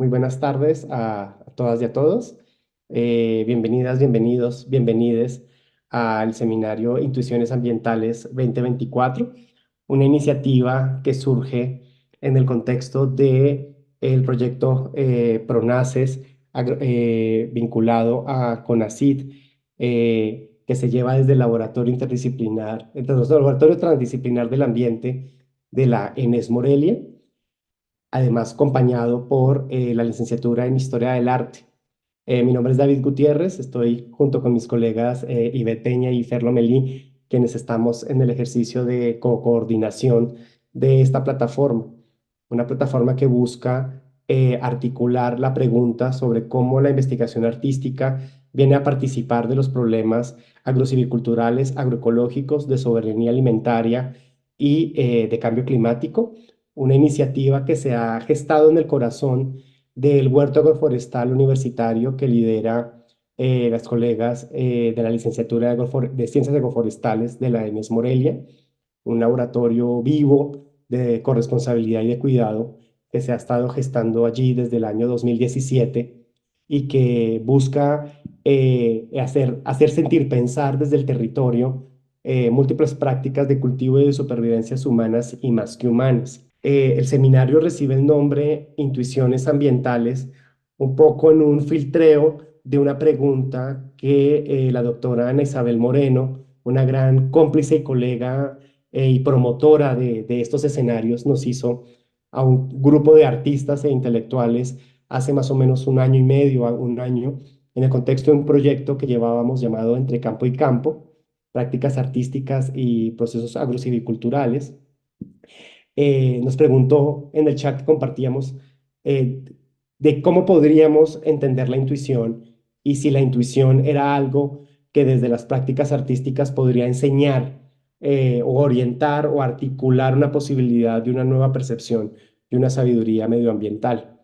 Muy buenas tardes a todas y a todos. Bienvenidas, bienvenidos, bienvenides al seminario Intuiciones Ambientales 2024, una iniciativa que surge en el contexto de el proyecto PRONACES vinculado a CONACYT, que se lleva desde el laboratorio interdisciplinar, desde el laboratorio transdisciplinar del ambiente de la ENES Morelia, además acompañado por la licenciatura en Historia del Arte. Mi nombre es David Gutiérrez, estoy junto con mis colegas Ivette Peña y Fer Lomelí, quienes estamos en el ejercicio de coordinación de esta plataforma, una plataforma que busca articular la pregunta sobre cómo la investigación artística viene a participar de los problemas agrociviliculturales, agroecológicos, de soberanía alimentaria y de cambio climático, una iniciativa que se ha gestado en el corazón del huerto agroforestal universitario que lidera las colegas de la licenciatura de Ciencias Agroforestales de la ENES Morelia, un laboratorio vivo de corresponsabilidad y de cuidado que se ha estado gestando allí desde el año 2017 y que busca hacer sentir, pensar desde el territorio múltiples prácticas de cultivo y de supervivencias humanas y más que humanas. El seminario recibe el nombre Intuiciones Ambientales, un poco en un filtreo de una pregunta que la doctora Ana Isabel Moreno, una gran cómplice y colega y promotora de estos escenarios, nos hizo a un grupo de artistas e intelectuales hace más o menos un año y medio, a un año, en el contexto de un proyecto que llevábamos llamado Entre Campo y Campo, prácticas artísticas y procesos agrociviliculturales. Nos preguntó en el chat que compartíamos eh, de cómo podríamos entender la intuición y si la intuición era algo que desde las prácticas artísticas podría enseñar o orientar o articular una posibilidad de una nueva percepción de una sabiduría medioambiental.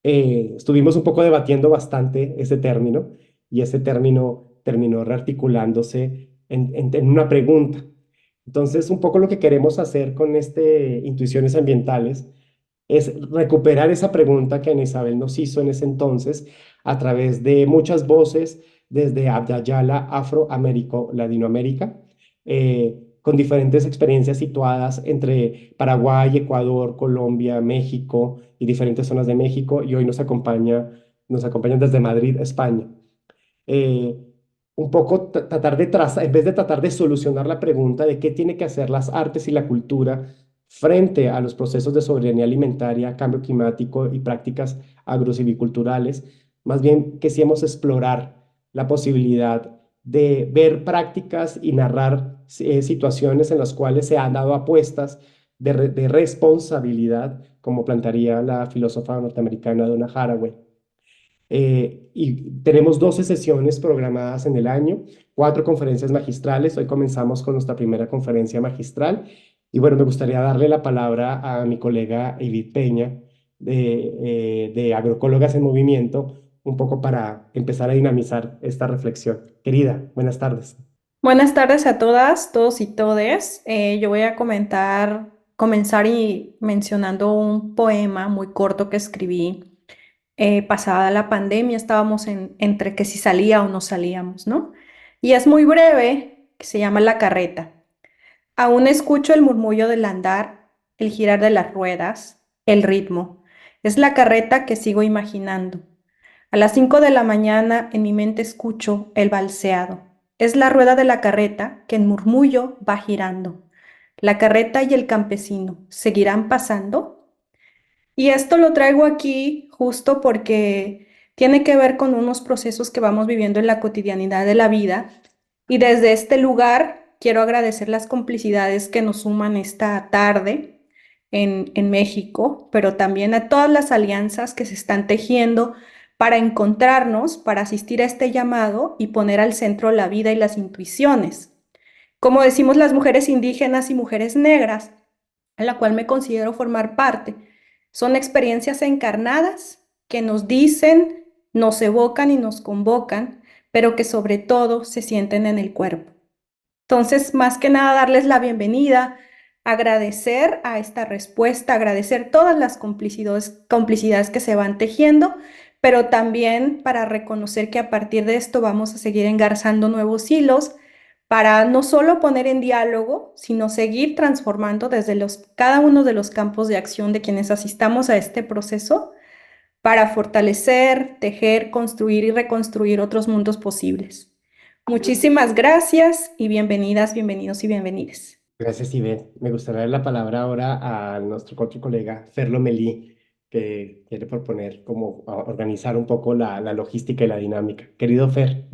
Estuvimos un poco debatiendo bastante ese término y ese término terminó rearticulándose en una pregunta. Entonces, un poco lo que queremos hacer con este Intuiciones Ambientales es recuperar esa pregunta que Ana Isabel nos hizo en ese entonces a través de muchas voces desde Abya Afroamérico, Latinoamérica, con diferentes experiencias situadas entre Paraguay, Ecuador, Colombia, México y diferentes zonas de México, y hoy nos acompañan desde Madrid, España. Eh, un poco tratar de trazar, en vez de tratar de solucionar la pregunta de qué tiene que hacer las artes y la cultura frente a los procesos de soberanía alimentaria, cambio climático y prácticas agrociviliculturales, más bien quisiéramos explorar la posibilidad de ver prácticas y narrar situaciones en las cuales se han dado apuestas de responsabilidad, como plantearía la filósofa norteamericana Donna Haraway. Y tenemos 12 sesiones programadas en el año, 4 conferencias magistrales. Hoy comenzamos con nuestra primera conferencia magistral. Y bueno, me gustaría darle la palabra a mi colega Edith Peña de Agroecólogas en Movimiento, un poco para empezar a dinamizar esta reflexión. Querida, buenas tardes. Buenas tardes a todas, todos y todes. Yo voy a comenzar y mencionando un poema muy corto que escribí pasada la pandemia. Estábamos entre que si salía o no salíamos, ¿no? Y es muy breve, que se llama La carreta. Aún escucho el murmullo del andar, el girar de las ruedas, el ritmo. Es la carreta que sigo imaginando. A las 5 de la mañana en mi mente escucho el balseado. Es la rueda de la carreta que en murmullo va girando. La carreta y el campesino seguirán pasando. Y esto lo traigo aquí justo porque tiene que ver con unos procesos que vamos viviendo en la cotidianidad de la vida. Y desde este lugar quiero agradecer las complicidades que nos suman esta tarde en México, pero también a todas las alianzas que se están tejiendo para encontrarnos, para asistir a este llamado y poner al centro la vida y las intuiciones. Como decimos las mujeres indígenas y mujeres negras, a la cual me considero formar parte, son experiencias encarnadas que nos dicen, nos evocan y nos convocan, pero que sobre todo se sienten en el cuerpo. Entonces, más que nada, darles la bienvenida agradecer a esta respuesta, agradecer todas las complicidades que se van tejiendo, pero también para reconocer que a partir de esto vamos a seguir engarzando nuevos hilos para no solo poner en diálogo, sino seguir transformando desde cada uno de los campos de acción de quienes asistamos a este proceso para fortalecer, tejer, construir y reconstruir otros mundos posibles. Muchísimas gracias y bienvenidas, bienvenidos y bienvenidas. Gracias, Ivette. Me gustaría dar la palabra ahora a nuestro otro colega, Fer Lomelí, que quiere proponer cómo organizar un poco la logística y la dinámica. Querido Fer,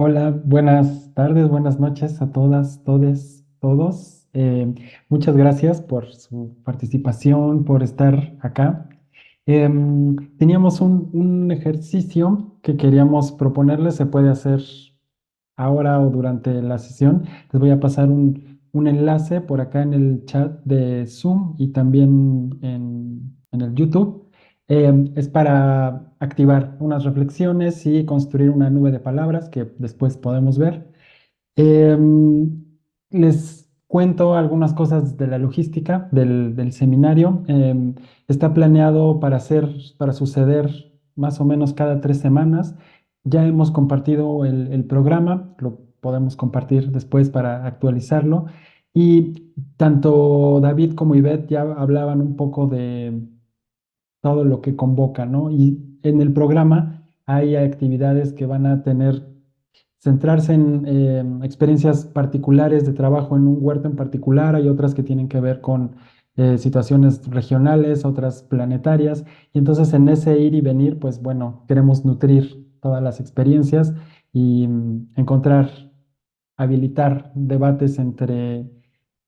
Hola, buenas tardes, buenas noches a todas, todes, todos. Muchas gracias por su participación, por estar acá. Teníamos un ejercicio que queríamos proponerles, se puede hacer ahora o durante la sesión. Les voy a pasar un enlace por acá en el chat de Zoom y también en el YouTube. Es para activar unas reflexiones y construir una nube de palabras que después podemos ver. Les cuento algunas cosas de la logística del seminario. Está planeado para suceder más o menos cada 3 semanas. Ya hemos compartido el programa, lo podemos compartir después para actualizarlo. Y tanto David como Ivette ya hablaban un poco de todo lo que convoca, ¿no? Y en el programa hay actividades que van a centrarse en experiencias particulares de trabajo en un huerto en particular, hay otras que tienen que ver con situaciones regionales, otras planetarias, y entonces en ese ir y venir, pues bueno, queremos nutrir todas las experiencias y encontrar, habilitar debates entre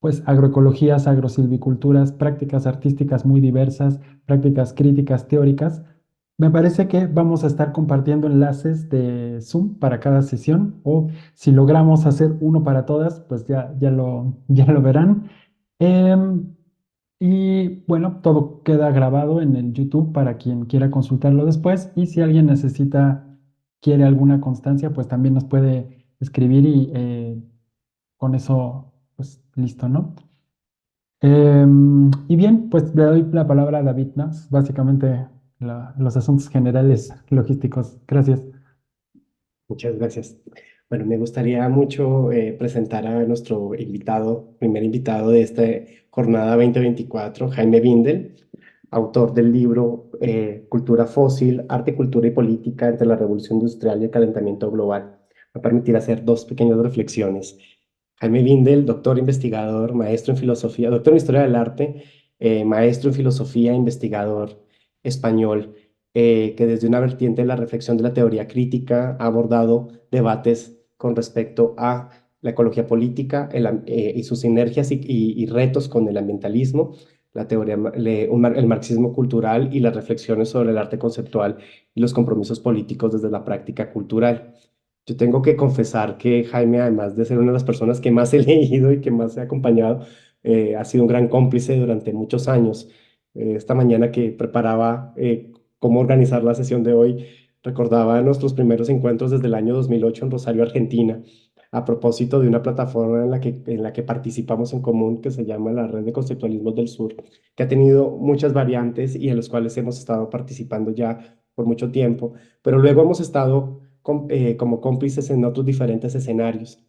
pues agroecologías, agrosilviculturas, prácticas artísticas muy diversas, prácticas críticas, teóricas. Me parece que vamos a estar compartiendo enlaces de Zoom para cada sesión o si logramos hacer uno para todas, pues ya lo verán. Em, y bueno, todo queda grabado en el YouTube para quien quiera consultarlo después y si alguien quiere alguna constancia, pues también nos puede escribir y con eso, pues listo, ¿no? Y bien, pues le doy la palabra a David, ¿no? Es básicamente los asuntos generales logísticos. Gracias. muchas gracias. Bueno, me gustaría mucho presentar a nuestro invitado, primer invitado de esta jornada 2024, Jaime Bindel, autor del libro Cultura Fósil, Arte, Cultura y Política entre la Revolución Industrial y el Calentamiento Global. Me va a permitir hacer dos pequeñas reflexiones. Jaime Bindel, doctor investigador, maestro en filosofía, doctor en historia del arte, maestro en filosofía, investigador español, que desde una vertiente de la reflexión de la teoría crítica ha abordado debates con respecto a la ecología política y sus sinergias y retos con el ambientalismo, la teoría, el marxismo cultural y las reflexiones sobre el arte conceptual y los compromisos políticos desde la práctica cultural. Yo tengo que confesar que Jaime, además de ser una de las personas que más he leído y que más he acompañado, ha sido un gran cómplice durante muchos años. Esta mañana que preparaba cómo organizar la sesión de hoy, recordaba nuestros primeros encuentros desde el año 2008 en Rosario, Argentina, a propósito de una plataforma en la que participamos en común que se llama la Red de Conceptualismos del Sur, que ha tenido muchas variantes y en los cuales hemos estado participando ya por mucho tiempo, pero luego hemos estado como cómplices en otros diferentes escenarios.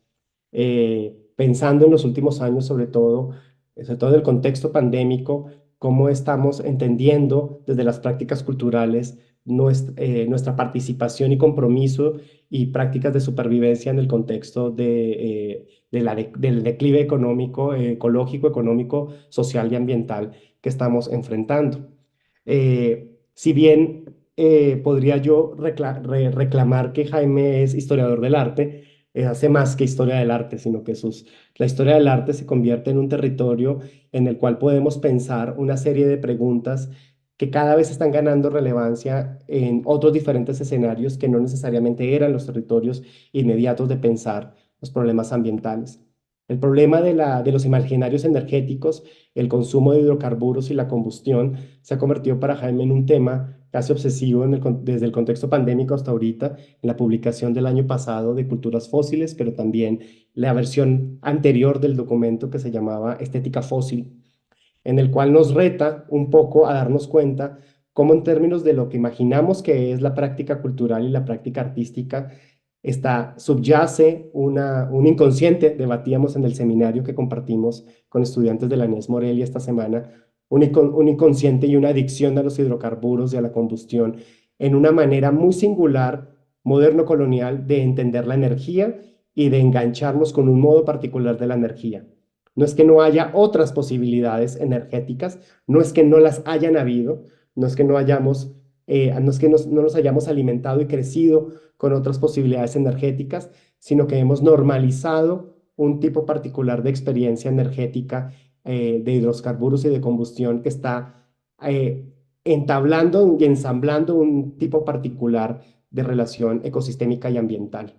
Pensando en los últimos años, sobre todo en el contexto pandémico, cómo estamos entendiendo desde las prácticas culturales nuestra participación y compromiso y prácticas de supervivencia en el contexto del declive económico, ecológico, económico, social y ambiental que estamos enfrentando. Si bien podría yo reclamar que Jaime es historiador del arte, hace más que historia del arte, sino que la historia del arte se convierte en un territorio en el cual podemos pensar una serie de preguntas que cada vez están ganando relevancia en otros diferentes escenarios que no necesariamente eran los territorios inmediatos de pensar los problemas ambientales. El problema de los imaginarios energéticos, el consumo de hidrocarburos y la combustión se ha convertido para Jaime en un tema casi obsesivo desde el contexto pandémico hasta ahorita, en la publicación del año pasado de Culturas Fósiles, pero también la versión anterior del documento que se llamaba Estética Fósil, en el cual nos reta un poco a darnos cuenta cómo en términos de lo que imaginamos que es la práctica cultural y la práctica artística, subyace un inconsciente. Debatíamos en el seminario que compartimos con estudiantes de la ENES Morelia esta semana, un inconsciente y una adicción a los hidrocarburos y a la combustión en una manera muy singular, moderno-colonial, de entender la energía y de engancharnos con un modo particular de la energía. No es que no haya otras posibilidades energéticas, no es que no las hayan habido, no es que no es que no nos hayamos alimentado y crecido con otras posibilidades energéticas, sino que hemos normalizado un tipo particular de experiencia energética, de hidrocarburos y de combustión, que está entablando y ensamblando un tipo particular de relación ecosistémica y ambiental.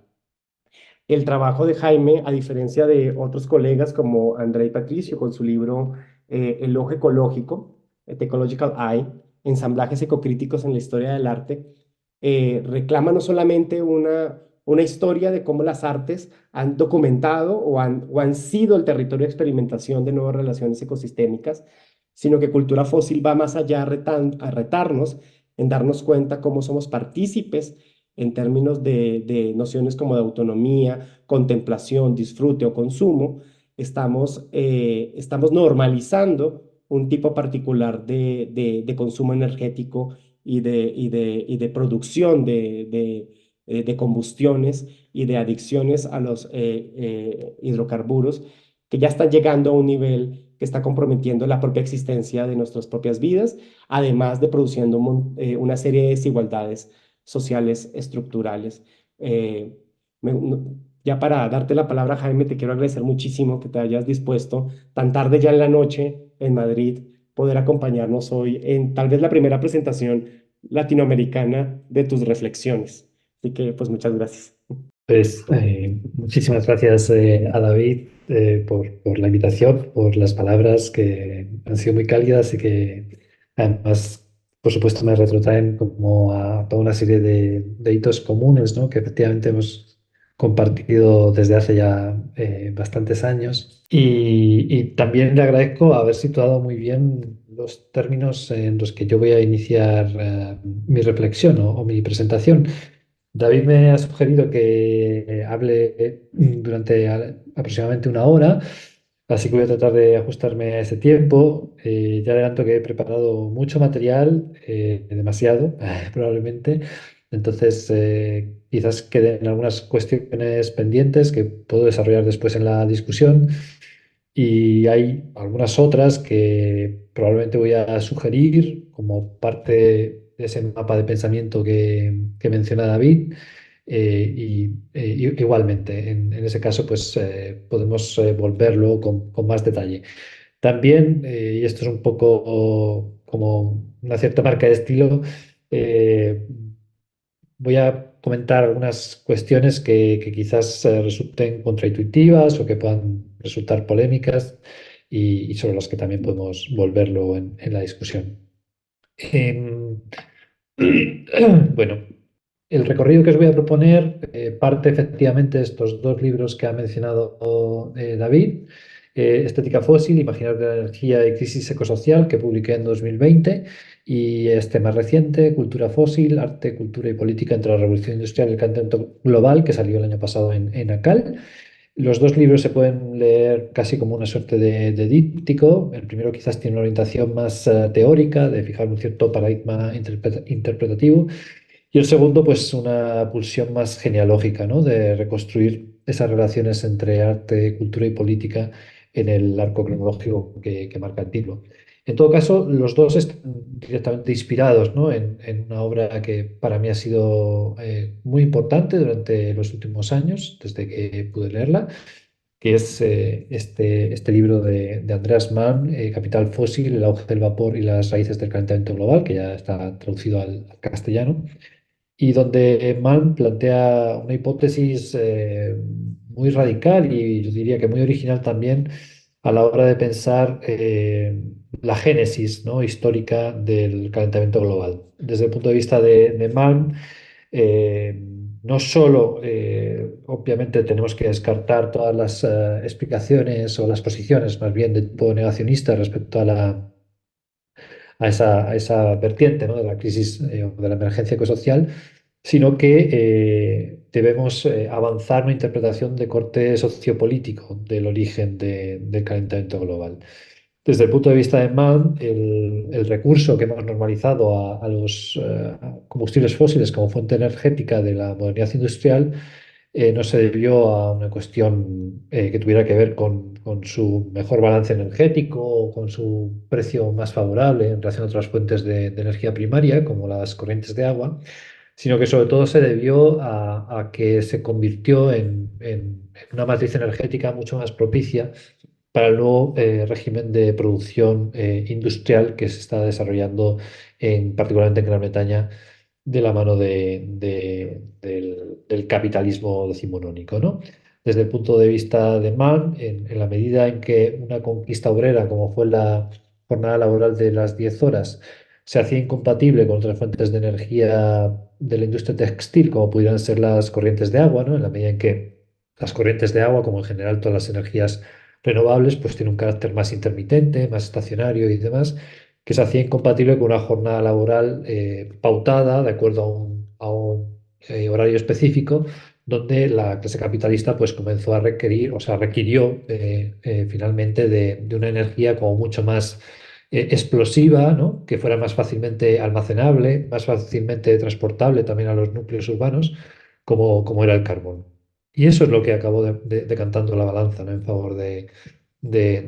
El trabajo de Jaime, a diferencia de otros colegas como André y Patricio, con su libro El ojo ecológico, The Ecological Eye, ensamblajes ecocríticos en la historia del arte, reclama no solamente una historia de cómo las artes han documentado o han sido el territorio de experimentación de nuevas relaciones ecosistémicas, sino que Cultura Fósil va más allá a retarnos en darnos cuenta cómo somos partícipes en términos de nociones como de autonomía, contemplación, disfrute o consumo. Estamos normalizando un tipo particular de consumo energético y de producción de combustiones y de adicciones a los hidrocarburos, que ya están llegando a un nivel que está comprometiendo la propia existencia de nuestras propias vidas, además de produciendo una serie de desigualdades sociales estructurales. Eh, ya para darte la palabra, Jaime, te quiero agradecer muchísimo que te hayas dispuesto tan tarde ya en la noche en Madrid, poder acompañarnos hoy en tal vez la primera presentación latinoamericana de tus reflexiones. Así que, pues, muchas gracias. Pues muchísimas gracias a David por la invitación, por las palabras que han sido muy cálidas y que además, por supuesto, me retrotraen como a toda una serie de hitos comunes, ¿no? Que efectivamente hemos compartido desde hace ya bastantes años. Y también le agradezco haber situado muy bien los términos en los que yo voy a iniciar mi reflexión o mi presentación. David me ha sugerido que hable durante aproximadamente una hora, así que voy a tratar de ajustarme a ese tiempo. Ya adelanto que he preparado mucho material, demasiado probablemente. Entonces, quizás queden algunas cuestiones pendientes que puedo desarrollar después en la discusión. Y hay algunas otras que probablemente voy a sugerir como parte de ese mapa de pensamiento que menciona David. Igualmente, en ese caso, pues podemos volverlo con más detalle. También, y esto es un poco como una cierta marca de estilo, eh, voy a comentar algunas cuestiones que quizás resulten contraintuitivas o que puedan resultar polémicas y sobre las que también podemos volverlo en la discusión. Em, bueno, el recorrido que os voy a proponer parte efectivamente de estos dos libros que ha mencionado David. Estética fósil, Imaginar de la energía y crisis ecosocial, que publiqué en 2020, y este más reciente, Cultura fósil, arte, cultura y política entre la revolución industrial y el calentamiento global, que salió el año pasado en ACAL. Los dos libros se pueden leer casi como una suerte de díptico. El primero quizás tiene una orientación más teórica, de fijar un cierto paradigma interpretativo, y el segundo, pues una pulsión más genealógica, ¿no? De reconstruir esas relaciones entre arte, cultura y política en el arco cronológico que marca el título. En todo caso, los dos están directamente inspirados, ¿no? En una obra que para mí ha sido muy importante durante los últimos años, desde que pude leerla, que es este libro de Andreas Malm, Capital Fósil, el auge del vapor y las raíces del calentamiento global, que ya está traducido al castellano, y donde Malm plantea una hipótesis muy radical y yo diría que muy original también a la hora de pensar la génesis, ¿no?, histórica del calentamiento global. Desde el punto de vista de Malm, eh, no solo, obviamente, tenemos que descartar todas las explicaciones o las posiciones más bien de tipo negacionista respecto a esa vertiente, ¿no?, de la crisis o de la emergencia ecosocial, sino que debemos avanzar una interpretación de corte sociopolítico del origen del calentamiento global. Desde el punto de vista de Malm, el recurso que hemos normalizado a los combustibles fósiles como fuente energética de la modernidad industrial no se debió a una cuestión que tuviera que ver con su mejor balance energético o con su precio más favorable en relación a otras fuentes de energía primaria, como las corrientes de agua, sino que sobre todo se debió a que se convirtió en una matriz energética mucho más propicia para el nuevo régimen de producción industrial que se está desarrollando particularmente en Gran Bretaña de la mano del capitalismo decimonónico, ¿no? Desde el punto de vista de Malm, en la medida en que una conquista obrera, como fue la jornada laboral de las 10 horas, se hacía incompatible con otras fuentes de energía de la industria textil, como pudieran ser las corrientes de agua, ¿no? En la medida en que las corrientes de agua, como en general todas las energías renovables, pues tienen un carácter más intermitente, más estacionario y demás, que se hacía incompatible con una jornada laboral pautada de acuerdo a un horario específico, donde la clase capitalista pues comenzó a requerir, o sea, requirió finalmente de una energía como mucho más explosiva, ¿no?, que fuera más fácilmente almacenable, más fácilmente transportable también a los núcleos urbanos, como era el carbón. Y eso es lo que acabó decantando la balanza, ¿no?, en favor de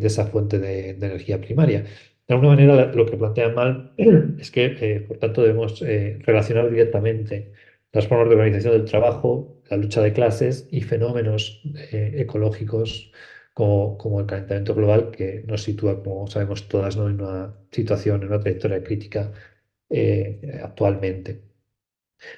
esa fuente de energía primaria. De alguna manera, lo que plantea mal es que, por tanto, debemos relacionar directamente las formas de organización del trabajo, la lucha de clases y fenómenos ecológicos como el calentamiento global, que nos sitúa, como sabemos todas, ¿no?, en una situación, en una trayectoria crítica actualmente.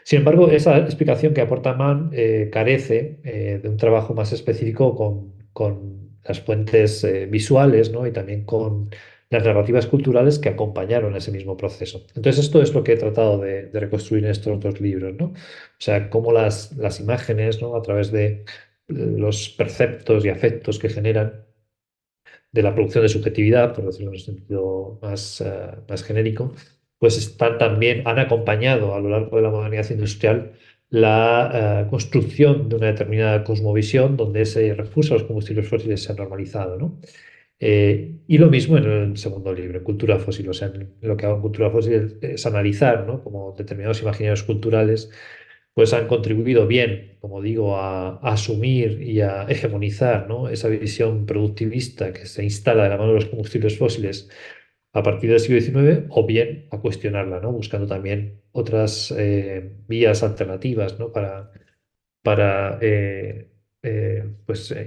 Sin embargo, esa explicación que aporta Mann carece de un trabajo más específico con las fuentes visuales, ¿no?, y también con las narrativas culturales que acompañaron ese mismo proceso. Entonces, esto es lo que he tratado de reconstruir en estos dos libros, ¿no? O sea, cómo las imágenes, ¿no?, a través de los perceptos y afectos que generan de la producción de subjetividad, por decirlo en un sentido más genérico, pues han acompañado a lo largo de la modernidad industrial la construcción de una determinada cosmovisión donde ese recurso a los combustibles fósiles se ha normalizado, ¿no? Y lo mismo en el segundo libro, en Cultura Fósil. O sea, lo que hago en Cultura Fósil es analizar, ¿no?, como determinados imaginarios culturales pues han contribuido bien, como digo, a asumir y a hegemonizar, ¿no?, esa visión productivista que se instala de la mano de los combustibles fósiles a partir del siglo XIX, o bien a cuestionarla, ¿no?, buscando también otras vías alternativas, ¿no?, para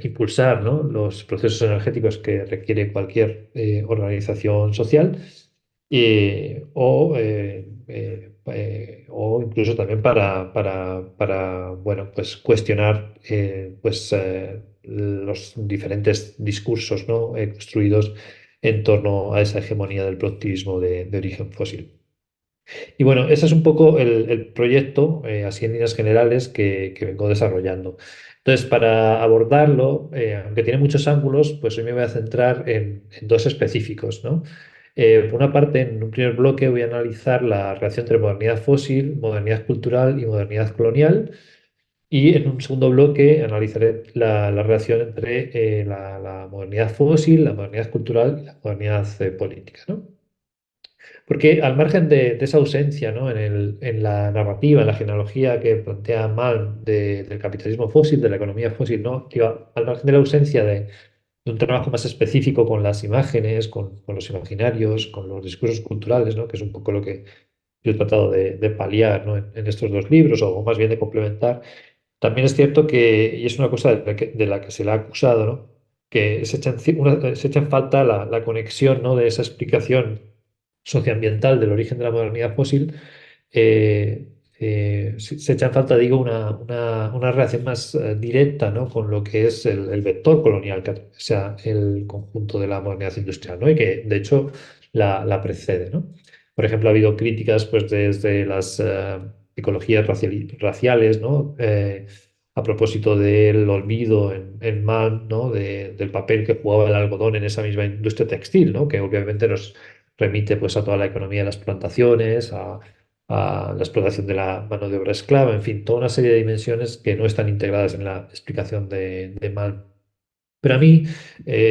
impulsar, ¿no?, los procesos energéticos que requiere cualquier organización social o incluso también para, bueno, pues cuestionar los diferentes discursos, ¿no?, construidos en torno a esa hegemonía del productivismo de origen fósil. Y bueno, ese es un poco el proyecto, así en líneas generales, que vengo desarrollando. Entonces, para abordarlo, aunque tiene muchos ángulos, pues hoy me voy a centrar en dos específicos, ¿no? Por una parte, en un primer bloque voy a analizar la relación entre modernidad fósil, modernidad cultural y modernidad colonial. Y en un segundo bloque analizaré la relación entre la modernidad fósil, la modernidad cultural y la modernidad política, ¿no? Porque al margen de esa ausencia, ¿no?, en la narrativa, en la genealogía que plantea Malm del capitalismo fósil, de la economía fósil, ¿no?, digo, al margen de la ausencia de un trabajo más específico con las imágenes, con los imaginarios, con los discursos culturales, ¿no?, que es un poco lo que yo he tratado de paliar, ¿no?, en estos dos libros, o más bien de complementar. También es cierto que, y es una cosa de la que se le ha acusado, ¿no?, que se echa en falta la conexión, ¿no?, de esa explicación socioambiental del origen de la modernidad fósil, eh, se echa en falta, digo, una relación más directa, ¿no? Con lo que es el vector colonial, que sea el conjunto de la modernidad industrial, ¿no? Y que, de hecho, la precede, ¿no? Por ejemplo, ha habido críticas pues, desde las ecologías raciales, ¿no? A propósito del olvido en Mann, ¿no? Del papel que jugaba el algodón en esa misma industria textil, ¿no? Que obviamente nos remite pues, a toda la economía de las plantaciones, a la explotación de la mano de obra esclava, en fin, toda una serie de dimensiones que no están integradas en la explicación de Mann. Pero a mí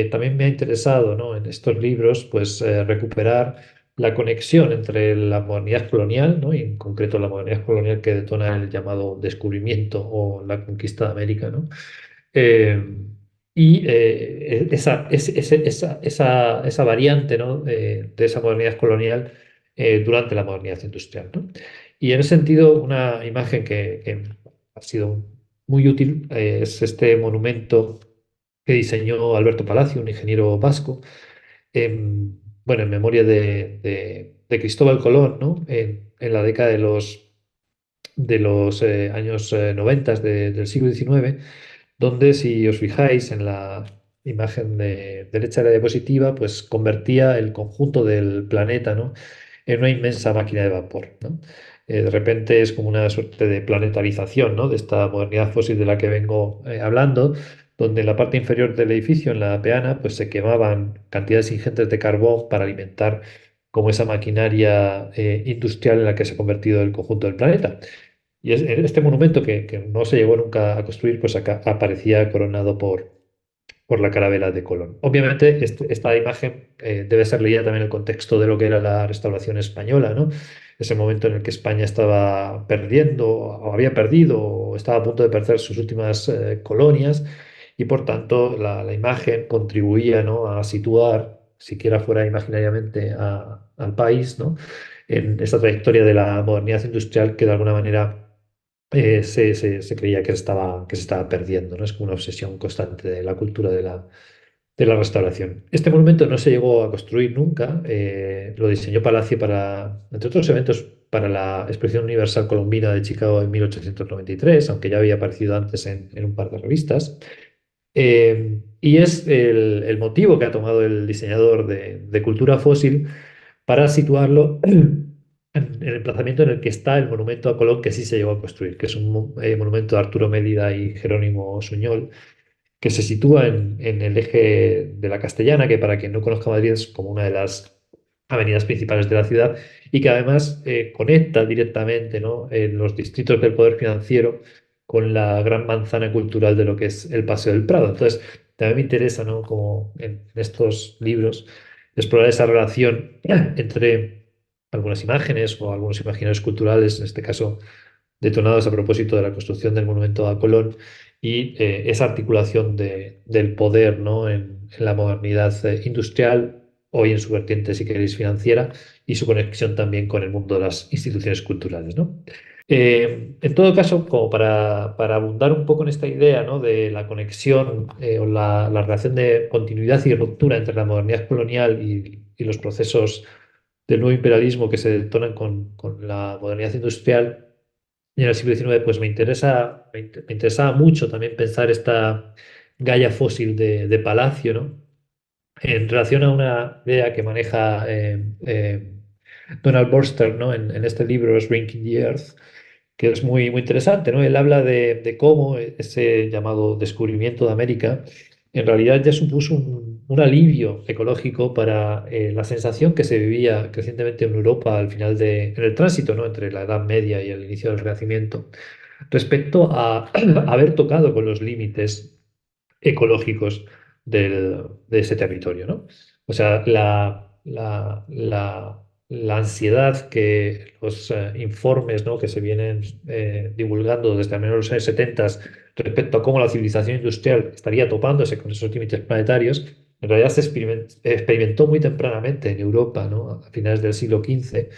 también me ha interesado, ¿no? En estos libros pues, recuperar la conexión entre la modernidad colonial, ¿no? Y en concreto la modernidad colonial que detona el llamado descubrimiento o la conquista de América, ¿no? Eh, esa variante, ¿no? De esa modernidad colonial durante la modernidad industrial, ¿no? Y en ese sentido, una imagen que ha sido muy útil es este monumento que diseñó Alberto Palacio, un ingeniero vasco, bueno, en memoria de Cristóbal Colón, ¿no? En la década de los años 90 del siglo XIX, donde si os fijáis en la imagen de derecha de la diapositiva, pues convertía el conjunto del planeta, ¿no? En una inmensa máquina de vapor, ¿no? De repente es como una suerte de planetarización, ¿no? De esta modernidad fósil de la que vengo hablando, donde en la parte inferior del edificio, en la peana, pues se quemaban cantidades ingentes de carbón para alimentar como esa maquinaria industrial en la que se ha convertido el conjunto del planeta. Y este monumento que no se llegó nunca a construir, pues acá aparecía coronado por la carabela de Colón. Obviamente, esta imagen debe ser leída también en el contexto de lo que era la restauración española, ¿no? Ese momento en el que España estaba perdiendo, o había perdido, o estaba a punto de perder sus últimas colonias, y por tanto la imagen contribuía, ¿no? A situar, siquiera fuera imaginariamente, al país, ¿no? En esta trayectoria de la modernidad industrial que de alguna manera se creía que se estaba perdiendo, ¿no? Es como una obsesión constante de la cultura de la restauración. Este monumento no se llegó a construir nunca, lo diseñó Palacio para, entre otros eventos, para la Exposición Universal Colombina de Chicago en 1893, aunque ya había aparecido antes en un par de revistas. Y es el motivo que ha tomado el diseñador de cultura fósil para situarlo en el emplazamiento en el que está el monumento a Colón que sí se llegó a construir, que es un monumento de Arturo Mélida y Jerónimo Suñol, que se sitúa en el eje de la Castellana, que para quien no conozca Madrid es como una de las avenidas principales de la ciudad y que además conecta directamente, ¿no? En los distritos del poder financiero con la gran manzana cultural de lo que es el Paseo del Prado. Entonces, también me interesa, ¿no? Como en estos libros, explorar esa relación entre algunas imágenes o algunos imaginarios culturales, en este caso detonados a propósito de la construcción del monumento a Colón y esa articulación del poder, ¿no? en la modernidad industrial, hoy en su vertiente, si queréis, financiera, y su conexión también con el mundo de las instituciones culturales, ¿no? En todo caso, como para abundar un poco en esta idea, ¿no? De la conexión o la relación de continuidad y ruptura entre la modernidad colonial y los procesos del nuevo imperialismo que se detonan con la modernidad industrial, y en el siglo XIX, pues me interesaba mucho también pensar esta Gaia fósil de Palacio, ¿no? En relación a una idea que maneja Donald Borster, ¿no? En este libro, Shrinking the Earth, que es muy, muy interesante, ¿no? Él habla de cómo ese llamado descubrimiento de América en realidad ya supuso un alivio ecológico para la sensación que se vivía crecientemente en Europa al final en el tránsito, ¿no? Entre la Edad Media y el inicio del Renacimiento, respecto a haber tocado con los límites ecológicos de ese territorio, ¿no? O sea, la ansiedad que los informes, ¿no? Que se vienen divulgando desde al menos los años 70 respecto a cómo la civilización industrial estaría topándose con esos límites planetarios, en realidad se experimentó muy tempranamente en Europa, ¿no? A finales del siglo XV.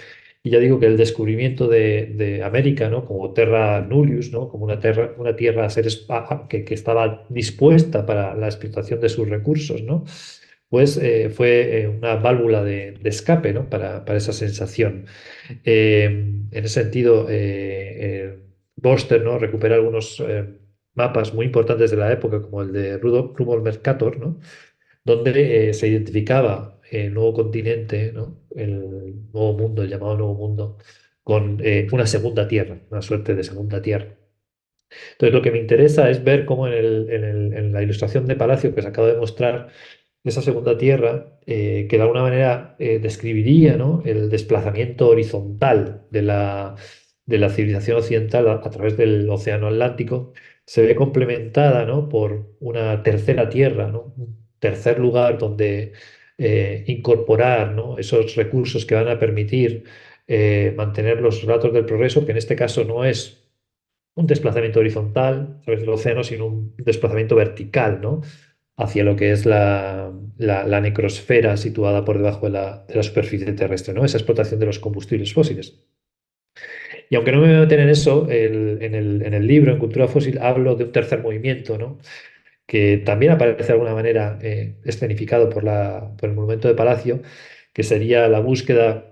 Y ya digo que el descubrimiento de América, ¿no? Como terra nullius, ¿no? Como una tierra a que estaba dispuesta para la explotación de sus recursos, ¿no? Pues fue una válvula de escape, ¿no? Para esa sensación. En ese sentido, Forster, ¿no? Recupera algunos mapas muy importantes de la época, como el de Rudolf Mercator, ¿no? Donde se identificaba el nuevo continente, ¿no? El nuevo mundo, el llamado Nuevo Mundo, con una segunda tierra, una suerte de segunda tierra. Entonces, lo que me interesa es ver cómo en la ilustración de Palacio que se acaba de mostrar, esa segunda tierra, que de alguna manera describiría, ¿no? El desplazamiento horizontal de la civilización occidental a través del Océano Atlántico, se ve complementada, ¿no? Por una tercera tierra, ¿no? Un tercer lugar donde incorporar, ¿no? Esos recursos que van a permitir mantener los relatos del progreso, que en este caso no es un desplazamiento horizontal a través del océano, sino un desplazamiento vertical, ¿no? Hacia lo que es la necrosfera situada por debajo de la superficie terrestre, ¿no? Esa explotación de los combustibles fósiles. Y aunque no me voy a meter en eso, en el libro, en Cultura Fósil, hablo de un tercer movimiento, ¿no? Que también aparece de alguna manera escenificado por el monumento de Palacio, que sería la búsqueda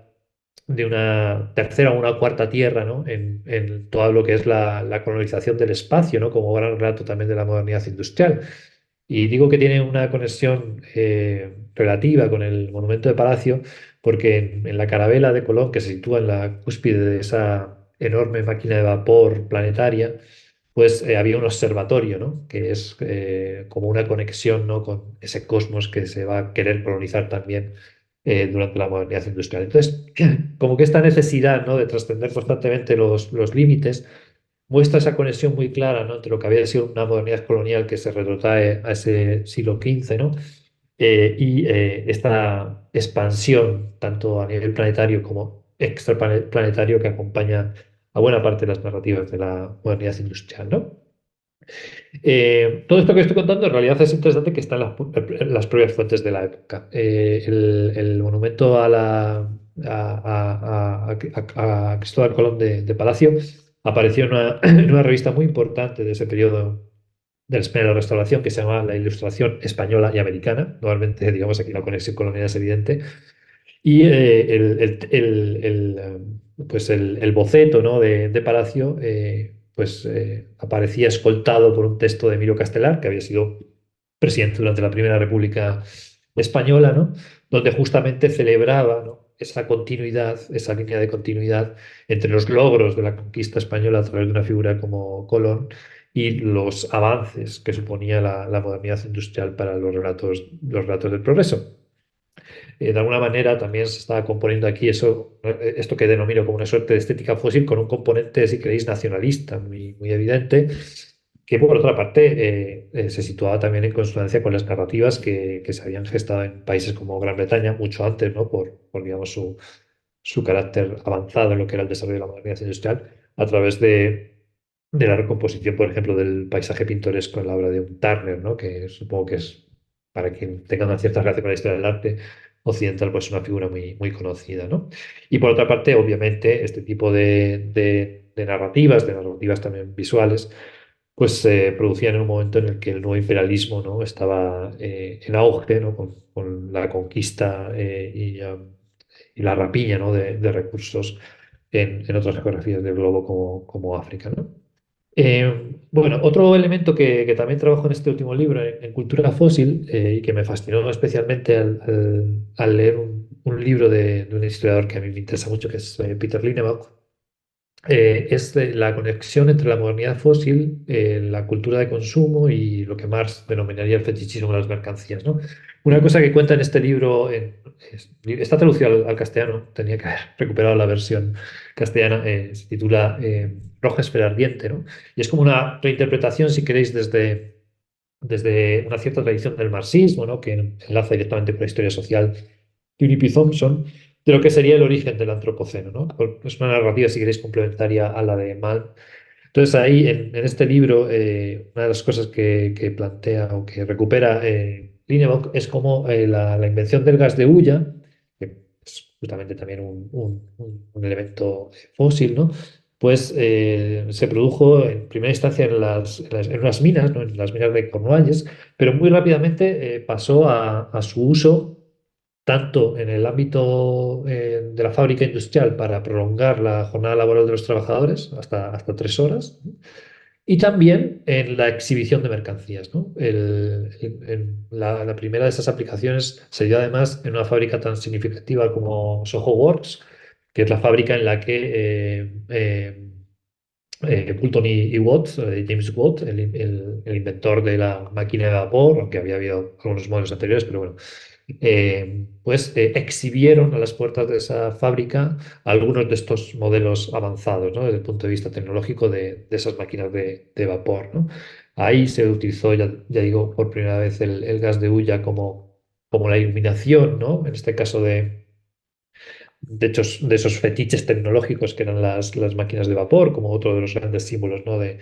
de una tercera o una cuarta tierra, ¿no? En todo lo que es la colonización del espacio, ¿no? Como gran relato también de la modernidad industrial. Y digo que tiene una conexión relativa con el monumento de Palacio, porque en la carabela de Colón, que se sitúa en la cúspide de esa enorme máquina de vapor planetaria, pues había un observatorio, ¿no? Que es como una conexión, ¿no? Con ese cosmos que se va a querer colonizar también durante la modernidad industrial. Entonces, como que esta necesidad, ¿no? De trascender constantemente los límites muestra esa conexión muy clara, ¿no? Entre lo que había sido una modernidad colonial que se retrotrae a ese siglo XV, ¿no? Y esta expansión, tanto a nivel planetario como extraplanetario, que acompaña a buena parte de las narrativas de la modernidad industrial, ¿no? Todo esto que estoy contando en realidad es interesante que está en las propias fuentes de la época. El monumento a Cristóbal Colón de Palacio apareció en una revista muy importante de ese periodo de la España de la Restauración que se llama La Ilustración Española y Americana. Normalmente, digamos, aquí la conexión colonial es evidente. Y pues el boceto, ¿no? de Palacio pues, aparecía escoltado por un texto de Emilio Castelar, que había sido presidente durante la Primera República Española, ¿no? Donde justamente celebraba, ¿no? esa continuidad, esa línea de continuidad entre los logros de la conquista española a través de una figura como Colón y los avances que suponía la modernidad industrial para los relatos del progreso. De alguna manera también se está componiendo aquí esto que denomino como una suerte de estética fósil con un componente, si queréis, nacionalista muy evidente, que por otra parte se situaba también en consonancia con las narrativas que se habían gestado en países como Gran Bretaña mucho antes, ¿no? Por digamos, su carácter avanzado en lo que era el desarrollo de la modernidad industrial, a través de la recomposición, por ejemplo, del paisaje pintoresco en la obra de un Turner, ¿no? Que supongo que es, para quien tenga una cierta relación con la historia del arte occidental, pues una figura muy conocida, ¿no? Y por otra parte, obviamente, este tipo de narrativas también visuales, pues se producían en un momento en el que el nuevo imperialismo, ¿no? estaba en auge, ¿no? Con la conquista y la rapiña, ¿no? de recursos en otras geografías del globo como África, ¿no? Bueno, otro elemento que también trabajo en este último libro, en Cultura Fósil, y que me fascinó especialmente al leer un libro de un historiador que a mí me interesa mucho, que es Peter Linebaugh, es la conexión entre la modernidad fósil, la cultura de consumo y lo que Marx denominaría el fetichismo de las mercancías, ¿no? Una cosa que cuenta en este libro, está traducido al castellano, tenía que haber recuperado la versión castellana, se titula Roja esfera ardiente, ¿no? Y es como una reinterpretación, si queréis, desde una cierta tradición del marxismo, ¿no? Que enlaza directamente con la historia social de Unipi Thompson, de lo que sería el origen del antropoceno, ¿no? Es una narrativa, si queréis, complementaria a la de Malm. Entonces ahí, en este libro, una de las cosas que plantea o que recupera Linebaugh es como la invención del gas de hulla, que es justamente también un elemento fósil, ¿no? Pues se produjo en primera instancia en unas minas, ¿no? En las minas de Cornualles, pero muy rápidamente pasó a su uso tanto en el ámbito de la fábrica industrial para prolongar la jornada laboral de los trabajadores hasta 3 horas, ¿no? Y también en la exhibición de mercancías, ¿no? La primera de esas aplicaciones se dio además en una fábrica tan significativa como Soho Works, que es la fábrica en la que Fulton y Watt, James Watt, el inventor de la máquina de vapor, aunque había habido algunos modelos anteriores, pero bueno, pues exhibieron a las puertas de esa fábrica algunos de estos modelos avanzados, ¿no? Desde el punto de vista tecnológico de esas máquinas de vapor, ¿no? Ahí se utilizó, ya digo, por primera vez el gas de hulla como la iluminación, ¿no? En este caso de esos fetiches tecnológicos que eran las máquinas de vapor, como otro de los grandes símbolos, ¿no? de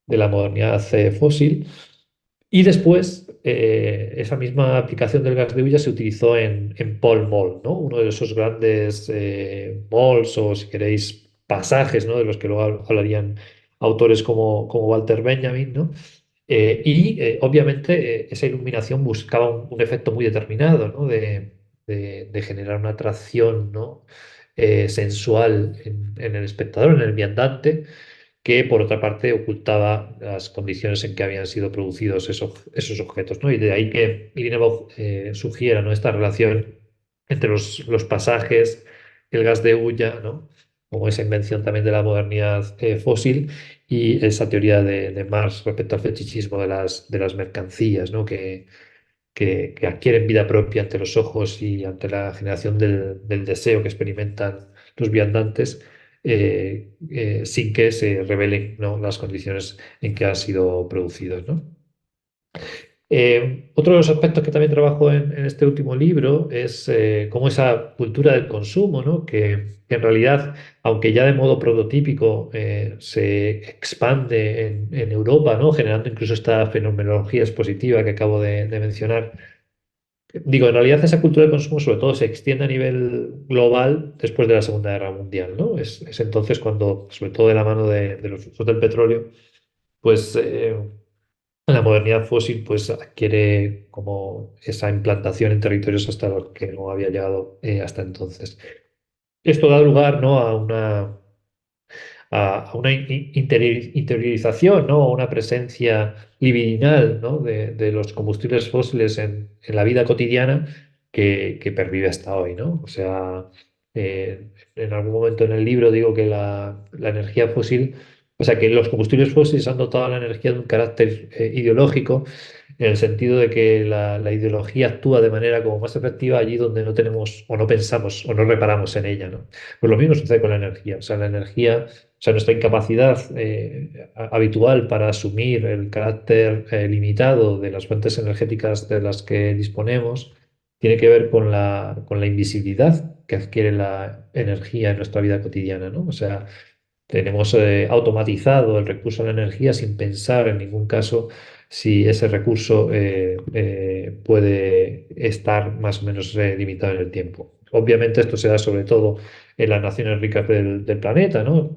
la modernidad fósil. Y después, esa misma aplicación del gas de hulla se utilizó en Pall Mall, ¿no? Uno de esos grandes malls o, si queréis, pasajes, ¿no? De los que luego hablarían autores como Walter Benjamin, ¿no? Obviamente esa iluminación buscaba un efecto muy determinado, ¿no? De generar una atracción, ¿no? Sensual en el espectador, en el viandante, que por otra parte ocultaba las condiciones en que habían sido producidos esos objetos, ¿no? Y de ahí que Irineu sugiera, ¿no? Esta relación entre los pasajes, el gas de hulla, ¿no? Como esa invención también de la modernidad fósil y esa teoría de Marx respecto al fetichismo de las mercancías, ¿no? Que adquieren vida propia ante los ojos y ante la generación del deseo que experimentan los viandantes, sin que se revelen, ¿no? las condiciones en que han sido producidos, ¿no? Otro de los aspectos que también trabajo en este último libro es cómo esa cultura del consumo, ¿no? Que en realidad, aunque ya de modo prototípico se expande en Europa, ¿no? Generando incluso esta fenomenología expositiva que acabo de mencionar. Digo, en realidad esa cultura del consumo sobre todo se extiende a nivel global después de la Segunda Guerra Mundial, ¿no? Es entonces cuando, sobre todo de la mano de los flujos del petróleo, pues la modernidad fósil pues adquiere como esa implantación en territorios hasta los que no había llegado hasta entonces. Esto da lugar, ¿no? a una interiorización, ¿no? A una presencia libidinal, ¿no? de los combustibles fósiles en la vida cotidiana que pervive hasta hoy, ¿no? O sea, en algún momento en el libro digo que la energía fósil, o sea, que los combustibles fósiles han dotado a la energía de un carácter ideológico, en el sentido de que la ideología actúa de manera como más efectiva allí donde no tenemos o no pensamos o no reparamos en ella, ¿no? Pues lo mismo sucede con la energía. O sea, la energía, o sea, nuestra incapacidad habitual para asumir el carácter limitado de las fuentes energéticas de las que disponemos tiene que ver con la invisibilidad que adquiere la energía en nuestra vida cotidiana, ¿no? O sea, tenemos automatizado el recurso a la energía sin pensar en ningún caso si ese recurso puede estar más o menos limitado en el tiempo. Obviamente esto se da sobre todo en las naciones ricas del planeta, ¿no?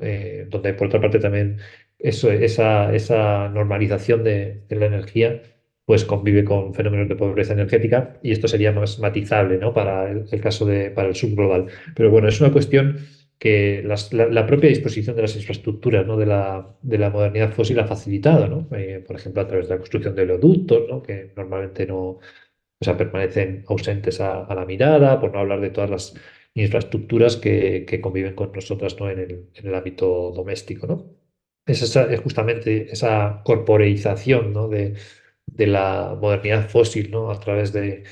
Donde por otra parte también esa normalización de la energía pues convive con fenómenos de pobreza energética y esto sería más matizable, ¿no? Para el caso para el subglobal. Pero bueno, es una cuestión que la propia disposición de las infraestructuras, ¿no? de la modernidad fósil ha facilitado, ¿no? Por ejemplo, a través de la construcción de oleoductos, ¿no? Que normalmente no, o sea, permanecen ausentes a la mirada, por no hablar de todas las infraestructuras que conviven con nosotras, ¿no? En el ámbito doméstico, ¿no? Es justamente esa corporeización, ¿no? de la modernidad fósil, ¿no? A través de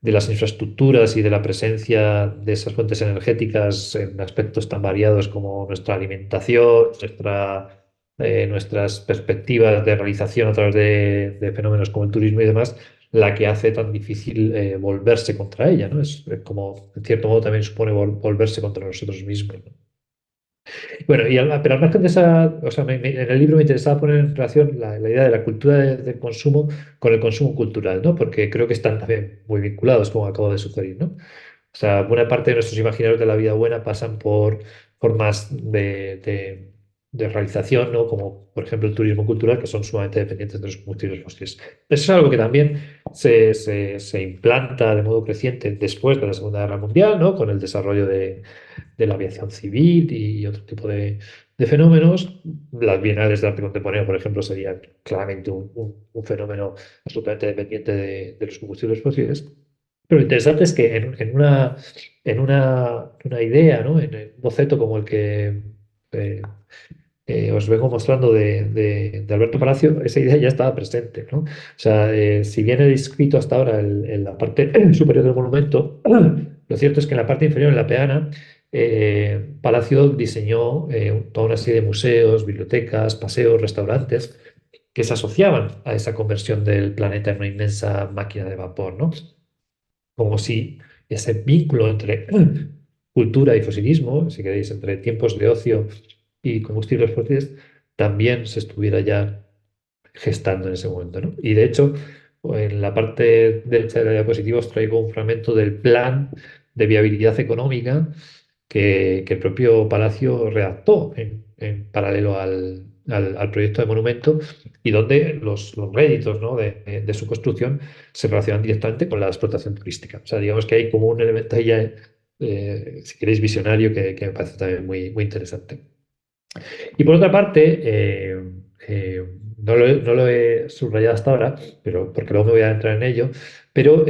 las infraestructuras y de la presencia de esas fuentes energéticas en aspectos tan variados como nuestra alimentación, nuestras perspectivas de realización a través de fenómenos como el turismo y demás, la que hace tan difícil volverse contra ella, ¿no? Es como, en cierto modo, también supone volverse contra nosotros mismos, ¿no? Bueno, pero al margen de esa, o sea, en el libro me interesaba poner en relación la idea de la cultura del consumo con el consumo cultural, ¿no? Porque creo que están también muy vinculados, como acabo de sugerir, ¿no? O sea, buena parte de nuestros imaginarios de la vida buena pasan por formas de realización, ¿no? Como por ejemplo el turismo cultural, que son sumamente dependientes de los combustibles fósiles. Eso es algo que también se implanta de modo creciente después de la Segunda Guerra Mundial, ¿no? Con el desarrollo de la aviación civil y otro tipo de fenómenos. Las bienales de arte contemporáneo, por ejemplo, serían claramente un fenómeno absolutamente dependiente de los combustibles fósiles. Pero lo interesante es que en una idea, ¿no? En un boceto como el que eh, os vengo mostrando de Alberto Palacio, esa idea ya estaba presente, ¿no? O sea, si bien he descrito hasta ahora en la parte superior del monumento, lo cierto es que en la parte inferior, en la peana, Palacio diseñó toda una serie de museos, bibliotecas, paseos, restaurantes que se asociaban a esa conversión del planeta en una inmensa máquina de vapor, ¿no? Como si ese vínculo entre cultura y fosilismo, si queréis, entre tiempos de ocio y combustibles fósiles, también se estuviera ya gestando en ese momento, ¿no? Y de hecho, en la parte derecha de la diapositiva os traigo un fragmento del plan de viabilidad económica que el propio Palacio redactó en paralelo al proyecto de monumento y donde los réditos, ¿no? de su construcción se relacionan directamente con la explotación turística. O sea, digamos que hay como un elemento ahí, ya, si queréis, visionario que me parece también muy, muy interesante. Y por otra parte, no lo he subrayado hasta ahora, pero porque luego me voy a entrar en ello, pero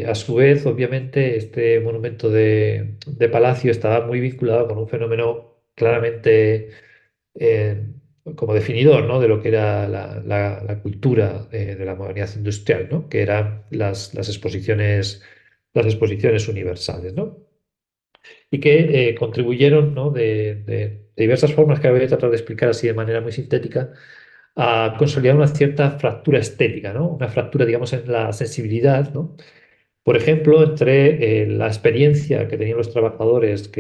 a su vez, obviamente, este monumento de Palacio estaba muy vinculado con un fenómeno claramente eh, como definidor, ¿no? De lo que era la cultura de la modernidad industrial, ¿no? Que eran las exposiciones universales, ¿no? Y que contribuyeron, ¿no? de diversas formas que voy a tratar de explicar así de manera muy sintética, a consolidar una cierta fractura estética, ¿no? Una fractura, digamos, en la sensibilidad, ¿no? Por ejemplo, entre la experiencia que tenían los trabajadores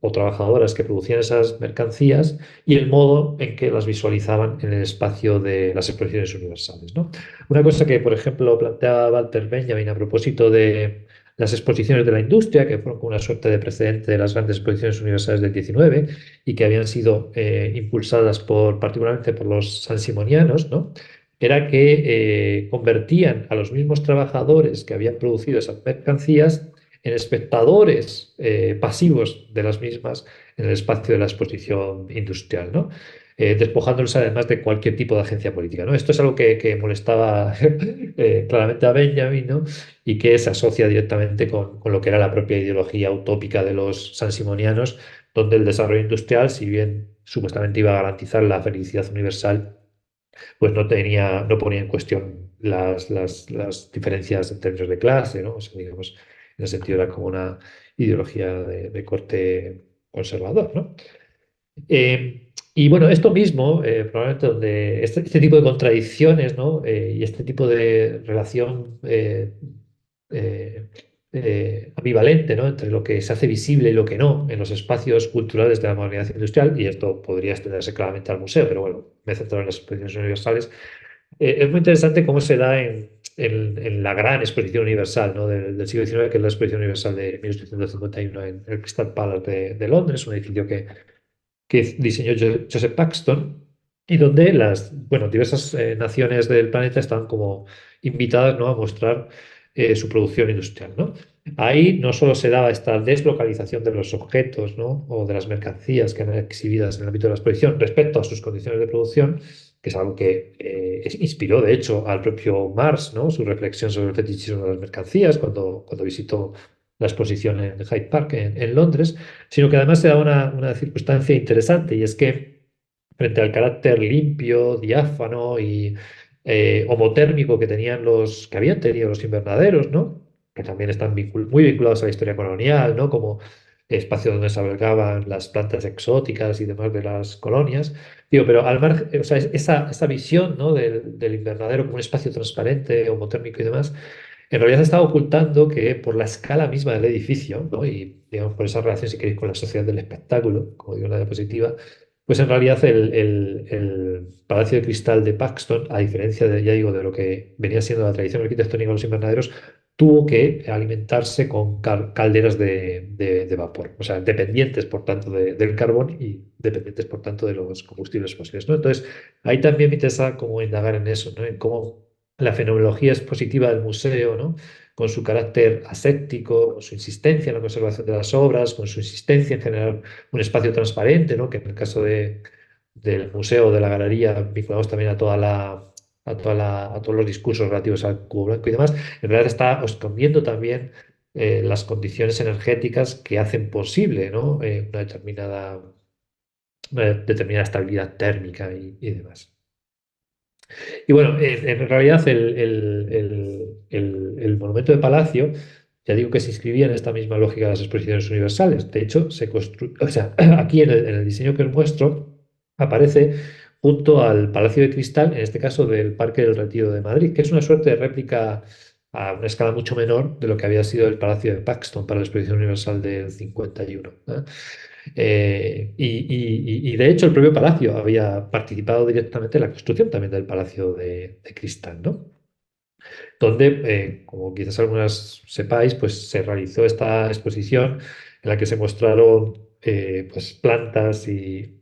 o trabajadoras que producían esas mercancías y el modo en que las visualizaban en el espacio de las exposiciones universales, ¿no? Una cosa que, por ejemplo, planteaba Walter Benjamin a propósito de las exposiciones de la industria, que fueron como una suerte de precedente de las grandes exposiciones universales del 19 y que habían sido impulsadas particularmente por los sansimonianos, ¿no? Era que convertían a los mismos trabajadores que habían producido esas mercancías en espectadores pasivos de las mismas en el espacio de la exposición industrial, ¿no? Despojándolos además de cualquier tipo de agencia política, ¿no? Esto es algo que molestaba claramente a Benjamin, ¿no? Y que se asocia directamente con lo que era la propia ideología utópica de los sansimonianos, donde el desarrollo industrial, si bien supuestamente iba a garantizar la felicidad universal, pues no ponía en cuestión las diferencias en términos de clase, ¿no? O sea, digamos, en ese sentido era como una ideología de corte conservador, ¿no? Y bueno, esto mismo, probablemente donde este tipo de contradicciones, ¿no? Y este tipo de relación eh, ambivalente, ¿no? Entre lo que se hace visible y lo que no en los espacios culturales de la modernidad industrial, y esto podría extenderse claramente al museo, pero bueno, me he centrado en las exposiciones universales. Es muy interesante cómo se da en la gran exposición universal, ¿no? del siglo XIX, que es la exposición universal de 1851 en el Crystal Palace de Londres, un edificio que diseñó Joseph Paxton, y donde bueno, diversas naciones del planeta estaban como invitadas, ¿no? a mostrar su producción industrial, ¿no? Ahí no solo se daba esta deslocalización de los objetos, ¿no? o de las mercancías que eran exhibidas en el ámbito de la exposición respecto a sus condiciones de producción, que es algo que inspiró, de hecho, al propio Marx, ¿no? Su reflexión sobre el fetichismo de las mercancías cuando visitó la exposición en Hyde Park, en Londres, sino que además se da una circunstancia interesante, y es que frente al carácter limpio, diáfano y homotérmico que habían tenido los invernaderos, ¿no? Que también están muy vinculados a la historia colonial, ¿no? Como espacio donde se albergaban las plantas exóticas y demás de las colonias. Digo, pero al margen, o sea, esa visión, ¿no? del invernadero como un espacio transparente, homotérmico y demás, en realidad se está ocultando que por la escala misma del edificio, ¿no? Y digamos por esa relación, si queréis, con la sociedad del espectáculo, como digo en la diapositiva, pues en realidad el Palacio de Cristal de Paxton, a diferencia de, ya digo, de lo que venía siendo la tradición arquitectónica de los invernaderos, tuvo que alimentarse con calderas de vapor, o sea, dependientes por tanto del carbón y dependientes por tanto de los combustibles fósiles, ¿no? Entonces, ahí también me interesa como indagar en eso, ¿no? En cómo la fenomenología expositiva del museo, ¿no? Con su carácter aséptico, con su insistencia en la conservación de las obras, con su insistencia en generar un espacio transparente, ¿no? Que en el caso del museo, de la galería, vinculamos también a todos los discursos relativos al cubo blanco y demás, en realidad está escondiendo también las condiciones energéticas que hacen posible, ¿no? Una determinada estabilidad térmica y demás. Y bueno, en realidad el monumento de Palacio, ya digo que se inscribía en esta misma lógica de las exposiciones universales. De hecho, o sea, aquí en el diseño que os muestro aparece junto al Palacio de Cristal, en este caso del Parque del Retiro de Madrid, que es una suerte de réplica a una escala mucho menor de lo que había sido el Palacio de Paxton para la Exposición Universal del 51. Y de hecho el propio Palacio había participado directamente en la construcción también del Palacio de Cristal, ¿no? Donde, como quizás algunas sepáis, pues se realizó esta exposición en la que se mostraron pues plantas y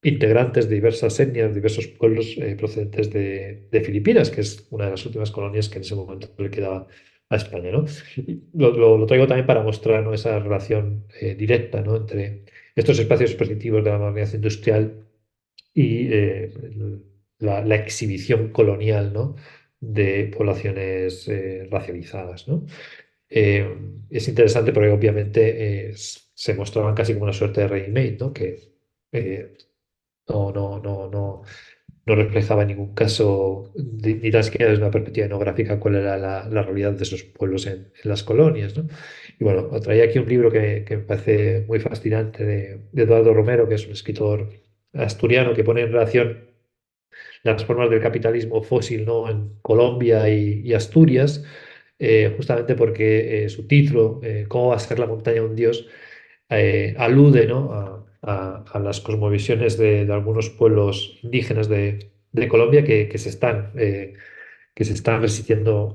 integrantes de diversas etnias, diversos pueblos procedentes de Filipinas, que es una de las últimas colonias que en ese momento le quedaba a España, ¿no? Y lo traigo también para mostrar, ¿no?, esa relación directa, ¿no?, entre estos espacios expositivos de la modernidad industrial y la exhibición colonial, ¿no?, de poblaciones racializadas, ¿no? Eh, es interesante porque obviamente se mostraban casi como una suerte de ready-made, ¿no? Que eh, no reflejaba en ningún caso, ni tan siquiera desde una perspectiva etnográfica, cuál era la realidad de esos pueblos en las colonias, ¿no? Y bueno, os traía aquí un libro que me parece muy fascinante de Eduardo Romero, que es un escritor asturiano que pone en relación las formas del capitalismo fósil, ¿no?, en Colombia y Asturias, justamente porque su título, ¿Cómo va a ser la montaña un dios?, alude, ¿no?, a las cosmovisiones de algunos pueblos indígenas de Colombia que se están resistiendo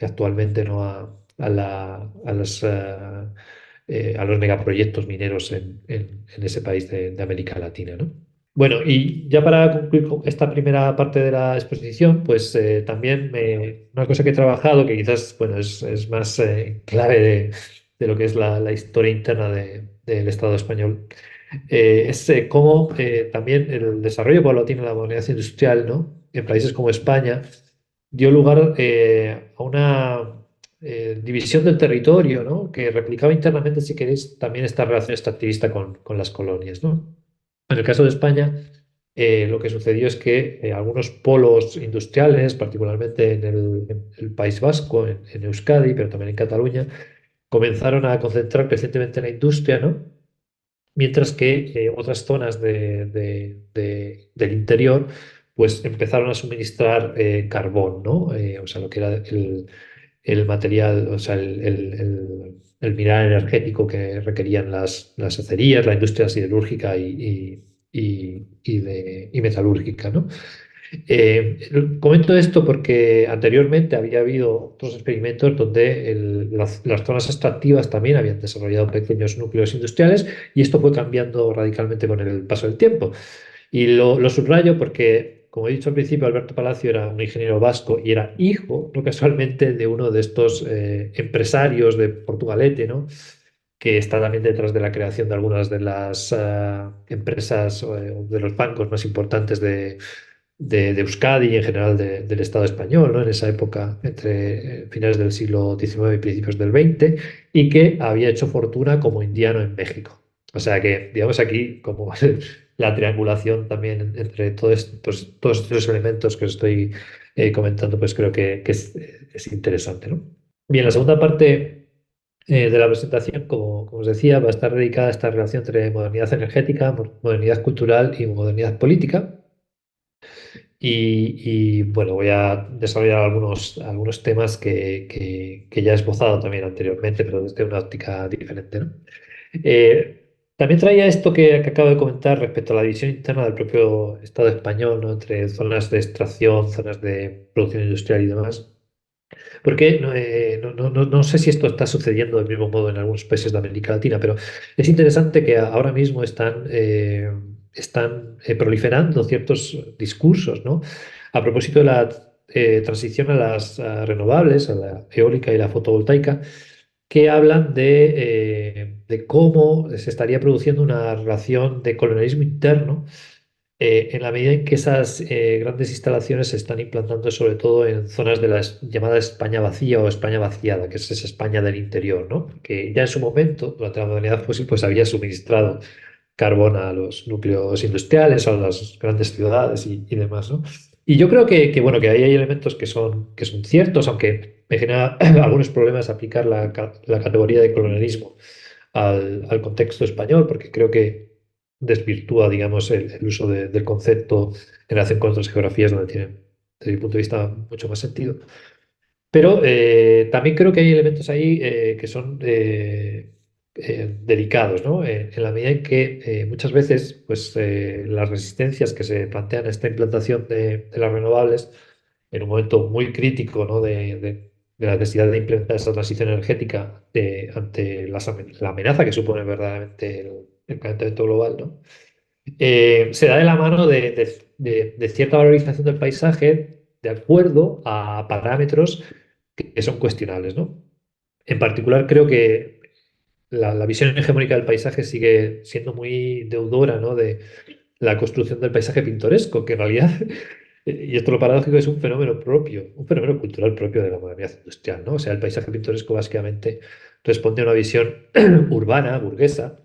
actualmente, ¿no?, a los megaproyectos mineros en ese país de América Latina, ¿no? Bueno, y ya para concluir con esta primera parte de la exposición, pues también una cosa que he trabajado, que quizás, bueno, es más clave de lo que es la historia interna del Estado español, es cómo también el desarrollo paulatino de la modernidad industrial, ¿no?, en países como España dio lugar a una división del territorio, ¿no?, que replicaba internamente, si queréis, también esta relación extractivista con las colonias, ¿no? En el caso de España, lo que sucedió es que algunos polos industriales, particularmente en el País Vasco, en Euskadi, pero también en Cataluña, comenzaron a concentrar crecientemente la industria, ¿no? Mientras que otras zonas del interior pues empezaron a suministrar carbón, ¿no? O sea, lo que era el material, o sea, el mineral energético que requerían las acerías, la industria siderúrgica y metalúrgica, ¿no? Comento esto porque anteriormente había habido otros experimentos donde las zonas extractivas también habían desarrollado pequeños núcleos industriales y esto fue cambiando radicalmente con el paso del tiempo. Y lo subrayo porque, como he dicho al principio, Alberto Palacio era un ingeniero vasco y era hijo, no casualmente, de uno de estos empresarios de Portugalete, ¿no?, que está también detrás de la creación de algunas de las empresas de los bancos más importantes de Euskadi y en general del Estado español, ¿no?, en esa época, entre finales del siglo XIX y principios del XX, y que había hecho fortuna como indiano en México. O sea que, digamos, aquí como la triangulación también entre todos estos elementos que os estoy comentando, pues creo que es interesante, ¿no? Bien, la segunda parte de la presentación, como os decía, va a estar dedicada a esta relación entre modernidad energética, modernidad cultural y modernidad política. Bueno, voy a desarrollar algunos temas que ya he esbozado también anteriormente, pero desde una óptica diferente, ¿no? También traía esto que acabo de comentar respecto a la división interna del propio Estado español, ¿no?, entre zonas de extracción, zonas de producción industrial y demás. Porque no sé si esto está sucediendo del mismo modo en algunos países de América Latina, pero es interesante que ahora mismo están proliferando ciertos discursos, ¿no? A propósito de la transición a las renovables, a la eólica y la fotovoltaica, que hablan de cómo se estaría produciendo una relación de colonialismo interno en la medida en que esas grandes instalaciones se están implantando sobre todo en zonas de la llamada España vacía o España vaciada, que es esa España del interior, ¿no? Que ya en su momento, durante la modernidad fósil, pues había suministrado carbón a los núcleos industriales, a las grandes ciudades y demás, ¿no? Y yo creo bueno, que ahí hay elementos que son ciertos, aunque me genera algunos problemas aplicar la categoría de colonialismo al contexto español, porque creo que desvirtúa, digamos, el uso del concepto en relación con otras geografías donde tiene, desde mi punto de vista, mucho más sentido. Pero también creo que hay elementos ahí que son delicados, ¿no? En la medida en que muchas veces pues, las resistencias que se plantean a esta implantación de las renovables en un momento muy crítico, ¿no? de la necesidad de implementar esa transición energética ante la amenaza que supone verdaderamente el calentamiento global, ¿no? Se da de la mano de cierta valorización del paisaje de acuerdo a parámetros que son cuestionables, ¿no? En particular, creo que la visión hegemónica del paisaje sigue siendo muy deudora, ¿no? De la construcción del paisaje pintoresco, que en realidad, y esto lo paradójico, es un fenómeno propio, un fenómeno cultural propio de la modernidad industrial, ¿no? O sea, el paisaje pintoresco básicamente responde a una visión urbana, burguesa,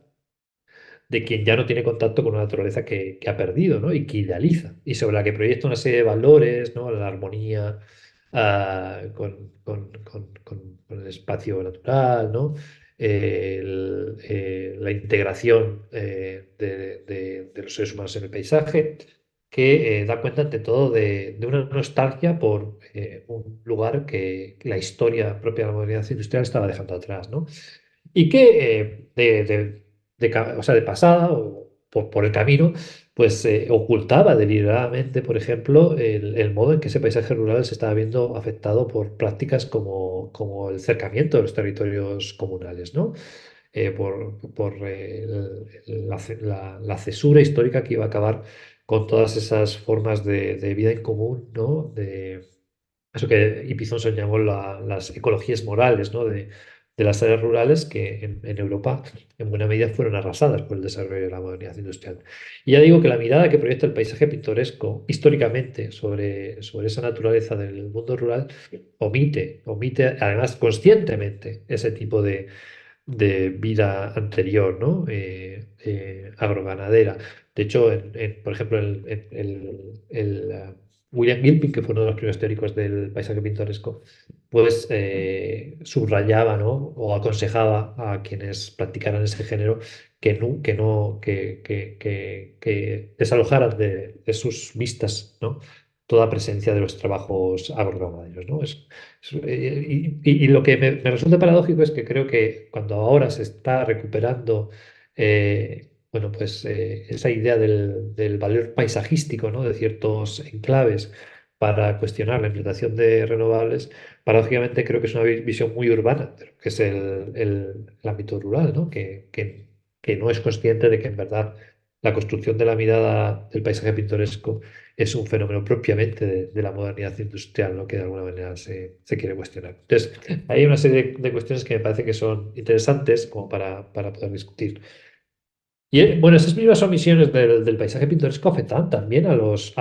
de quien ya no tiene contacto con una naturaleza que ha perdido, ¿no? Y que idealiza, y sobre la que proyecta una serie de valores, ¿no? La armonía con el espacio natural, ¿no? La integración de los seres humanos en el paisaje, que da cuenta ante todo de una nostalgia por un lugar que la historia propia de la modernidad industrial estaba dejando atrás, ¿no? Y que o sea, de pasada o por el camino, pues ocultaba deliberadamente, por ejemplo, el modo en que ese paisaje rural se estaba viendo afectado por prácticas como el cercamiento de los territorios comunales, ¿no? Por la cesura histórica que iba a acabar con todas esas formas de vida en común, ¿no? De eso que Ipizonson llamó las ecologías morales, ¿no? De las áreas rurales que en Europa en buena medida fueron arrasadas por el desarrollo de la modernidad industrial. Y ya digo que la mirada que proyecta el paisaje pintoresco históricamente sobre esa naturaleza del mundo rural omite además conscientemente ese tipo de vida anterior, ¿no? Agroganadera. De hecho, por ejemplo, William Gilpin, que fue uno de los primeros teóricos del paisaje pintoresco, pues subrayaba, ¿no? O aconsejaba a quienes practicaran ese género que desalojaran de sus vistas, ¿no? Toda presencia de los trabajos agroganaderos, ¿no? Y lo que me resulta paradójico es que creo que cuando ahora se está recuperando bueno, pues, esa idea del valor paisajístico, ¿no? De ciertos enclaves para cuestionar la implantación de renovables, paradójicamente creo que es una visión muy urbana de lo que es el ámbito rural, ¿no? Que no es consciente de que en verdad la construcción de la mirada del paisaje pintoresco es un fenómeno propiamente de la modernidad industrial, ¿no? Que de alguna manera se quiere cuestionar. Entonces, hay una serie de cuestiones que me parece que son interesantes como para poder discutir. Y bueno, esas mismas omisiones del paisaje pintoresco afectan también a nuevos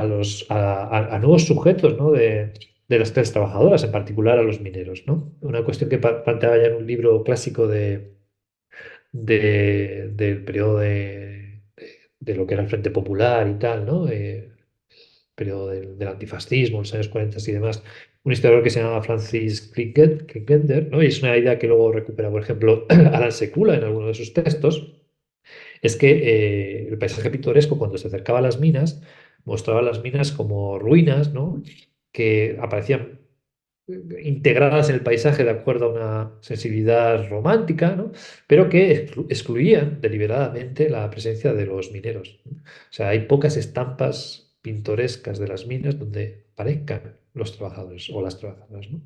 sujetos, ¿no? De las clases trabajadoras, en particular a los mineros, ¿no? Una cuestión que planteaba ya en un libro clásico del periodo de lo que era el Frente Popular y tal, ¿no? Periodo del antifascismo, los años 40 y demás, un historiador que se llama Francis Klinkender, ¿no? Y es una idea que luego recupera, por ejemplo, Alan Sekula en alguno de sus textos, es que el paisaje pintoresco, cuando se acercaba a las minas, mostraba las minas como ruinas, ¿no? Que aparecían integradas en el paisaje de acuerdo a una sensibilidad romántica, ¿no? Pero que excluían deliberadamente la presencia de los mineros, ¿no? O sea, hay pocas estampas pintorescas de las minas donde aparezcan los trabajadores o las trabajadoras, ¿no?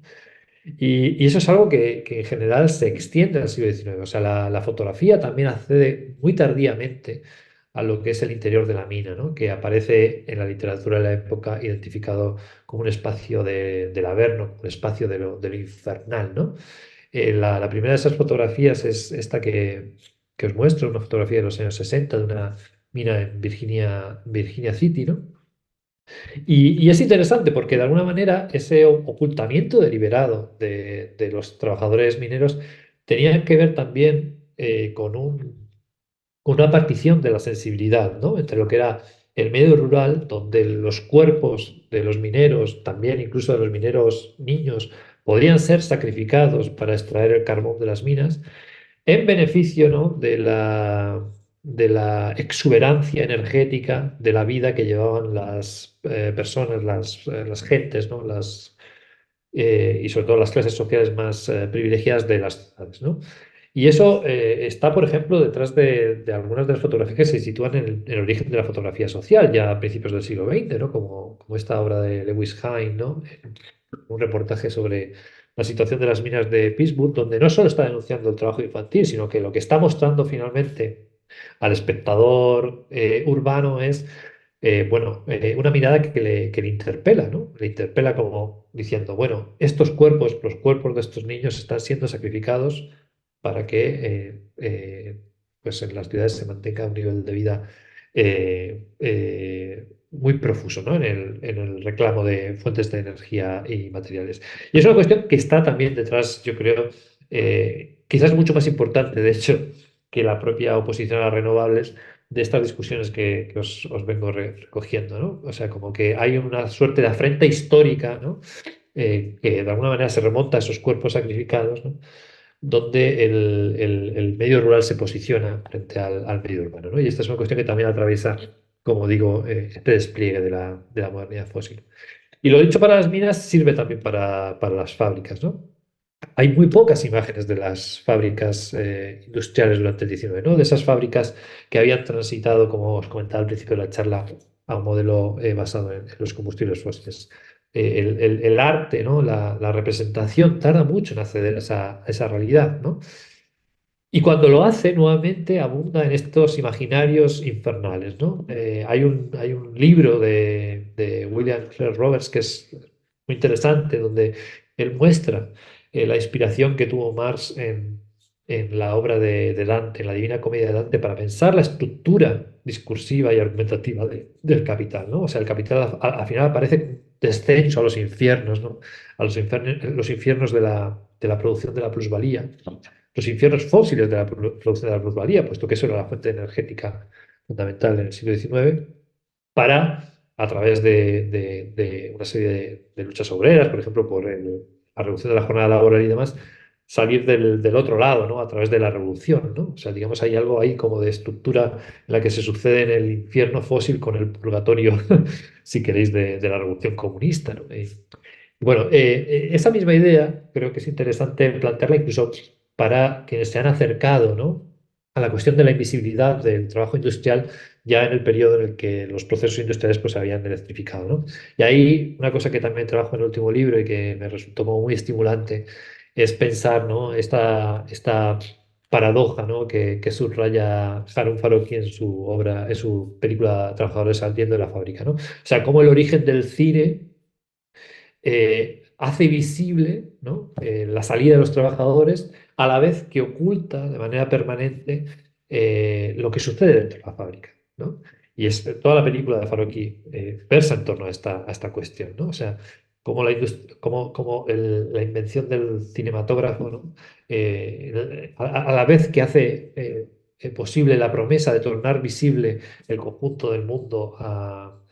Y eso es algo que en general se extiende al siglo XIX. O sea, la fotografía también accede muy tardíamente a lo que es el interior de la mina, ¿no? Que aparece en la literatura de la época identificado como un espacio del Averno, como un espacio de lo infernal, ¿no? La primera de esas fotografías es esta que os muestro, una fotografía de los años 60 de una mina en Virginia City, ¿no? Y es interesante porque de alguna manera ese ocultamiento deliberado de los trabajadores mineros tenía que ver también con una partición de la sensibilidad, ¿no? Entre lo que era el medio rural, donde los cuerpos de los mineros, también incluso de los mineros niños, podrían ser sacrificados para extraer el carbón de las minas en beneficio, ¿no? de la exuberancia energética de la vida que llevaban las personas, las gentes, ¿no? Y sobre todo las clases sociales más privilegiadas de las ciudades, ¿no? Y eso está, por ejemplo, detrás de algunas de las fotografías que se sitúan en el origen de la fotografía social, ya a principios del siglo XX, ¿no? Como esta obra de Lewis Hine, ¿no? Un reportaje sobre la situación de las minas de Pittsburgh, donde no solo está denunciando el trabajo infantil, sino que lo que está mostrando finalmente al espectador urbano es una mirada que le interpela, ¿no? Le interpela como diciendo, bueno, estos cuerpos, los cuerpos de estos niños están siendo sacrificados para que pues en las ciudades se mantenga un nivel de vida muy profuso, ¿no? En el reclamo de fuentes de energía y materiales. Y es una cuestión que está también detrás, yo creo, quizás mucho más importante, de hecho, que la propia oposición a las renovables de estas discusiones que os vengo recogiendo, ¿no? O sea, como que hay una suerte de afrenta histórica, ¿no? Que de alguna manera se remonta a esos cuerpos sacrificados, ¿no? Donde el medio rural se posiciona frente al medio urbano, ¿no? Y esta es una cuestión que también atraviesa, como digo, este despliegue de la modernidad fósil. Y lo dicho para las minas sirve también para las fábricas, ¿no? Hay muy pocas imágenes de las fábricas industriales durante el 19, ¿no? De esas fábricas que habían transitado, como os comentaba al principio de la charla, a un modelo basado en los combustibles fósiles. El arte, ¿no? La representación tarda mucho en acceder a esa realidad, ¿no? Y cuando lo hace, nuevamente abunda en estos imaginarios infernales, ¿no? Hay un libro de William Clare Roberts que es muy interesante, donde él muestra la inspiración que tuvo Marx en la obra de Dante, en la Divina Comedia de Dante, para pensar la estructura discursiva y argumentativa del capital, ¿no? O sea, el capital al final aparece un descenso a los infiernos, ¿no? A los infiernos de la producción de la plusvalía, los infiernos fósiles de la producción de la plusvalía, puesto que eso era la fuente energética fundamental en el siglo XIX, para, a través de una serie de luchas obreras, por ejemplo, por la reducción de la jornada laboral y demás, salir del otro lado, ¿no? A través de la revolución, ¿no? O sea, digamos, hay algo ahí como de estructura en la que se sucede en el infierno fósil con el purgatorio, si queréis, de la revolución comunista, ¿no? Bueno, esa misma idea creo que es interesante plantearla incluso para quienes se han acercado, ¿no? A la cuestión de la invisibilidad del trabajo industrial ya en el periodo en el que los procesos industriales pues, se habían electrificado, ¿no? Y ahí una cosa que también trabajo en el último libro y que me resultó como muy estimulante es pensar, ¿no? esta paradoja, ¿no? que subraya Harun Farocki en su película Trabajadores saliendo de la fábrica, ¿no? O sea, cómo el origen del cine hace visible, ¿no? La salida de los trabajadores, a la vez que oculta de manera permanente lo que sucede dentro de la fábrica, ¿no? Y toda la película de Farocki versa en torno a esta cuestión, ¿no? O sea, cómo la invención del cinematógrafo, ¿no? A la vez que hace posible la promesa de tornar visible el conjunto del mundo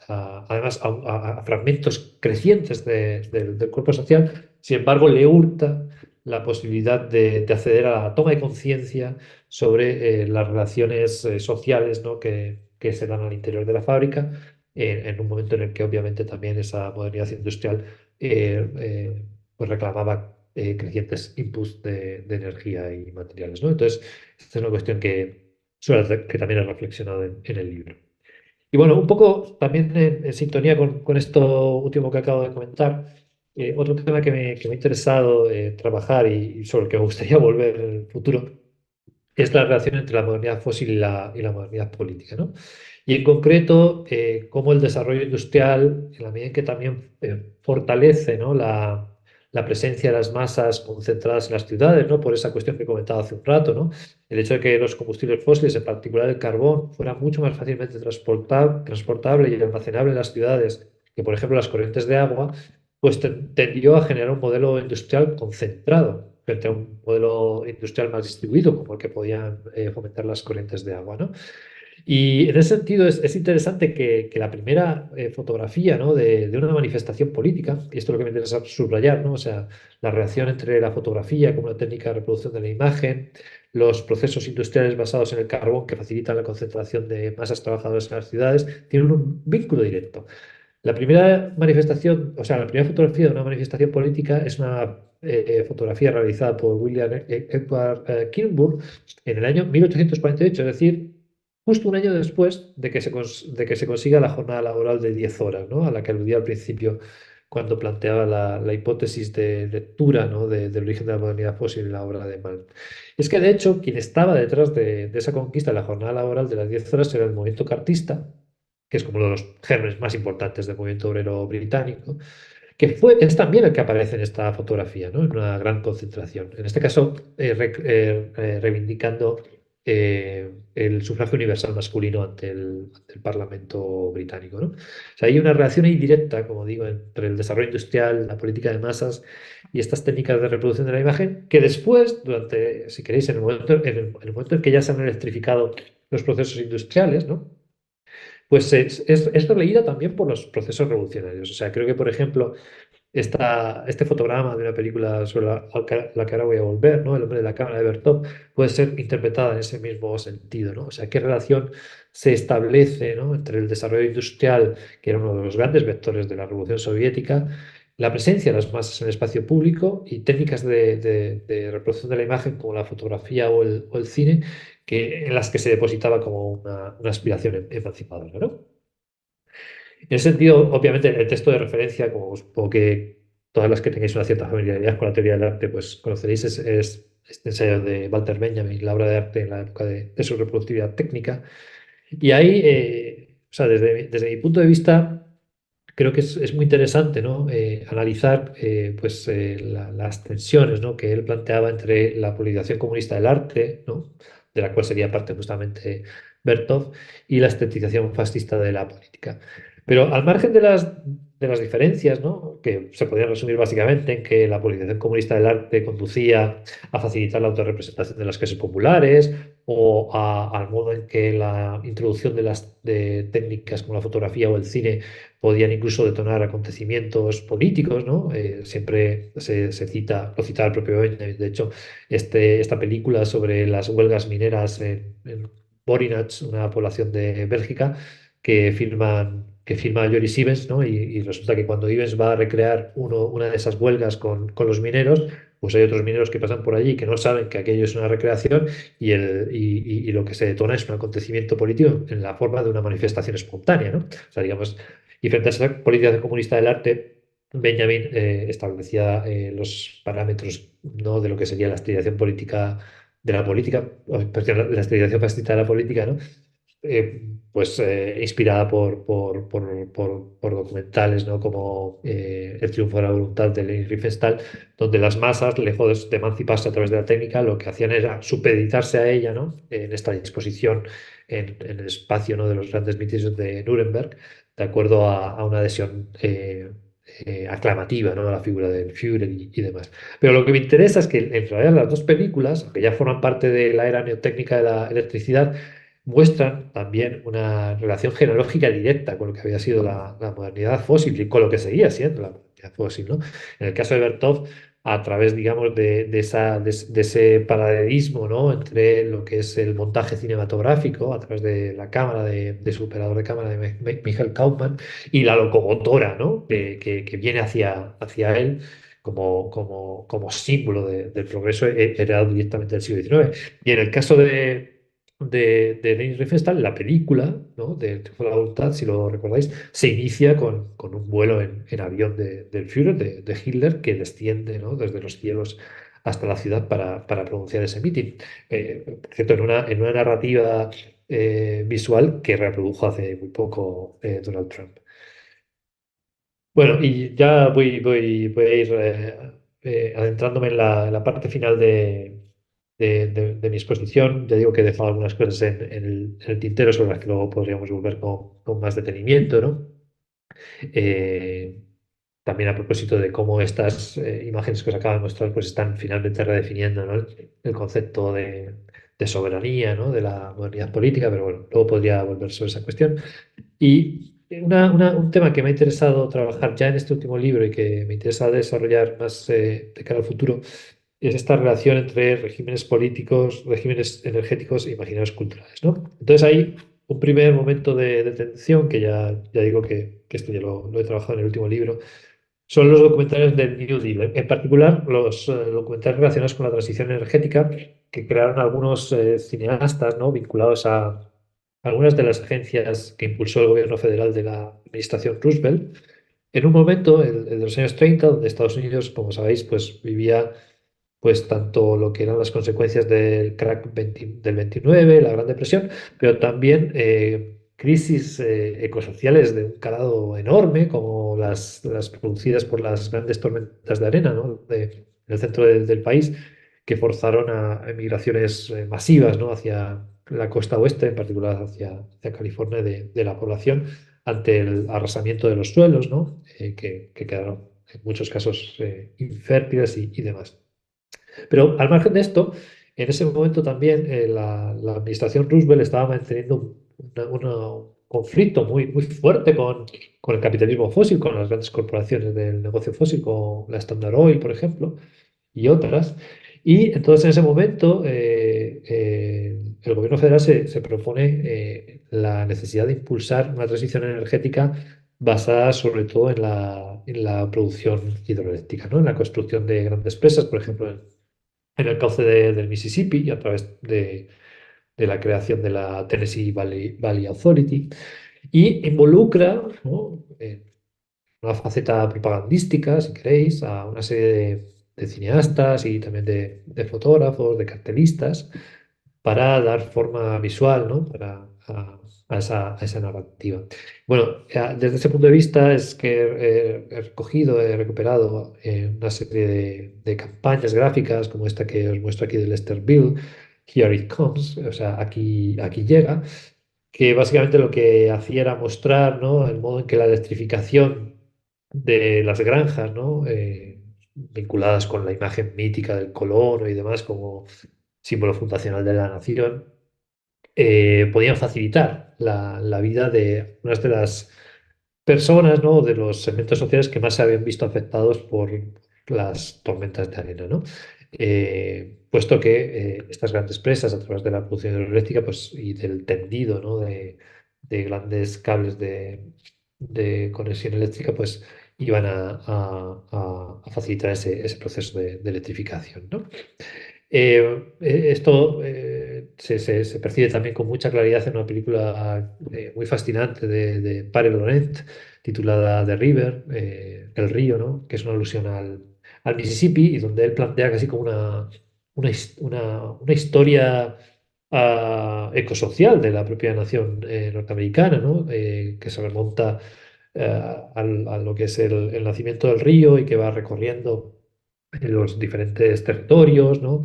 además a fragmentos crecientes del cuerpo social, sin embargo, le hurta la posibilidad de acceder a la toma de conciencia sobre las relaciones sociales, ¿no? que se dan al interior de la fábrica, en un momento en el que obviamente también esa modernidad industrial pues reclamaba crecientes inputs de energía y materiales, ¿no? Entonces, esta es una cuestión que también he reflexionado en el libro. Y bueno, un poco también en sintonía con esto último que acabo de comentar, Otro tema que me ha interesado trabajar y sobre el que me gustaría volver en el futuro es la relación entre la modernidad fósil y la modernidad política, ¿no? Y en concreto, cómo el desarrollo industrial, en la medida en que también fortalece, ¿no? La presencia de las masas concentradas en las ciudades, ¿no? Por esa cuestión que comentaba hace un rato, ¿no? El hecho de que los combustibles fósiles, en particular el carbón, fueran mucho más fácilmente transportable y almacenable en las ciudades que, por ejemplo, las corrientes de agua, pues tendió a generar un modelo industrial concentrado frente a un modelo industrial más distribuido, como el que podían fomentar las corrientes de agua, ¿no? Y en ese sentido es interesante que la primera fotografía, ¿no? De una manifestación política, y esto es lo que me interesa subrayar, ¿no? O sea, la relación entre la fotografía como una técnica de reproducción de la imagen, los procesos industriales basados en el carbón que facilitan la concentración de masas trabajadoras en las ciudades, tienen un vínculo directo. La primera manifestación, o sea, la primera fotografía de una manifestación política es una fotografía realizada por William Edward Kilburn en el año 1848, es decir, justo un año después de que de que se consiga la jornada laboral de 10 horas, ¿no? A la que aludía al principio cuando planteaba la hipótesis de lectura, ¿no? Del origen de la modernidad fósil en la obra de Mann. Es que, de hecho, quien estaba detrás de esa conquista de la jornada laboral de las 10 horas era el movimiento cartista, que es como uno de los gérmenes más importantes del movimiento obrero británico, es también el que aparece en esta fotografía, ¿no? En una gran concentración. En este caso, reivindicando el sufragio universal masculino ante el Parlamento británico, ¿no? O sea, hay una relación ahí directa, como digo, entre el desarrollo industrial, la política de masas y estas técnicas de reproducción de la imagen, que después, si queréis, en el momento en que ya se han electrificado los procesos industriales, ¿no? Pues es releída también por los procesos revolucionarios. O sea, creo que, por ejemplo, este fotograma de una película sobre la que ahora voy a volver, ¿no? El hombre de la cámara de Bertov, puede ser interpretada en ese mismo sentido, ¿no? O sea, qué relación se establece, ¿no? Entre el desarrollo industrial, que era uno de los grandes vectores de la Revolución Soviética, la presencia de las masas en el espacio público y técnicas de reproducción de la imagen como la fotografía o el cine, en las que se depositaba como una aspiración emancipadora, ¿no? En ese sentido, obviamente, el texto de referencia, como supongo que todas las que tengáis una cierta familiaridad con la teoría del arte, pues conoceréis, es este ensayo de Walter Benjamin, la obra de arte en la época de su reproductividad técnica. Y ahí, o sea, desde mi punto de vista, creo que es muy interesante, ¿no? Analizar pues, las tensiones, ¿no? Que él planteaba entre la politización comunista del arte, ¿no? De la cual sería parte justamente Bertov, y la estetización fascista de la política. Pero al margen de las diferencias, ¿no? Que se podrían resumir básicamente en que la politización comunista del arte conducía a facilitar la autorrepresentación de las clases populares o al modo en que la introducción de técnicas como la fotografía o el cine podían incluso detonar acontecimientos políticos, ¿no? Siempre se cita, lo citaba el propio Benjamin, de hecho, esta película sobre las huelgas mineras en Borinach, una población de Bélgica, que filma Joris Ivens, ¿no? Y resulta que cuando Ivens va a recrear una de esas huelgas con los mineros, pues hay otros mineros que pasan por allí que no saben que aquello es una recreación y lo que se detona es un acontecimiento político en la forma de una manifestación espontánea, ¿no? O sea, digamos, y frente a esa política comunista del arte, Benjamin establecía los parámetros, ¿no? De lo que sería la estilización política de la política, perdón, la estilización fascista de la política, ¿no? Pues inspirada por documentales, ¿no? Como El triunfo de la voluntad de Leni Riefenstahl, donde las masas, lejos de emanciparse a través de la técnica, lo que hacían era supeditarse a ella, ¿no? En esta disposición en el espacio, ¿no? De los grandes mítines de Nuremberg, de acuerdo a una adhesión aclamativa, ¿no? A la figura del Führer y demás. Pero lo que me interesa es que en realidad las dos películas, aunque ya forman parte de la era neotécnica de la electricidad, muestran también una relación genealógica directa con lo que había sido la modernidad fósil y con lo que seguía siendo la modernidad fósil, ¿no? En el caso de Bertov, a través, digamos, de ese paralelismo, ¿no? Entre lo que es el montaje cinematográfico, a través de la cámara, de su operador de cámara, de Michael Kaufman, y la locomotora, ¿no? Que viene hacia él como símbolo del progreso heredado directamente del siglo XIX. Y en el caso de Leni Riefenstahl, la película, ¿no? De Triunfo de la Voluntad, si lo recordáis, se inicia con un vuelo en avión del Führer, de Hitler, que desciende, ¿no? Desde los cielos hasta la ciudad para pronunciar ese mitin. Por cierto, en una narrativa visual que reprodujo hace muy poco Donald Trump. Bueno, y ya voy a ir adentrándome en la parte final de mi exposición. Ya digo que he dejado algunas cosas en el tintero sobre las que luego podríamos volver con más detenimiento, ¿no? Eh, También a propósito de cómo estas imágenes que os acabo de mostrar pues están finalmente redefiniendo, ¿no? el concepto de soberanía, ¿no? De la modernidad política, pero bueno, luego podría volver sobre esa cuestión. Y un tema que me ha interesado trabajar ya en este último libro y que me interesa desarrollar más de cara al futuro es esta relación entre regímenes políticos, regímenes energéticos e imaginarios culturales, ¿no? Entonces hay un primer momento de tensión, que ya digo que esto ya lo he trabajado en el último libro, son los documentales del New Deal, en particular los documentales relacionados con la transición energética que crearon algunos cineastas, ¿no? Vinculados a algunas de las agencias que impulsó el gobierno federal de la administración Roosevelt, en un momento, el de los años 30, donde Estados Unidos, como sabéis, pues vivía pues tanto lo que eran las consecuencias del crack del 29, la Gran Depresión, pero también crisis ecosociales de un calado enorme, como las producidas por las grandes tormentas de arena, ¿no? En el centro del país, que forzaron a emigraciones masivas, ¿no? Hacia la costa oeste, en particular hacia California, de la población, ante el arrasamiento de los suelos, ¿no? Que quedaron en muchos casos infértiles y demás. Pero al margen de esto, en ese momento también la administración Roosevelt estaba manteniendo un conflicto muy fuerte con el capitalismo fósil, con las grandes corporaciones del negocio fósil, como la Standard Oil, por ejemplo, y otras. Y entonces en ese momento el gobierno federal se propone la necesidad de impulsar una transición energética basada sobre todo en la producción hidroeléctrica, ¿no? En la construcción de grandes presas, por ejemplo, en el cauce del Mississippi y a través de la creación de la Tennessee Valley Authority. Y involucra, ¿no? Una faceta propagandística, si queréis, a una serie de cineastas y también de fotógrafos, de cartelistas, para dar forma visual, ¿no? A esa narrativa. Bueno, desde ese punto de vista es que he recogido, he recuperado una serie de campañas gráficas como esta que os muestro aquí de Lester Bill, Here It Comes, o sea, aquí llega, que básicamente lo que hacía era mostrar, ¿no? El modo en que la electrificación de las granjas, ¿no? Vinculadas con la imagen mítica del colono y demás como símbolo fundacional de la nación, podían facilitar la vida de unas de las personas, ¿no? De los segmentos sociales que más se habían visto afectados por las tormentas de arena, ¿no? Puesto que estas grandes presas, a través de la producción hidroeléctrica pues, y del tendido, ¿no? de grandes cables de conexión eléctrica, pues iban a facilitar ese proceso de electrificación, ¿no? Esto se percibe también con mucha claridad en una película muy fascinante de Pare Laurent, titulada The River, El río, ¿no? Que es una alusión al Mississippi y donde él plantea casi como una historia ecosocial de la propia nación norteamericana, ¿no? Que se remonta a lo que es el nacimiento del río y que va recorriendo en los diferentes territorios, ¿no?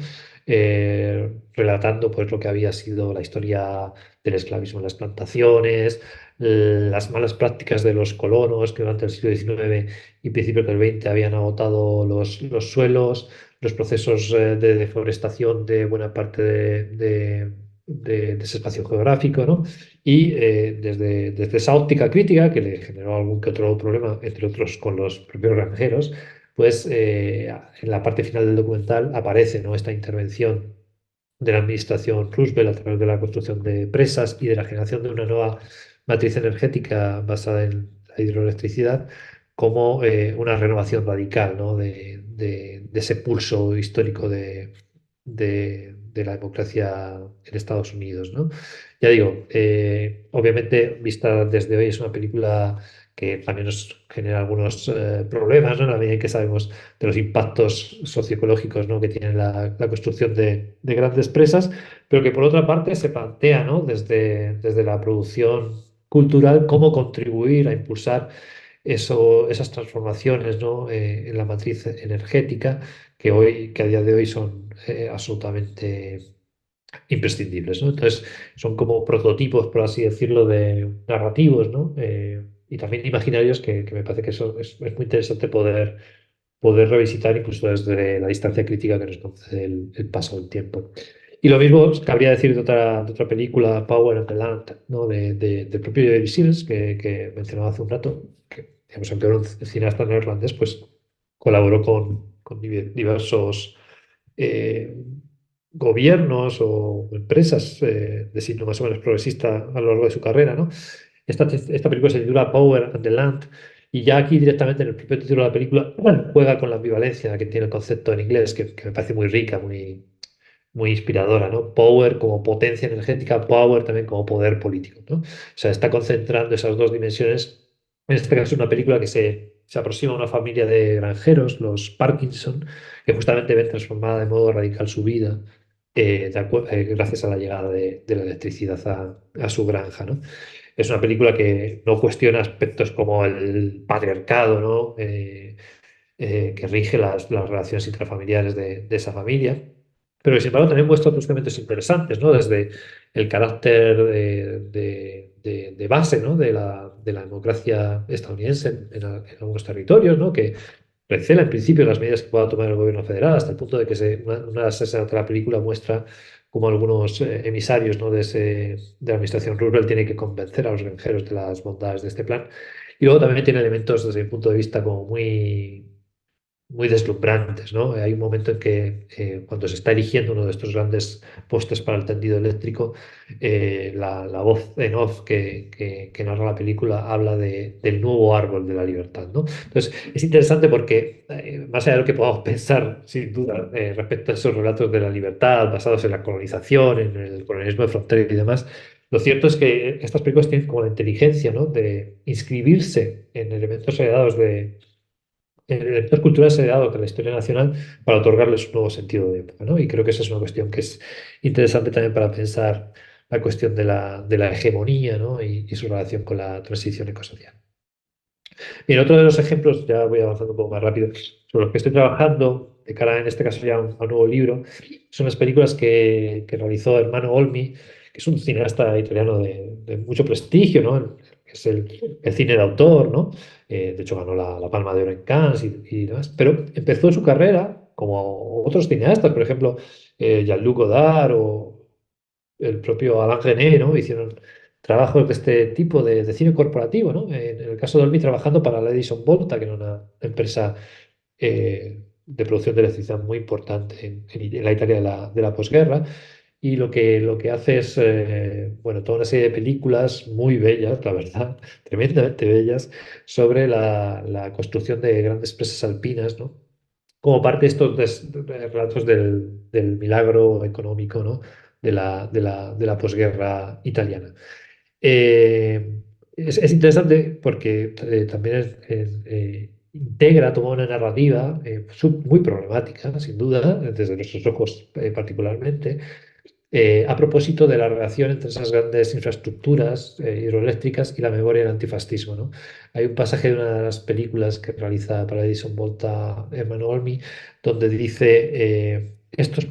Relatando pues lo que había sido la historia del esclavismo en las plantaciones, las malas prácticas de los colonos que durante el siglo XIX y principios del XX habían agotado los suelos, los procesos de deforestación de buena parte de ese espacio geográfico, ¿no? Y desde esa óptica crítica, que le generó algún que otro problema, entre otros con los propios granjeros, pues en la parte final del documental aparece, ¿no? Esta intervención de la administración Roosevelt a través de la construcción de presas y de la generación de una nueva matriz energética basada en la hidroelectricidad como una renovación radical, ¿no? de ese pulso histórico de la democracia en Estados Unidos, ¿no? Ya digo, obviamente vista desde hoy es una película que también nos genera algunos problemas, ¿no? En la medida en que sabemos de los impactos socioecológicos, ¿no? Que tiene la construcción de grandes presas, pero que por otra parte se plantea, ¿no? Desde la producción cultural cómo contribuir a impulsar esas transformaciones, ¿no? En la matriz energética que a día de hoy son absolutamente imprescindibles, ¿no? Entonces, son como prototipos, por así decirlo, de narrativos, ¿no? Y también imaginarios que me parece que eso es muy interesante poder revisitar incluso desde la distancia crítica que nos concede el paso del tiempo. Y lo mismo cabría decir de otra película, Power and the Land, ¿no? Del propio David Sims, que mencionaba hace un rato, que, digamos, aunque era un cineasta neerlandés, pues colaboró con diversos eh, gobiernos o empresas de signo más o menos progresista a lo largo de su carrera, ¿no? Esta película se titula Power and the Land y ya aquí directamente en el propio título de la película juega con la ambivalencia que tiene el concepto en inglés, que me parece muy rica, muy inspiradora, ¿no? Power como potencia energética, power también como poder político, ¿no? O sea, está concentrando esas dos dimensiones. En este caso es una película que se aproxima a una familia de granjeros, los Parkinson, que justamente ven transformada de modo radical su vida gracias a la llegada de la electricidad a su granja, ¿no? Es una película que no cuestiona aspectos como el patriarcado, ¿no? Que rige las relaciones intrafamiliares de esa familia. Pero sin embargo también muestra otros elementos interesantes, ¿no? Desde el carácter de base, ¿no? de la democracia estadounidense en algunos territorios, ¿no? Que recela en principio las medidas que pueda tomar el gobierno federal, hasta el punto de que una de las escenas de la película muestra cómo algunos emisarios, ¿no? de la administración Roosevelt tienen que convencer a los granjeros de las bondades de este plan. Y luego también tiene elementos desde mi punto de vista como muy deslumbrantes, ¿no? Hay un momento en que cuando se está erigiendo uno de estos grandes postes para el tendido eléctrico, la voz en off que narra la película habla del nuevo árbol de la libertad, ¿no? Entonces, es interesante porque, más allá de lo que podamos pensar, sin duda, respecto a esos relatos de la libertad basados en la colonización, en el colonialismo de frontera y demás, lo cierto es que estas películas tienen como la inteligencia, ¿no? De inscribirse en elementos heredados en elementos culturales heredados de la historia nacional para otorgarles un nuevo sentido de época, ¿no? Y creo que esa es una cuestión que es interesante también para pensar la cuestión de la hegemonía, ¿no? Y su relación con la transición ecosocial. Y otro de los ejemplos, ya voy avanzando un poco más rápido, sobre los que estoy trabajando, de cara en este caso ya a un nuevo libro, son las películas que realizó Hermano Olmi, que es un cineasta italiano de mucho prestigio, ¿no? Que es el cine de autor, ¿no? De hecho ganó la Palma de Oro en Cannes y demás, pero empezó su carrera como otros cineastas, por ejemplo, Jean-Luc Godard o el propio Alain René, ¿no? Hicieron trabajos de este tipo de cine corporativo, ¿no? En el caso de Olmi trabajando para la Edison Volta, que era una empresa de producción de electricidad muy importante en la Italia de la posguerra. Y lo que hace es, bueno, toda una serie de películas muy bellas, la verdad, tremendamente bellas, sobre la construcción de grandes presas alpinas, ¿no? Como parte de estos relatos del milagro económico, ¿no? de la posguerra italiana. Es interesante porque también integra toda una narrativa muy problemática, sin duda, desde nuestros ojos particularmente, a propósito de la relación entre esas grandes infraestructuras hidroeléctricas y la memoria del antifascismo, ¿no? Hay un pasaje de una de las películas que realiza para Edison Volta Hermano Olmi, donde dice, estos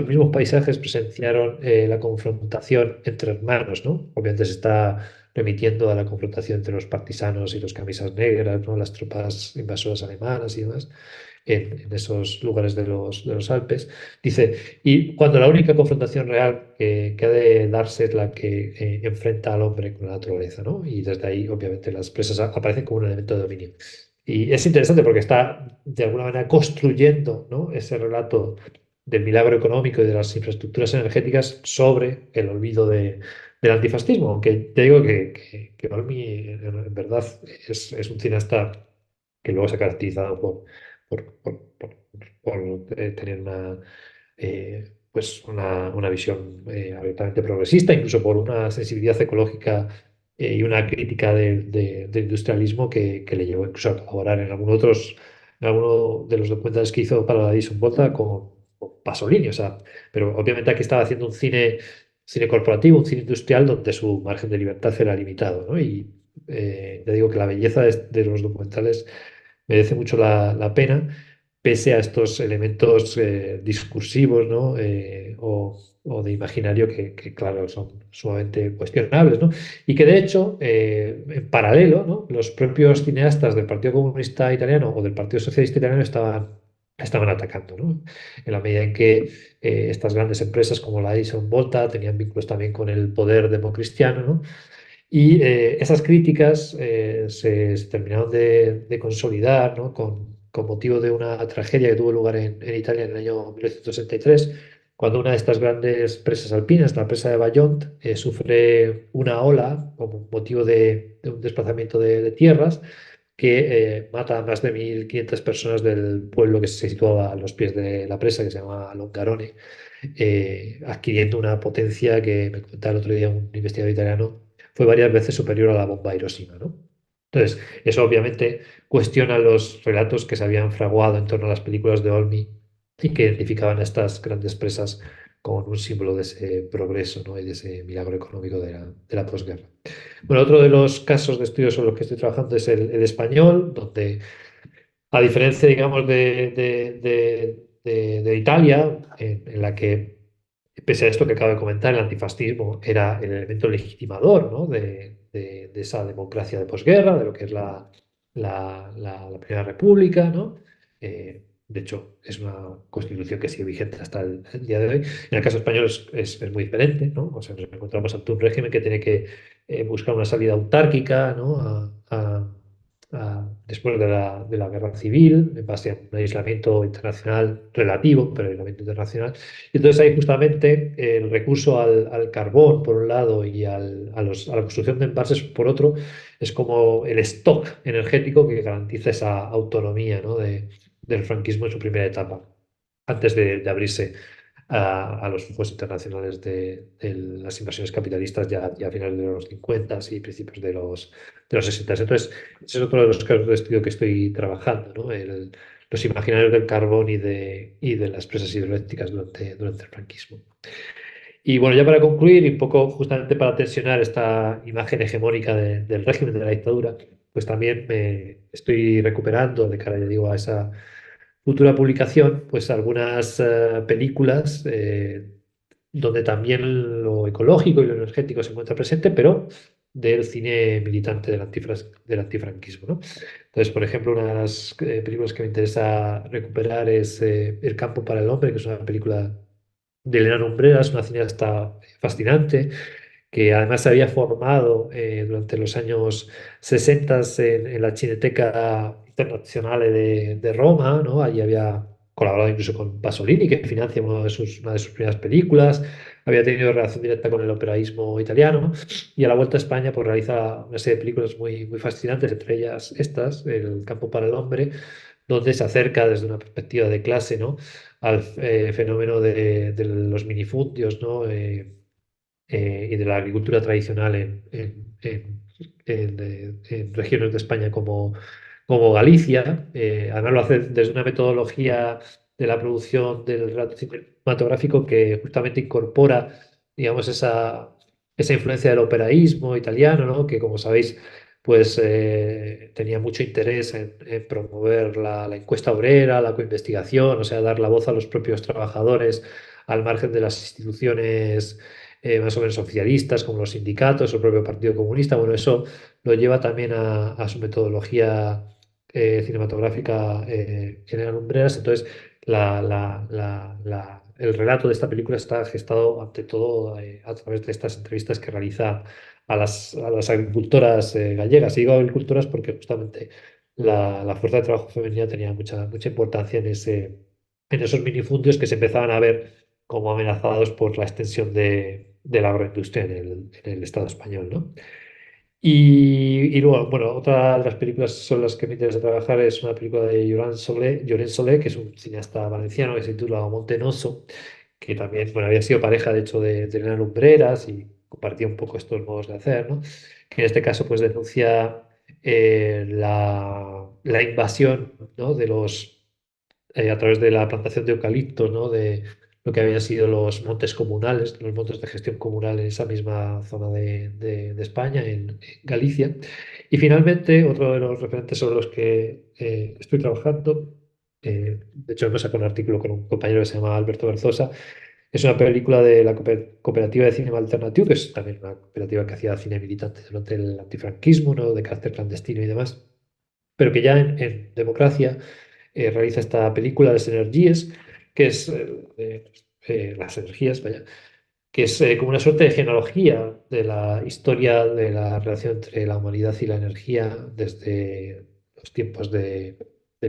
mismos paisajes presenciaron la confrontación entre hermanos, ¿no? Obviamente se está remitiendo a la confrontación entre los partisanos y los camisas negras, ¿no? Las tropas invasoras alemanas y demás en esos lugares de los Alpes. Dice, y cuando la única confrontación real que ha de darse es la que enfrenta al hombre con la naturaleza, ¿no? Y desde ahí, obviamente, las presas aparecen como un elemento de dominio. Y es interesante porque está, de alguna manera, construyendo, ¿no? ese relato del milagro económico y de las infraestructuras energéticas sobre el olvido del antifascismo. Aunque te digo que Olmi, en verdad, es un cineasta que luego se ha caracterizado por tener una pues una visión abiertamente progresista, incluso por una sensibilidad ecológica y una crítica del industrialismo que le llevó incluso a colaborar en alguno de los documentales que hizo para la Edison Volta con Pasolini. O sea, pero obviamente aquí estaba haciendo un cine corporativo, un cine industrial donde su margen de libertad era limitado, ¿no? Y ya digo que la belleza de los documentales merece mucho la pena, pese a estos elementos discursivos, ¿no? O de imaginario claro, son sumamente cuestionables, ¿no? Y que de hecho, en paralelo, ¿no? Los propios cineastas del Partido Comunista Italiano o del Partido Socialista Italiano estaban atacando, ¿no? En la medida en que estas grandes empresas como la Edison Volta tenían vínculos también con el poder democristiano, ¿no? Y esas críticas se terminaron de consolidar, ¿no? Con motivo de una tragedia que tuvo lugar en Italia en el año 1963, cuando una de estas grandes presas alpinas, la presa de Bayont, sufre una ola como motivo de un desplazamiento de tierras que mata a más de 1.500 personas del pueblo que se situaba a los pies de la presa, que se llama Longarone, adquiriendo una potencia que me comentaba el otro día un investigador italiano, fue varias veces superior a la bomba Hiroshima, ¿no? Entonces, eso obviamente cuestiona los relatos que se habían fraguado en torno a las películas de Olmi y que identificaban a estas grandes presas como un símbolo de ese progreso, ¿no? Y de ese milagro económico de la posguerra. Bueno, otro de los casos de estudios sobre los que estoy trabajando es el español, donde a diferencia, digamos, de Italia, en la que, pese a esto que acabo de comentar, el antifascismo era el elemento legitimador, ¿no? de esa democracia de posguerra, de lo que es la Primera República, ¿no? De hecho, es una constitución que sigue vigente hasta el día de hoy. En el caso español es muy diferente, ¿no? O sea, nos encontramos ante un régimen que tiene que buscar una salida autárquica, ¿no? Después de la guerra civil, en base a un aislamiento internacional relativo, pero aislamiento internacional. Y entonces hay justamente el recurso al carbón, por un lado, y a la construcción de embalses, por otro, es como el stock energético que garantiza esa autonomía, ¿no? del franquismo en su primera etapa, antes de abrirse a los flujos internacionales de las inversiones capitalistas ya a finales de los 50 y principios de los 60. Entonces, ese es otro de los casos de estudio que estoy trabajando, ¿no? Los imaginarios del carbón y de las presas hidroeléctricas durante el franquismo. Y bueno, ya para concluir, y un poco justamente para tensionar esta imagen hegemónica del régimen de la dictadura, pues también me estoy recuperando de cara, ya digo, a esa futura publicación, pues algunas películas donde también lo ecológico y lo energético se encuentra presente, pero del cine militante del antifranquismo, ¿no? Entonces, por ejemplo, una de las películas que me interesa recuperar es El campo para el hombre, que es una película de Elena Lumbreras, una cineasta fascinante, que además se había formado durante los años 60 en la Cineteca Internazionale de Roma, ¿no? Allí había colaborado incluso con Pasolini, que financia una de sus primeras películas, había tenido relación directa con el operaísmo italiano, y a la vuelta a España pues, realiza una serie de películas muy, muy fascinantes, entre ellas estas, El campo para el hombre, donde se acerca desde una perspectiva de clase, ¿no? al fenómeno de los minifundios, ¿no? Y de la agricultura tradicional en regiones de España como Galicia. Además lo hace desde una metodología de la producción del relato cinematográfico que justamente incorpora, digamos, esa influencia del operaísmo italiano, ¿no? Que como sabéis, pues tenía mucho interés en promover la encuesta obrera, la coinvestigación, o sea, dar la voz a los propios trabajadores al margen de las instituciones más o menos oficialistas, como los sindicatos o el propio Partido Comunista. Bueno, eso lo lleva también a su metodología cinematográfica General Lumbreras. Entonces, el relato de esta película está gestado ante todo a través de estas entrevistas que realiza a las agricultoras gallegas. Y digo agricultoras porque justamente la fuerza de trabajo femenina tenía mucha, mucha importancia en esos minifundios que se empezaban a ver como amenazados por la extensión de la agroindustria en el Estado español, ¿no? Y luego, bueno, otra de las películas sobre las que me interesa trabajar es una película de Llorens Solé, que es un cineasta valenciano que se titula Montenoso, que también, bueno, había sido pareja, de hecho, de Elena Lumbreras y compartía un poco estos modos de hacer, ¿no? Que en este caso, pues denuncia la invasión, ¿no? de los a través de la plantación de eucaliptos, ¿no? De lo que habían sido los montes comunales, los montes de gestión comunal en esa misma zona de España, en Galicia. Y finalmente, otro de los referentes sobre los que estoy trabajando, de hecho, me sacado un artículo con un compañero que se llama Alberto Berzosa, es una película de la Cooperativa de Cinema Alternativo, que es también una cooperativa que hacía cine militante durante el antifranquismo, ¿no? De carácter clandestino y demás, pero que ya en democracia realiza esta película, Las Energías, que es las energías, vaya, que es como una suerte de genealogía de la historia de la relación entre la humanidad y la energía desde los tiempos del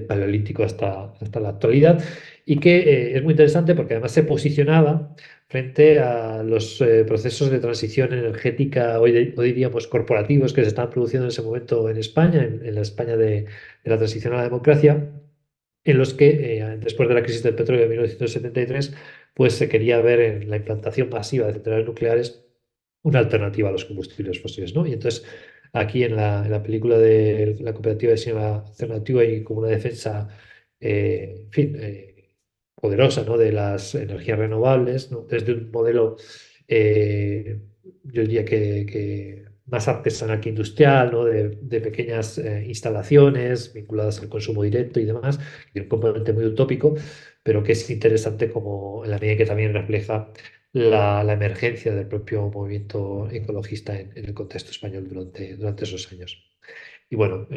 Paleolítico hasta la actualidad, y que es muy interesante porque además se posicionaba frente a los procesos de transición energética, hoy diríamos corporativos, que se estaban produciendo en ese momento en España, en la España de la transición a la democracia, en los que después de la crisis del petróleo de 1973, pues se quería ver en la implantación masiva de centrales nucleares una alternativa a los combustibles fósiles, ¿no? Y entonces aquí en la película de la cooperativa de cine alternativo hay como una defensa, en fin, poderosa, ¿no? De las energías renovables, ¿no? Desde un modelo, yo diría que más artesanal que industrial, ¿no? De pequeñas instalaciones vinculadas al consumo directo y demás, y un componente muy utópico, pero que es interesante como en la medida en que también refleja la emergencia del propio movimiento ecologista en el contexto español durante esos años. Y bueno,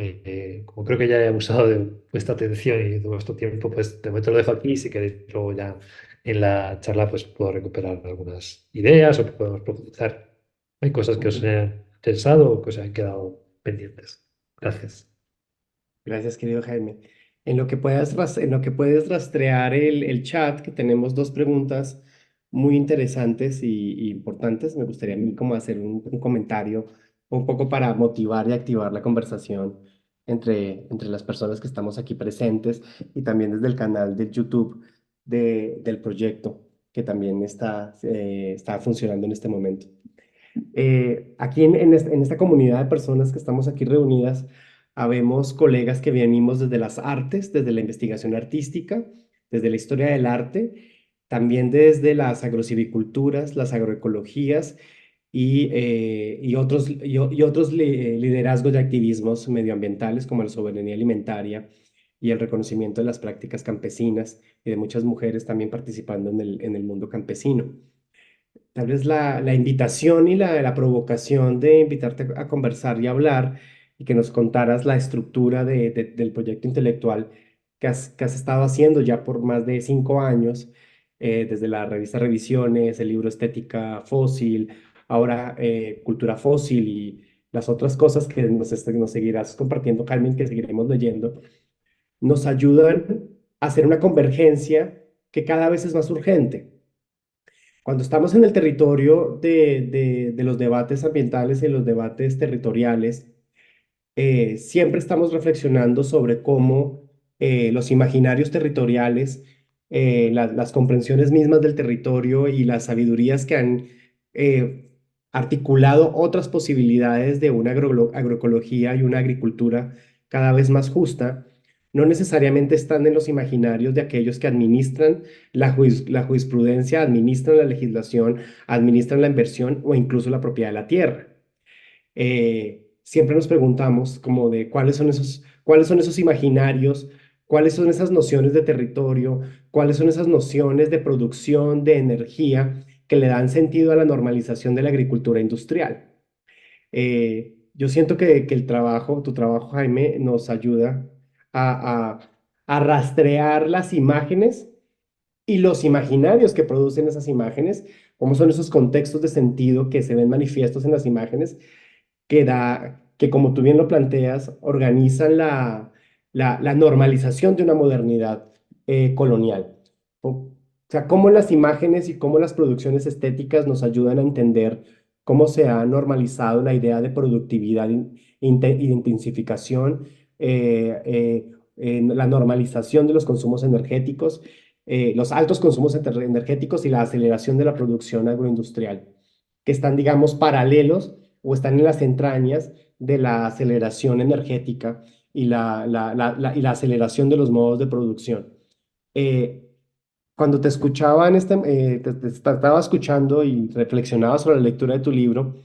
como creo que ya he abusado de vuestra atención y de vuestro tiempo, pues de momento lo dejo aquí. Si queréis, luego ya en la charla pues puedo recuperar algunas ideas o podemos profundizar en cosas que os hayan interesado o que os hayan quedado pendientes. Gracias. Gracias, querido Jaime. En lo que puedes rastrear el chat, que tenemos dos preguntas muy interesantes y importantes, me gustaría a mí como hacer un comentario un poco para motivar y activar la conversación entre las personas que estamos aquí presentes y también desde el canal de YouTube del proyecto, que también está funcionando en este momento. Aquí en esta comunidad de personas que estamos aquí reunidas, habemos colegas que venimos desde las artes, desde la investigación artística, desde la historia del arte, también desde las agrosiviculturas, las agroecologías y otros liderazgos de activismos medioambientales como la soberanía alimentaria y el reconocimiento de las prácticas campesinas y de muchas mujeres también participando en el mundo campesino. Tal vez la invitación y la provocación de invitarte a conversar y hablar y que nos contaras la estructura del proyecto intelectual que has estado haciendo ya por más de 5 años, desde la revista Revisiones, el libro Estética Fósil, ahora Cultura Fósil y las otras cosas que nos seguirás compartiendo, Carmen, que seguiremos leyendo, nos ayudan a hacer una convergencia que cada vez es más urgente. Cuando estamos en el territorio de los debates ambientales y los debates territoriales, siempre estamos reflexionando sobre cómo los imaginarios territoriales, las comprensiones mismas del territorio y las sabidurías que han articulado otras posibilidades de una agroecología y una agricultura cada vez más justa, no necesariamente están en los imaginarios de aquellos que administran la jurisprudencia, administran la legislación, administran la inversión o incluso la propiedad de la tierra. Siempre nos preguntamos como de cuáles son esos imaginarios, cuáles son esas nociones de territorio, cuáles son esas nociones de producción de energía que le dan sentido a la normalización de la agricultura industrial. Yo siento que tu trabajo, Jaime, nos ayuda a, a, a rastrear las imágenes y los imaginarios que producen esas imágenes, cómo son esos contextos de sentido que se ven manifiestos en las imágenes que como tú bien lo planteas, organizan la normalización de una modernidad colonial. O sea, cómo las imágenes y cómo las producciones estéticas nos ayudan a entender cómo se ha normalizado la idea de productividad y de intensificación, la normalización de los consumos energéticos los altos consumos energéticos y la aceleración de la producción agroindustrial, que están, digamos, paralelos o están en las entrañas de la aceleración energética y y la aceleración de los modos de producción. Eh, Cuando te escuchaba te estaba escuchando y reflexionaba sobre la lectura de tu libro,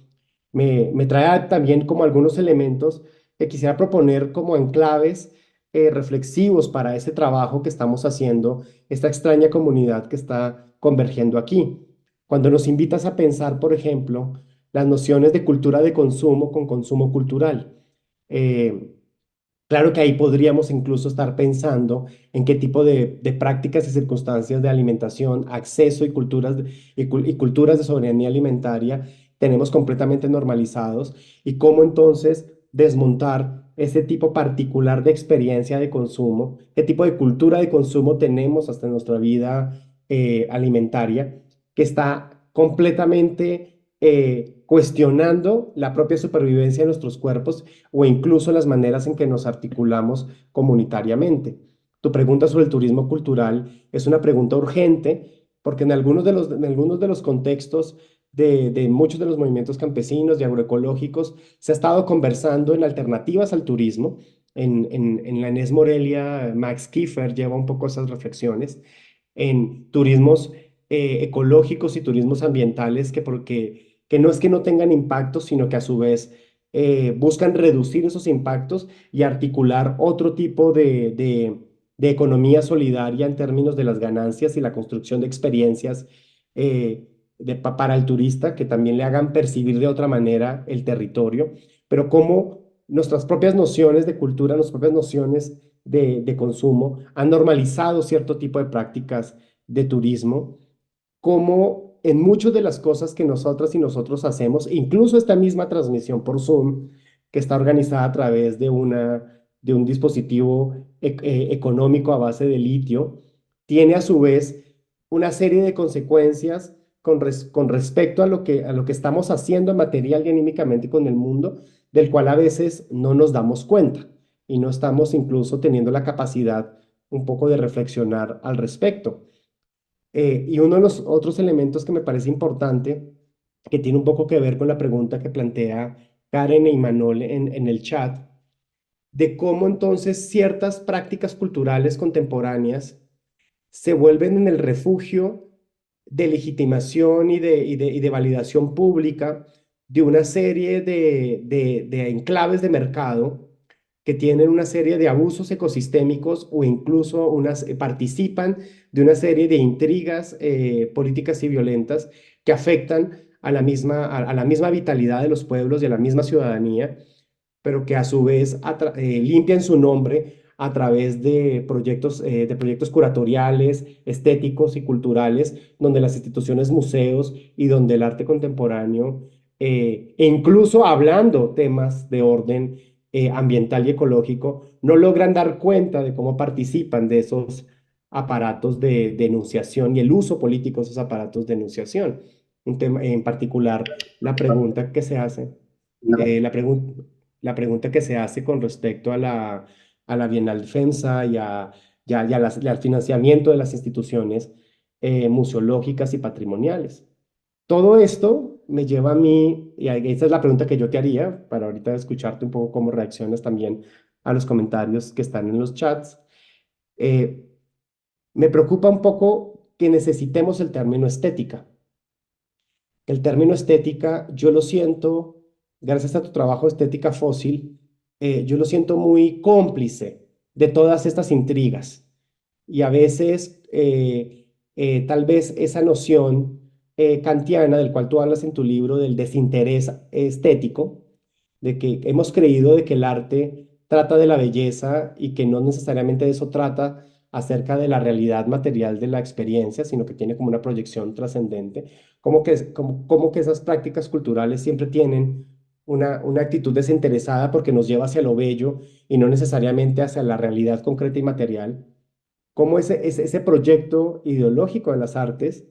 me trae también como algunos elementos que quisiera proponer como enclaves reflexivos para ese trabajo que estamos haciendo, esta extraña comunidad que está convergiendo aquí. Cuando nos invitas a pensar, por ejemplo, las nociones de cultura de consumo con consumo cultural. Eh, Claro que ahí podríamos incluso estar pensando en qué tipo de prácticas y circunstancias de alimentación, acceso y y culturas de soberanía alimentaria tenemos completamente normalizados y cómo entonces desmontar ese tipo particular de experiencia de consumo, qué tipo de cultura de consumo tenemos hasta en nuestra vida alimentaria, que está completamente cuestionando la propia supervivencia de nuestros cuerpos o incluso las maneras en que nos articulamos comunitariamente. Tu pregunta sobre el turismo cultural es una pregunta urgente porque en algunos de los contextos de muchos de los movimientos campesinos y agroecológicos se ha estado conversando en alternativas al turismo. En la Enes Morelia, Max Kiefer lleva un poco esas reflexiones en turismos ecológicos y turismos ambientales que no es que no tengan impacto, sino que a su vez buscan reducir esos impactos y articular otro tipo de economía solidaria en términos de las ganancias y la construcción de experiencias para el turista que también le hagan percibir de otra manera el territorio, pero cómo nuestras propias nociones de cultura, nuestras propias nociones de consumo han normalizado cierto tipo de prácticas de turismo como en muchas de las cosas que nosotras y nosotros hacemos, incluso esta misma transmisión por Zoom, que está organizada a través de un dispositivo económico a base de litio, tiene a su vez una serie de consecuencias con respecto a lo que estamos haciendo material y anímicamente con el mundo, del cual a veces no nos damos cuenta y no estamos incluso teniendo la capacidad un poco de reflexionar al respecto. Y uno de los otros elementos que me parece importante, que tiene un poco que ver con la pregunta que plantea Karen e Imanol en el chat, de cómo entonces ciertas prácticas culturales contemporáneas se vuelven en el refugio de legitimación y de validación pública de una serie de enclaves de mercado que tienen una serie de abusos ecosistémicos o incluso participan de una serie de intrigas políticas y violentas que afectan a la misma vitalidad de los pueblos y a la misma ciudadanía, pero que a su vez limpian su nombre a través de proyectos curatoriales, estéticos y culturales, donde las instituciones museos y donde el arte contemporáneo, e incluso hablando temas de orden ambiental y ecológico, no logran dar cuenta de cómo participan de esos aparatos de denunciación y el uso político de esos aparatos de denunciación. Un tema en particular, la pregunta que se hace, eh, la pregunta la pregunta que se hace con respecto a la Bienal Defensa y al financiamiento de las instituciones museológicas y patrimoniales. Todo esto me lleva a mí, y esa es la pregunta que yo te haría, para ahorita escucharte un poco cómo reaccionas también a los comentarios que están en los chats. Eh, Me preocupa un poco que necesitemos el término estética. El término estética, yo lo siento, gracias a tu trabajo Estética Fósil, yo lo siento muy cómplice de todas estas intrigas. Y a veces, tal vez esa noción kantiana del cual tú hablas en tu libro, del desinterés estético, de que hemos creído de que el arte trata de la belleza y que no necesariamente de eso trata acerca de la realidad material de la experiencia, sino que tiene como una proyección trascendente, como que esas prácticas culturales siempre tienen una actitud desinteresada porque nos lleva hacia lo bello y no necesariamente hacia la realidad concreta y material, como ese proyecto ideológico de las artes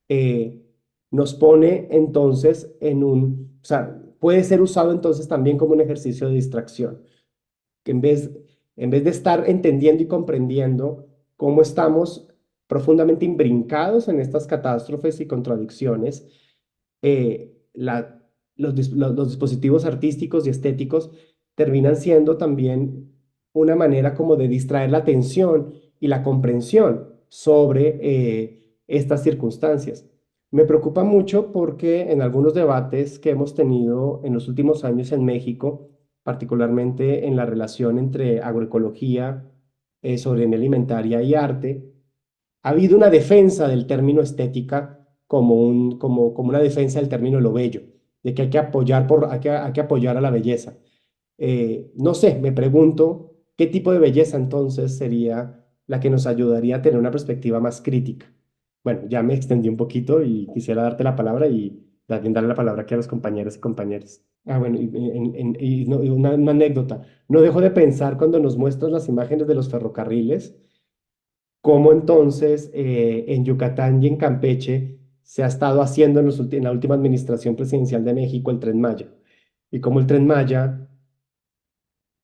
eh, nos pone entonces o sea, puede ser usado entonces también como un ejercicio de distracción, que en vez de estar entendiendo y comprendiendo cómo estamos profundamente imbrincados en estas catástrofes y contradicciones, los dispositivos artísticos y estéticos terminan siendo también una manera como de distraer la atención y la comprensión sobre estas circunstancias. Me preocupa mucho porque en algunos debates que hemos tenido en los últimos años en México, particularmente en la relación entre agroecología, soberanía alimentaria y arte, ha habido una defensa del término estética como una defensa del término lo bello, de que hay que apoyar, hay que apoyar a la belleza. No sé, me pregunto qué tipo de belleza entonces sería la que nos ayudaría a tener una perspectiva más crítica. Bueno, ya me extendí un poquito y quisiera darte la palabra y también darle la palabra aquí a los compañeros y compañeras. Ah, bueno, y una anécdota. No dejo de pensar cuando nos muestras las imágenes de los ferrocarriles cómo entonces en Yucatán y en Campeche se ha estado haciendo en la última administración presidencial de México el Tren Maya. Y cómo el Tren Maya,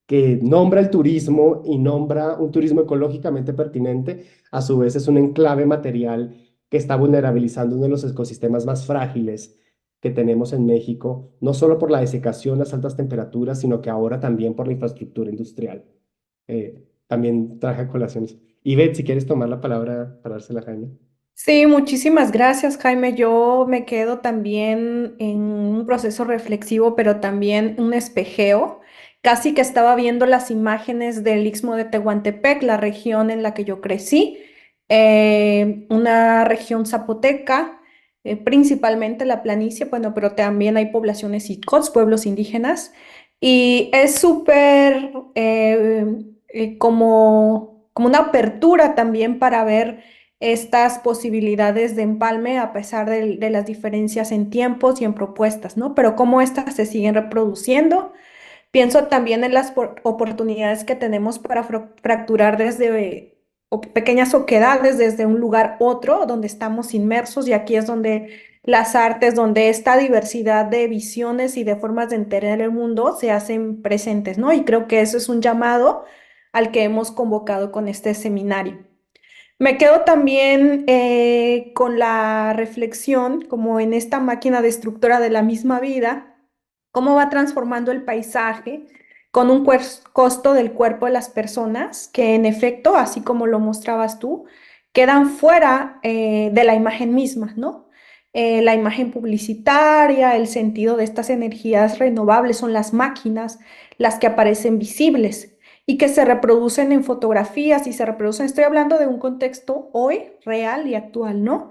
que nombra el turismo y nombra un turismo ecológicamente pertinente, a su vez es un enclave material que está vulnerabilizando uno de los ecosistemas más frágiles que tenemos en México, no solo por la desecación, las altas temperaturas, sino que ahora también por la infraestructura industrial. También traje a colaciones. Y Beth, si quieres tomar la palabra para dársela a Jaime. Sí, muchísimas gracias, Jaime. Yo me quedo también en un proceso reflexivo, pero también un espejeo. Casi que estaba viendo las imágenes del Istmo de Tehuantepec, la región en la que yo crecí, una región zapoteca, principalmente la planicie, bueno, pero también hay poblaciones icots, pueblos indígenas, y es súper como una apertura también para ver estas posibilidades de empalme a pesar de las diferencias en tiempos y en propuestas, ¿no? Pero cómo estas se siguen reproduciendo. Pienso también en las oportunidades que tenemos para fracturar desde pequeñas oquedades desde un lugar otro donde estamos inmersos y aquí es donde las artes, donde esta diversidad de visiones y de formas de entender el mundo se hacen presentes, ¿no? Y creo que eso es un llamado al que hemos convocado con este seminario. Me quedo también con la reflexión, como en esta máquina destructora de la misma vida, cómo va transformando el paisaje con un costo del cuerpo de las personas, que en efecto, así como lo mostrabas tú, quedan fuera de la imagen misma, ¿no? La imagen publicitaria, el sentido de estas energías renovables son las máquinas, las que aparecen visibles y que se reproducen en fotografías y se reproducen, estoy hablando de un contexto hoy, real y actual, ¿no?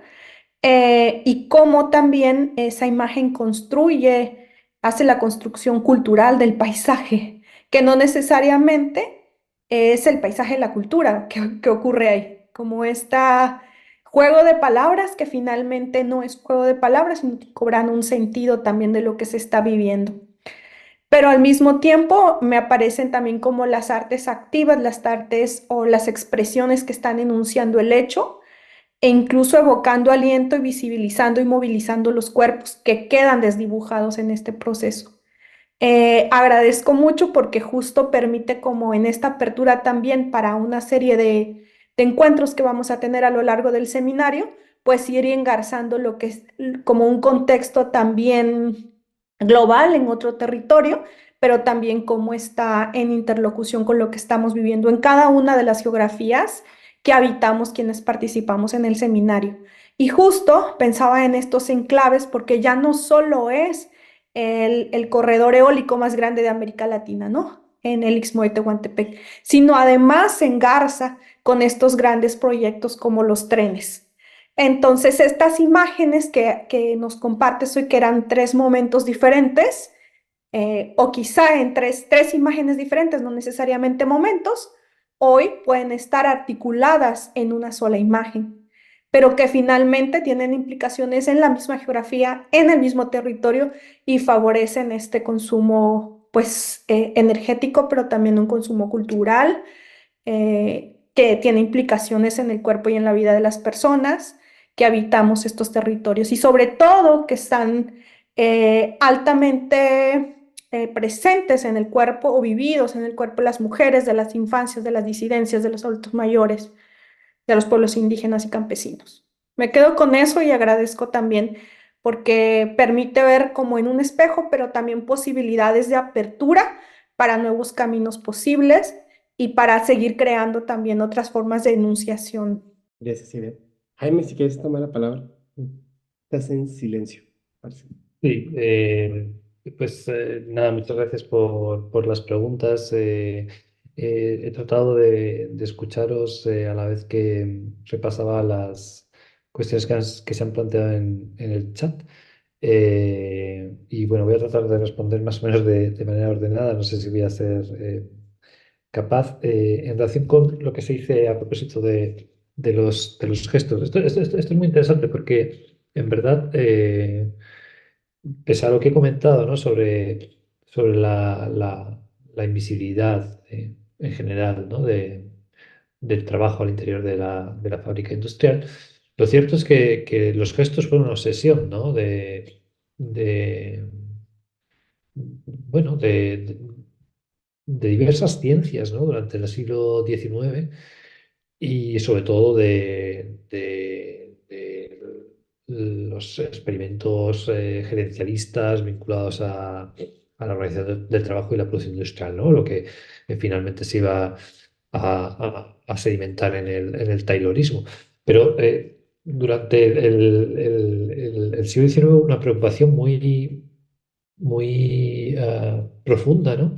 Y cómo también esa imagen construye, hace la construcción cultural del paisaje, que no necesariamente es el paisaje de la cultura que ocurre ahí, como este juego de palabras que finalmente no es juego de palabras, sino que cobran un sentido también de lo que se está viviendo. Pero al mismo tiempo me aparecen también como las artes activas, las artes o las expresiones que están enunciando el hecho e incluso evocando aliento y visibilizando y movilizando los cuerpos que quedan desdibujados en este proceso. Agradezco mucho porque justo permite como en esta apertura también para una serie de encuentros que vamos a tener a lo largo del seminario, pues ir engarzando lo que es como un contexto también global en otro territorio, pero también cómo está en interlocución con lo que estamos viviendo en cada una de las geografías que habitamos quienes participamos en el seminario. Y justo pensaba en estos enclaves porque ya no solo es el corredor eólico más grande de América Latina, ¿no? En el Istmo de Tehuantepec, sino además se engarza con estos grandes proyectos como los trenes. Entonces, estas imágenes que nos compartes hoy, que eran tres momentos diferentes, o quizá en tres imágenes diferentes, no necesariamente momentos, hoy pueden estar articuladas en una sola imagen, pero que finalmente tienen implicaciones en la misma geografía, en el mismo territorio y favorecen este consumo, pues, energético, pero también un consumo cultural que tiene implicaciones en el cuerpo y en la vida de las personas que habitamos estos territorios y sobre todo que están altamente presentes en el cuerpo o vividos en el cuerpo de las mujeres, de las infancias, de las disidencias, de los adultos mayores. de los pueblos indígenas y campesinos. Me quedo con eso y agradezco también porque permite ver como en un espejo, pero también posibilidades de apertura para nuevos caminos posibles y para seguir creando también otras formas de enunciación. Gracias, Silvia. Jaime, si quieres tomar la palabra. Estás en silencio. Parece. Sí, pues nada, muchas gracias por las preguntas. He tratado de escucharos a la vez que repasaba las cuestiones que se han planteado en el chat. Y bueno, voy a tratar de responder más o menos de manera ordenada. No sé si voy a ser capaz. En relación con lo que se dice a propósito de los gestos. Esto es muy interesante porque en verdad... pese a lo que he comentado, ¿no? sobre la invisibilidad en general, ¿no? del trabajo al interior de la fábrica industrial, lo cierto es que los gestos fueron una obsesión, ¿no? de, bueno, de diversas ciencias, ¿no? Durante el siglo XIX y sobre todo de los experimentos gerencialistas vinculados a la organización del trabajo y la producción industrial, ¿no? Lo que finalmente se iba a sedimentar en el Taylorismo. Pero durante el siglo XIX hubo una preocupación muy profunda, ¿no?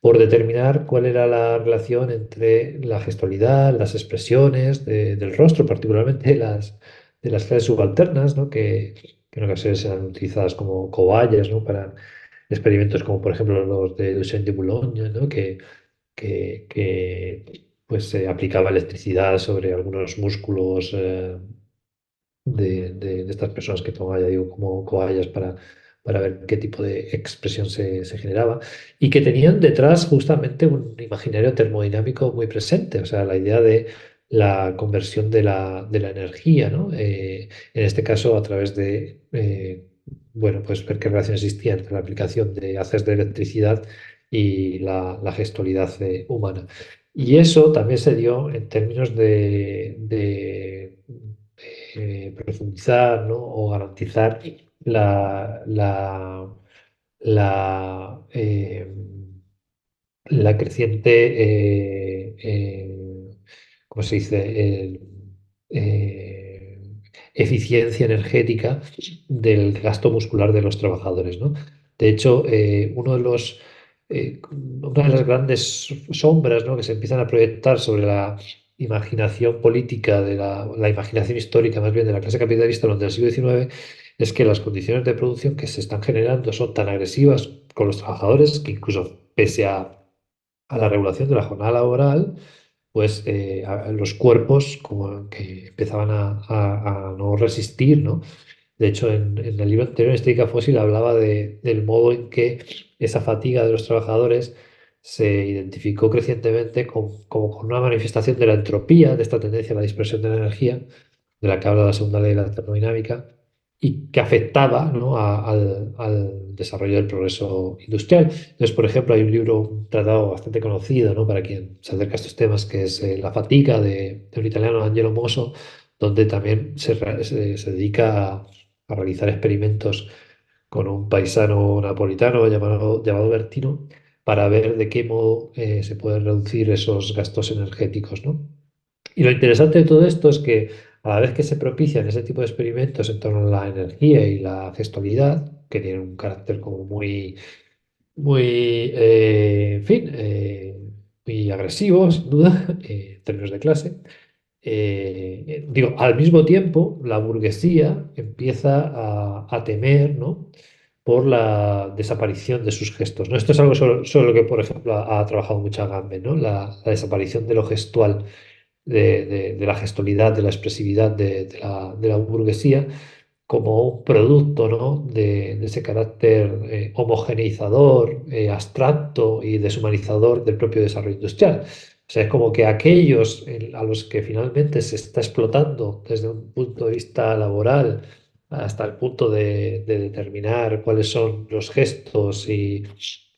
Por determinar cuál era la relación entre la gestualidad, las expresiones del rostro, particularmente de las clases subalternas, ¿no? Que en ocasiones eran utilizadas como cobayas, ¿no? Para experimentos como por ejemplo los de Duchenne de Boulogne, ¿no? Pues se aplicaba electricidad sobre algunos músculos de estas personas que tomaba, ya digo, como cobayas para ver qué tipo de expresión se generaba y que tenían detrás justamente un imaginario termodinámico muy presente, o sea, la idea de la conversión de la energía, ¿no? En este caso, a través de, bueno, pues ver qué relación existía entre la aplicación de haces de electricidad y la gestualidad humana. Y eso también se dio en términos de profundizar, ¿no? O garantizar la, la, la, eh, la creciente, ¿cómo se dice? Eh, eficiencia energética del gasto muscular de los trabajadores, ¿no? De hecho, una de las grandes sombras, ¿no? que se empiezan a proyectar sobre la imaginación política, la imaginación histórica más bien de la clase capitalista durante el siglo XIX, es que las condiciones de producción que se están generando son tan agresivas con los trabajadores que incluso pese a la regulación de la jornada laboral, pues los cuerpos como que empezaban a no resistir, ¿no? De hecho, en el libro anterior, Estética Fósil, hablaba del modo en que esa fatiga de los trabajadores se identificó crecientemente como con una manifestación de la entropía, de esta tendencia a la dispersión de la energía, de la que habla la segunda ley de la termodinámica, y que afectaba, ¿no? al desarrollo del progreso industrial. Entonces, por ejemplo, hay un libro, un tratado bastante conocido, ¿no? Para quien se acerca a estos temas, que es La fatiga de un italiano, Angelo Mosso, donde también se dedica a realizar experimentos con un paisano napolitano llamado Bertino para ver de qué modo se pueden reducir esos gastos energéticos, ¿no? Y lo interesante de todo esto es que a la vez que se propician ese tipo de experimentos en torno a la energía y la gestualidad, que tienen un carácter como muy, en fin, muy agresivo, sin duda, en términos de clase, digo, al mismo tiempo, la burguesía empieza a temer, ¿no? por la desaparición de sus gestos, ¿no? Esto es algo sobre lo que, por ejemplo, ha trabajado mucho Agamben, ¿no? La desaparición de lo gestual, de la gestualidad, de la expresividad de la burguesía como un producto, ¿no? de ese carácter homogeneizador, abstracto y deshumanizador del propio desarrollo industrial. O sea, es como que aquellos a los que finalmente se está explotando desde un punto de vista laboral hasta el punto de determinar cuáles son los gestos y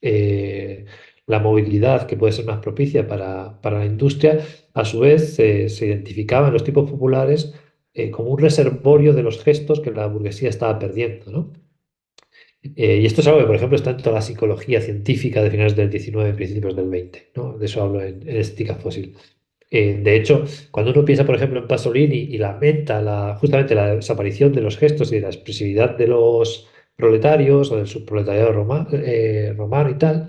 eh, la movilidad que puede ser más propicia para la industria, a su vez se identificaban los tipos populares como un reservorio de los gestos que la burguesía estaba perdiendo, ¿no? Y esto es algo que, por ejemplo, está en toda la psicología científica de finales del 19 y principios del 20, ¿no? De eso hablo en Estética Fósil. De hecho, cuando uno piensa, por ejemplo, en Pasolini y lamenta justamente la desaparición de los gestos y de la expresividad de los proletarios o del subproletariado romano y tal,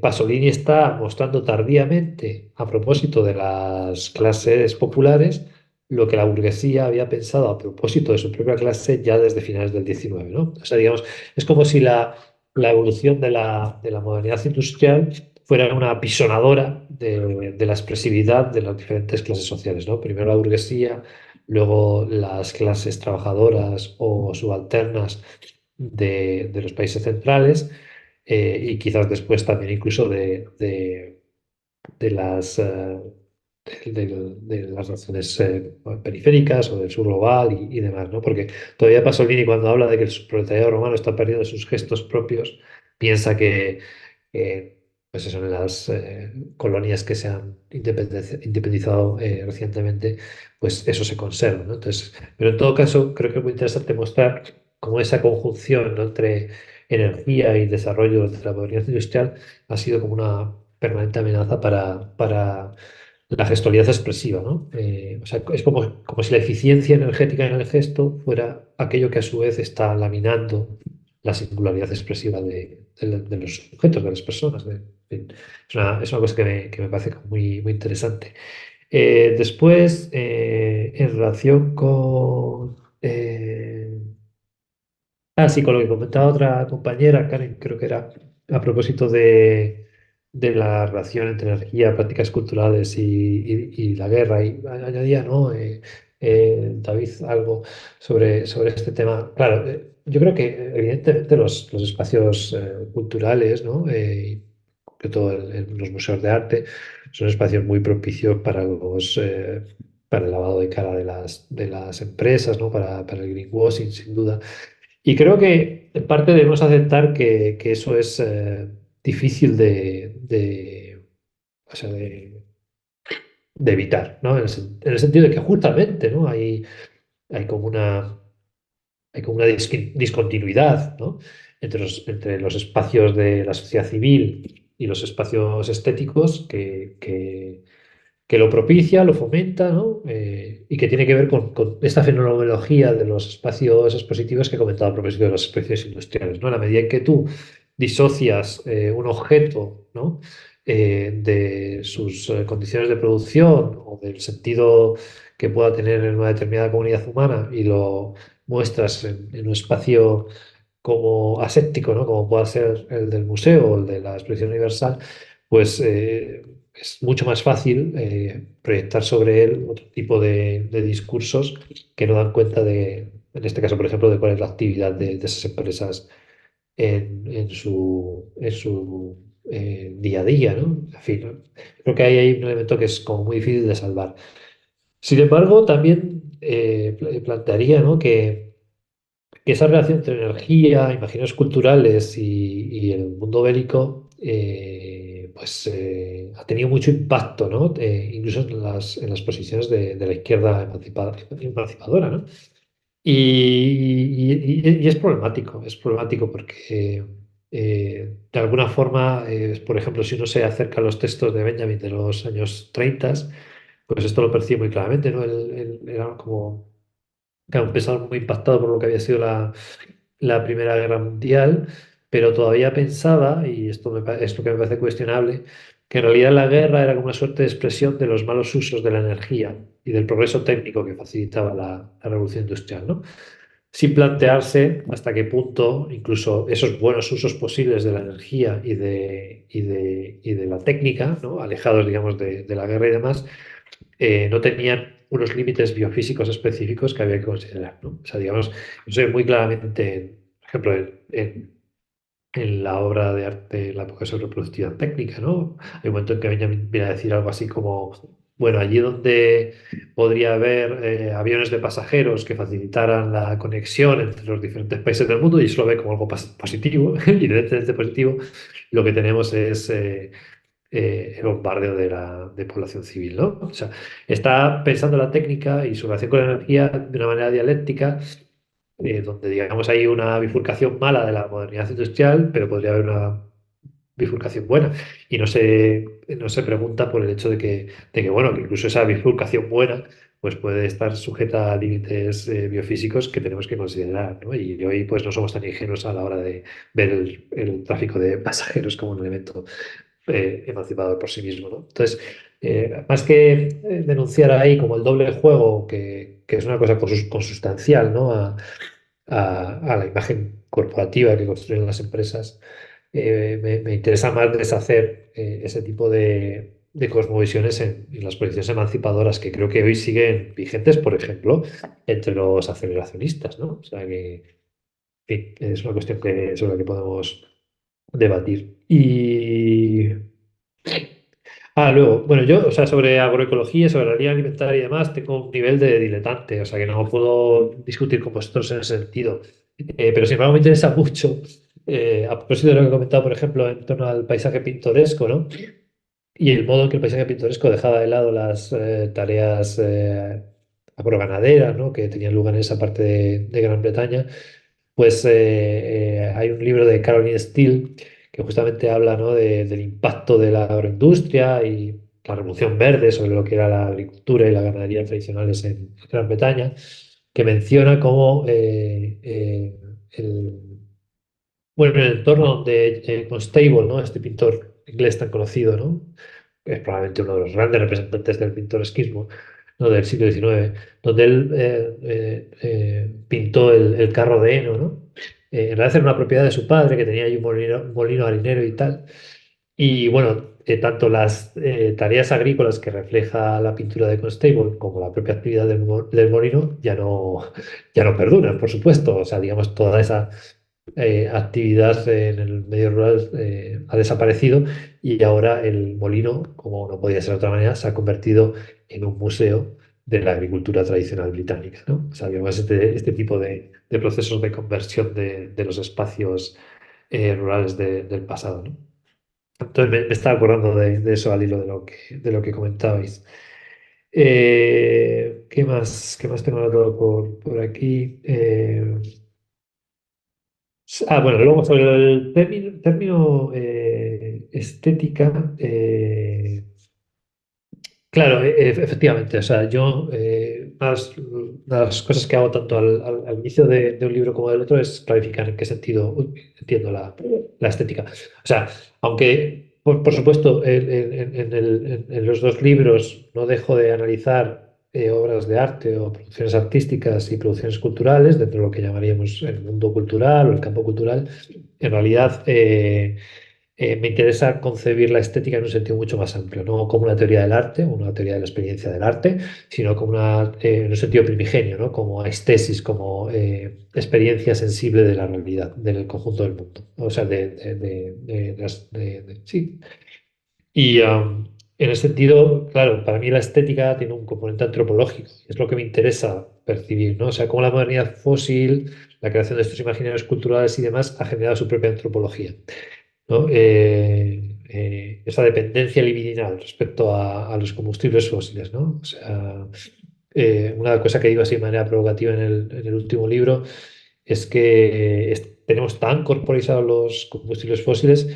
Pasolini está mostrando tardíamente, a propósito de las clases populares, lo que la burguesía había pensado a propósito de su propia clase ya desde finales del 19, ¿no? O sea, digamos, es como si la evolución de la modernidad industrial fuera una apisonadora de la expresividad de las diferentes clases sociales, ¿no? Primero la burguesía, luego las clases trabajadoras o subalternas de los países centrales, y quizás después también incluso de las, de las naciones periféricas o del sur global y demás, ¿no? Porque todavía Pasolini, cuando habla de que el proletariado romano está perdiendo sus gestos propios, piensa que, pues eso, en las colonias que se han independizado recientemente, pues eso se conserva, ¿no? Entonces, pero en todo caso, creo que es muy interesante mostrar cómo esa conjunción, ¿no?, entre energía y desarrollo de la modernidad industrial ha sido como una permanente amenaza para la gestualidad expresiva, ¿no? O sea, es como si la eficiencia energética en el gesto fuera aquello que a su vez está laminando la singularidad expresiva de los sujetos, de las personas. En fin, es una cosa que me parece como muy, muy interesante. Después, en relación con... sí, con lo que comentaba otra compañera, Karen, creo que era a propósito de la relación entre energía, prácticas culturales y la guerra, y añadía, ¿no? David, algo sobre este tema. Claro, yo creo que evidentemente los espacios culturales, ¿no? Sobre todo los museos de arte, son espacios muy propicios para el lavado de cara de las empresas, ¿no? Para el greenwashing, sin duda. Y creo que en parte debemos aceptar que eso es difícil o sea, de evitar, ¿no? En el sentido de que justamente, ¿no? Hay como una, hay como una discontinuidad, ¿no?, entre los espacios de la sociedad civil y los espacios estéticos que lo propicia, lo fomenta, ¿no? Y que tiene que ver con esta fenomenología de los espacios expositivos que he comentado a propósito de las especies industriales, ¿no? En la medida en que tú disocias un objeto, ¿no?, de sus condiciones de producción o del sentido que pueda tener en una determinada comunidad humana y lo muestras en un espacio como aséptico, ¿no?, como pueda ser el del museo o el de la exposición universal, pues es mucho más fácil proyectar sobre él otro tipo de discursos que no dan cuenta en este caso, por ejemplo, de cuál es la actividad de esas empresas en su día a día, ¿no? En fin, ¿no? Creo que ahí hay un elemento que es como muy difícil de salvar. Sin embargo, también plantearía, ¿no?, que esa relación entre energía, imaginarios culturales y el mundo bélico, pues ha tenido mucho impacto, ¿no? Incluso en las posiciones de la izquierda emancipadora, ¿no? Y es problemático porque de alguna forma, por ejemplo, si uno se acerca a los textos de Benjamin de los años 30, pues esto lo percibe muy claramente, ¿no? Él era como claro, un pensador muy impactado por lo que había sido la Primera Guerra Mundial, pero todavía pensaba, y esto es lo que me parece cuestionable, que en realidad la guerra era como una suerte de expresión de los malos usos de la energía y del progreso técnico que facilitaba la revolución industrial, ¿no? Sin plantearse hasta qué punto incluso esos buenos usos posibles de la energía y de la técnica, ¿no?, alejados, digamos, de la guerra y demás, no tenían unos límites biofísicos específicos que había que considerar, ¿no? O sea, digamos, eso es muy claramente, por ejemplo, en la obra de arte, la época sobre productividad técnica, ¿no? Hay un momento en que Benjamin viene a decir algo así como bueno, allí donde podría haber aviones de pasajeros que facilitaran la conexión entre los diferentes países del mundo, y eso lo ve como algo positivo, evidentemente positivo, lo que tenemos es el bombardeo de población civil, ¿no? O sea, está pensando la técnica y su relación con la energía de una manera dialéctica, donde digamos hay una bifurcación mala de la modernidad industrial, pero podría haber una bifurcación buena. Y no se pregunta por el hecho de que, bueno, que incluso esa bifurcación buena pues puede estar sujeta a límites biofísicos que tenemos que considerar, ¿no? Y hoy pues no somos tan ingenuos a la hora de ver el tráfico de pasajeros como un elemento emancipador por sí mismo, ¿no? Entonces, más que denunciar ahí como el doble juego, que es una cosa consustancial, ¿no? a la imagen corporativa que construyen las empresas, me interesa más deshacer ese tipo de cosmovisiones en las posiciones emancipadoras que creo que hoy siguen vigentes, por ejemplo, entre los aceleracionistas, ¿no? O sea que, en fin, es una cuestión sobre la que podemos debatir. Luego, bueno, yo, o sea, sobre agroecología, sobre la línea alimentaria y demás, tengo un nivel de diletante, o sea, que no puedo discutir con vosotros en ese sentido. Pero sin embargo me interesa mucho, a propósito de lo que he comentado, por ejemplo, en torno al paisaje pintoresco, ¿no? Y el modo en que el paisaje pintoresco dejaba de lado las tareas agroganaderas, ¿no? Que tenían lugar en esa parte de Gran Bretaña, pues hay un libro de Caroline Steele que justamente habla, ¿no? Del impacto de la agroindustria y la revolución verde sobre lo que era la agricultura y la ganadería tradicionales en Gran Bretaña, que menciona cómo bueno, en el entorno donde Constable, ¿no? Este pintor inglés tan conocido, ¿no? Es probablemente uno de los grandes representantes del pintoresquismo, ¿no? Del siglo XIX, donde él pintó el carro de heno, ¿no? En realidad era una propiedad de su padre que tenía ahí un molino harinero y tal. Y bueno, tanto las tareas agrícolas que refleja la pintura de Constable como la propia actividad del molino ya no perduran, por supuesto. O sea, digamos, toda esa actividad en el medio rural ha desaparecido, y ahora el molino, como no podía ser de otra manera, se ha convertido en un museo de la agricultura tradicional británica, ¿no? O sea, digamos, este tipo de procesos de conversión de los espacios rurales del pasado, ¿no? Entonces me estaba acordando de eso al hilo de lo que comentabais. ¿Qué más tengo anotado por aquí? Bueno, luego sobre el término estética, claro, efectivamente, o sea, yo una de las cosas que hago tanto al inicio de un libro como del otro es clarificar en qué sentido entiendo la estética. O sea, aunque, por supuesto, en los dos libros no dejo de analizar obras de arte o producciones artísticas y producciones culturales dentro de lo que llamaríamos el mundo cultural o el campo cultural, en realidad me interesa concebir la estética en un sentido mucho más amplio, no como una teoría del arte o una teoría de la experiencia del arte, sino como en un sentido primigenio, ¿no? Como estesis, como experiencia sensible de la realidad, del conjunto del mundo. O sea, sí. Y en ese sentido, claro, para mí la estética tiene un componente antropológico, es lo que me interesa percibir, ¿no? O sea, cómo la modernidad fósil, la creación de estos imaginarios culturales y demás ha generado su propia antropología, ¿no? Esa dependencia libidinal respecto a los combustibles fósiles, ¿no? O sea, una cosa que digo así de manera provocativa en el último libro es que tenemos tan corporizados los combustibles fósiles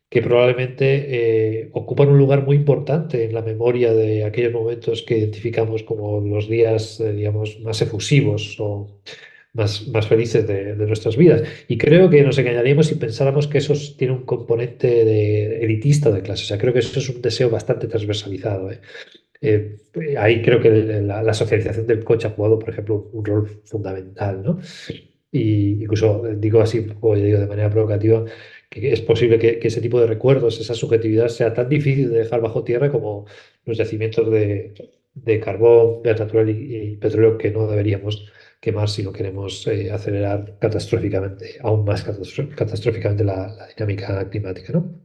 que probablemente ocupan un lugar muy importante en la memoria de aquellos momentos que identificamos como los días, digamos, más efusivos o más felices de nuestras vidas. Y creo que nos engañaríamos si pensáramos que eso tiene un componente elitista de clase. O sea, creo que eso es un deseo bastante transversalizado, ¿eh? Ahí creo que la socialización del coche ha jugado, por ejemplo, un rol fundamental, ¿no? Y incluso digo así, un poco, yo digo de manera provocativa, que es posible que ese tipo de recuerdos, esa subjetividad, sea tan difícil de dejar bajo tierra como los yacimientos de carbón, gas natural y petróleo que no deberíamos quemar si no queremos acelerar catastróficamente, aún más catastróficamente la dinámica climática, ¿no?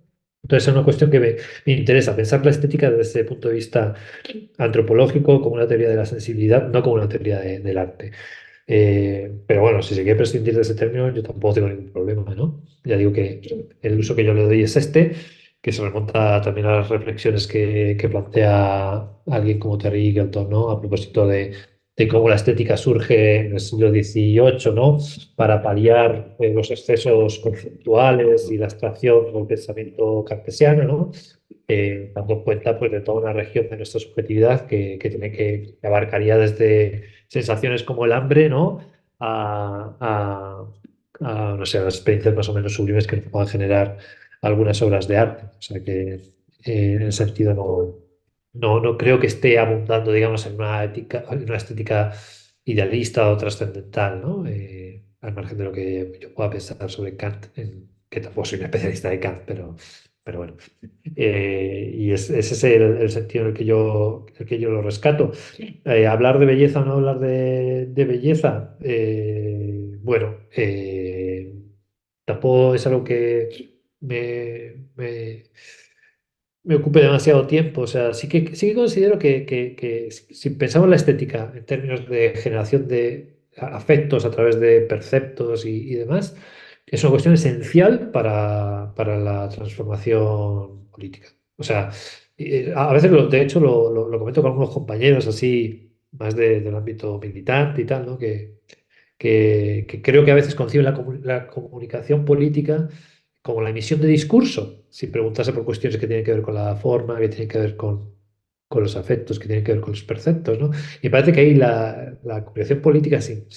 Entonces es una cuestión que me interesa, pensar la estética desde ese punto de vista antropológico, como una teoría de la sensibilidad, no como una teoría del arte. Pero bueno, si se quiere prescindir de ese término, yo tampoco tengo ningún problema, ¿no? Ya digo que el uso que yo le doy es este, que se remonta también a las reflexiones que plantea alguien como Terry Eagleton, ¿no? A propósito de cómo la estética surge en el siglo XVIII, ¿no? Para paliar los excesos conceptuales y la abstracción del pensamiento cartesiano, ¿no? Dando cuenta pues, de toda una región de nuestra subjetividad que abarcaría desde sensaciones como el hambre, ¿no? A, a- no sé, a las experiencias más o menos sublimes que nos puedan generar algunas obras de arte. O sea que en ese sentido no creo que esté abundando, digamos, en una estética idealista o trascendental, ¿no? Al margen de lo que yo pueda pensar sobre Kant, que tampoco soy un especialista de Kant, pero bueno. Y ese es el sentido en el que yo lo rescato. Hablar de belleza o no hablar de belleza, bueno, tampoco es algo que me ocupe demasiado tiempo. O sea, sí que considero que si pensamos en la estética en términos de generación de afectos a través de perceptos y demás, es una cuestión esencial para la transformación política. O sea, a veces, de hecho, lo comento con algunos compañeros así, más del ámbito militante y tal, ¿no? Que creo que a veces conciben la comunicación política como la emisión de discurso, si preguntase por cuestiones que tienen que ver con la forma, que tienen que ver con los afectos, que tienen que ver con los perceptos, ¿no? Y parece que ahí la comunicación política sin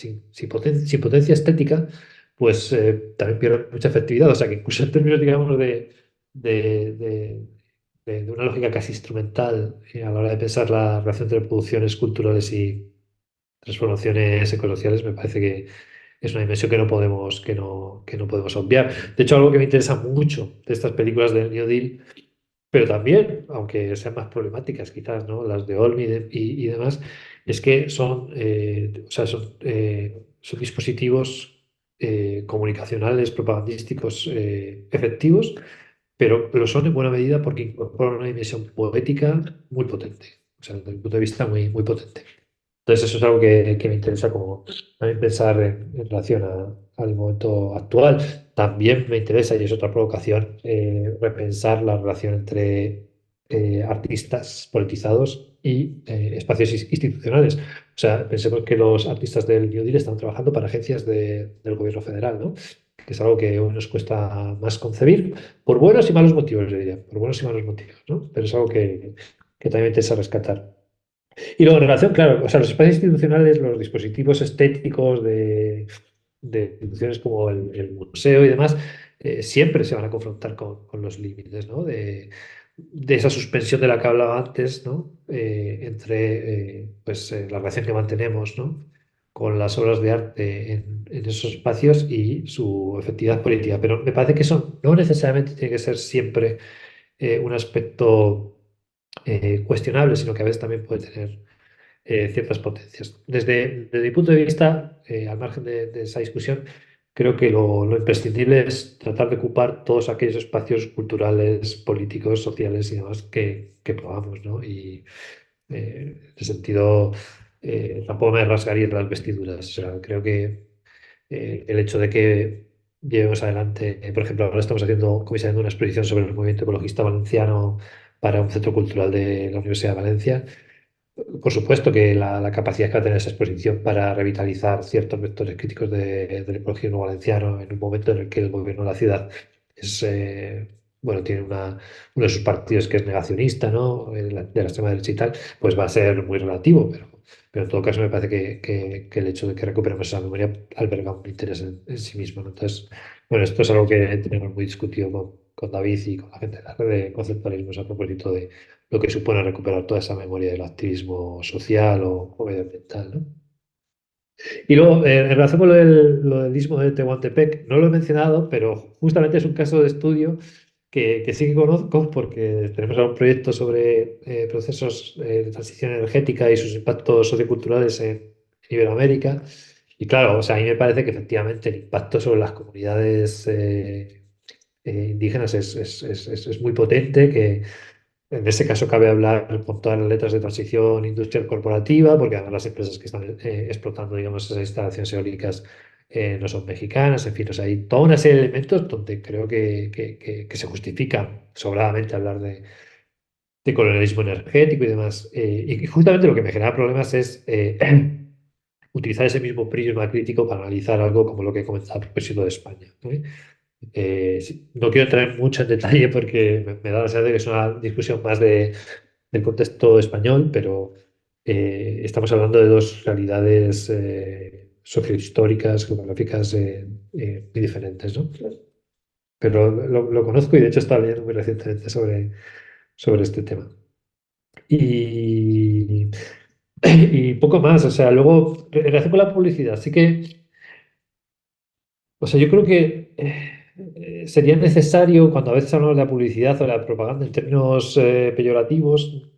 potencia estética, pues también pierde mucha efectividad. O sea, que incluso en términos, digamos, de, de- de una lógica casi instrumental a la hora de pensar la relación entre producciones culturales y transformaciones ecosociales, me parece que es una dimensión que no podemos obviar. De hecho, algo que me interesa mucho de estas películas del New Deal, pero también, aunque sean más problemáticas quizás, ¿no? Las de Olmi y demás, es que o sea, son dispositivos comunicacionales, propagandísticos efectivos, pero lo son en buena medida porque incorporan una dimensión poética muy potente, o sea, desde mi punto de vista muy, muy potente. Entonces, eso es algo que me interesa como también pensar en relación al momento actual. También me interesa, y es otra provocación, repensar la relación entre artistas politizados y espacios institucionales. O sea, pensemos que los artistas del New Deal están trabajando para agencias del gobierno federal, ¿no? Que es algo que hoy nos cuesta más concebir, por buenos y malos motivos, yo diría, por buenos y malos motivos, ¿no? Pero es algo que también me interesa rescatar. Y luego en relación, claro, o sea, los espacios institucionales, los dispositivos estéticos de instituciones como el museo y demás, siempre se van a confrontar con los límites, ¿no? De esa suspensión de la que hablaba antes, ¿no? Entre pues, la relación que mantenemos, ¿no? Con las obras de arte en esos espacios y su efectividad política. Pero me parece que eso no necesariamente tiene que ser siempre un aspecto cuestionable, sino que a veces también puede tener ciertas potencias. Desde mi punto de vista, al margen de esa discusión, creo que lo imprescindible es tratar de ocupar todos aquellos espacios culturales, políticos, sociales y demás que podamos, ¿no? Y en ese sentido, tampoco me rasgaría las vestiduras. O sea, creo que el hecho de que llevemos adelante, por ejemplo, ahora estamos comisariando una exposición sobre el movimiento ecologista valenciano para un centro cultural de la Universidad de Valencia. Por supuesto que la capacidad que va a tener esa exposición para revitalizar ciertos vectores críticos del ecologismo valenciano en un momento en el que el gobierno de la ciudad es, bueno, tiene uno de sus partidos que es negacionista, ¿no? De la extrema derecha y tal, pues va a ser muy relativo, pero en todo caso me parece que el hecho de que recuperemos esa memoria alberga un interés en sí mismo, ¿no? Entonces, bueno, esto es algo que tenemos muy discutido con David y con la gente de la red de conceptualismos a propósito de lo que supone recuperar toda esa memoria del activismo social o medioambiental, ¿no? Y luego, en relación con lo del istmo de Tehuantepec, no lo he mencionado, pero justamente es un caso de estudio que sí que conozco porque tenemos ahora un proyecto sobre procesos de transición energética y sus impactos socioculturales en Iberoamérica. Y claro, o sea, a mí me parece que efectivamente el impacto sobre las comunidades indígenas es muy potente, que en ese caso cabe hablar con todas las letras de transición industrial corporativa, porque además las empresas que están explotando, digamos, esas instalaciones eólicas no son mexicanas, en fin, o sea, hay toda una serie de elementos donde creo que se justifica sobradamente hablar de colonialismo energético y demás. Y justamente lo que me genera problemas es utilizar ese mismo prisma crítico para analizar algo como lo que he comentado a propósito de España. ¿Eh? Sí, no quiero entrar mucho en detalle porque me da la sensación de que es una discusión más del contexto español, pero estamos hablando de dos realidades sociohistóricas, geográficas muy diferentes, ¿no? Pero lo conozco y de hecho estaba leyendo muy recientemente sobre este tema. Y, y poco más, o sea, luego, en relación con la publicidad, sí que, o sea, yo creo que sería necesario, cuando a veces hablamos de la publicidad o de la propaganda en términos peyorativos,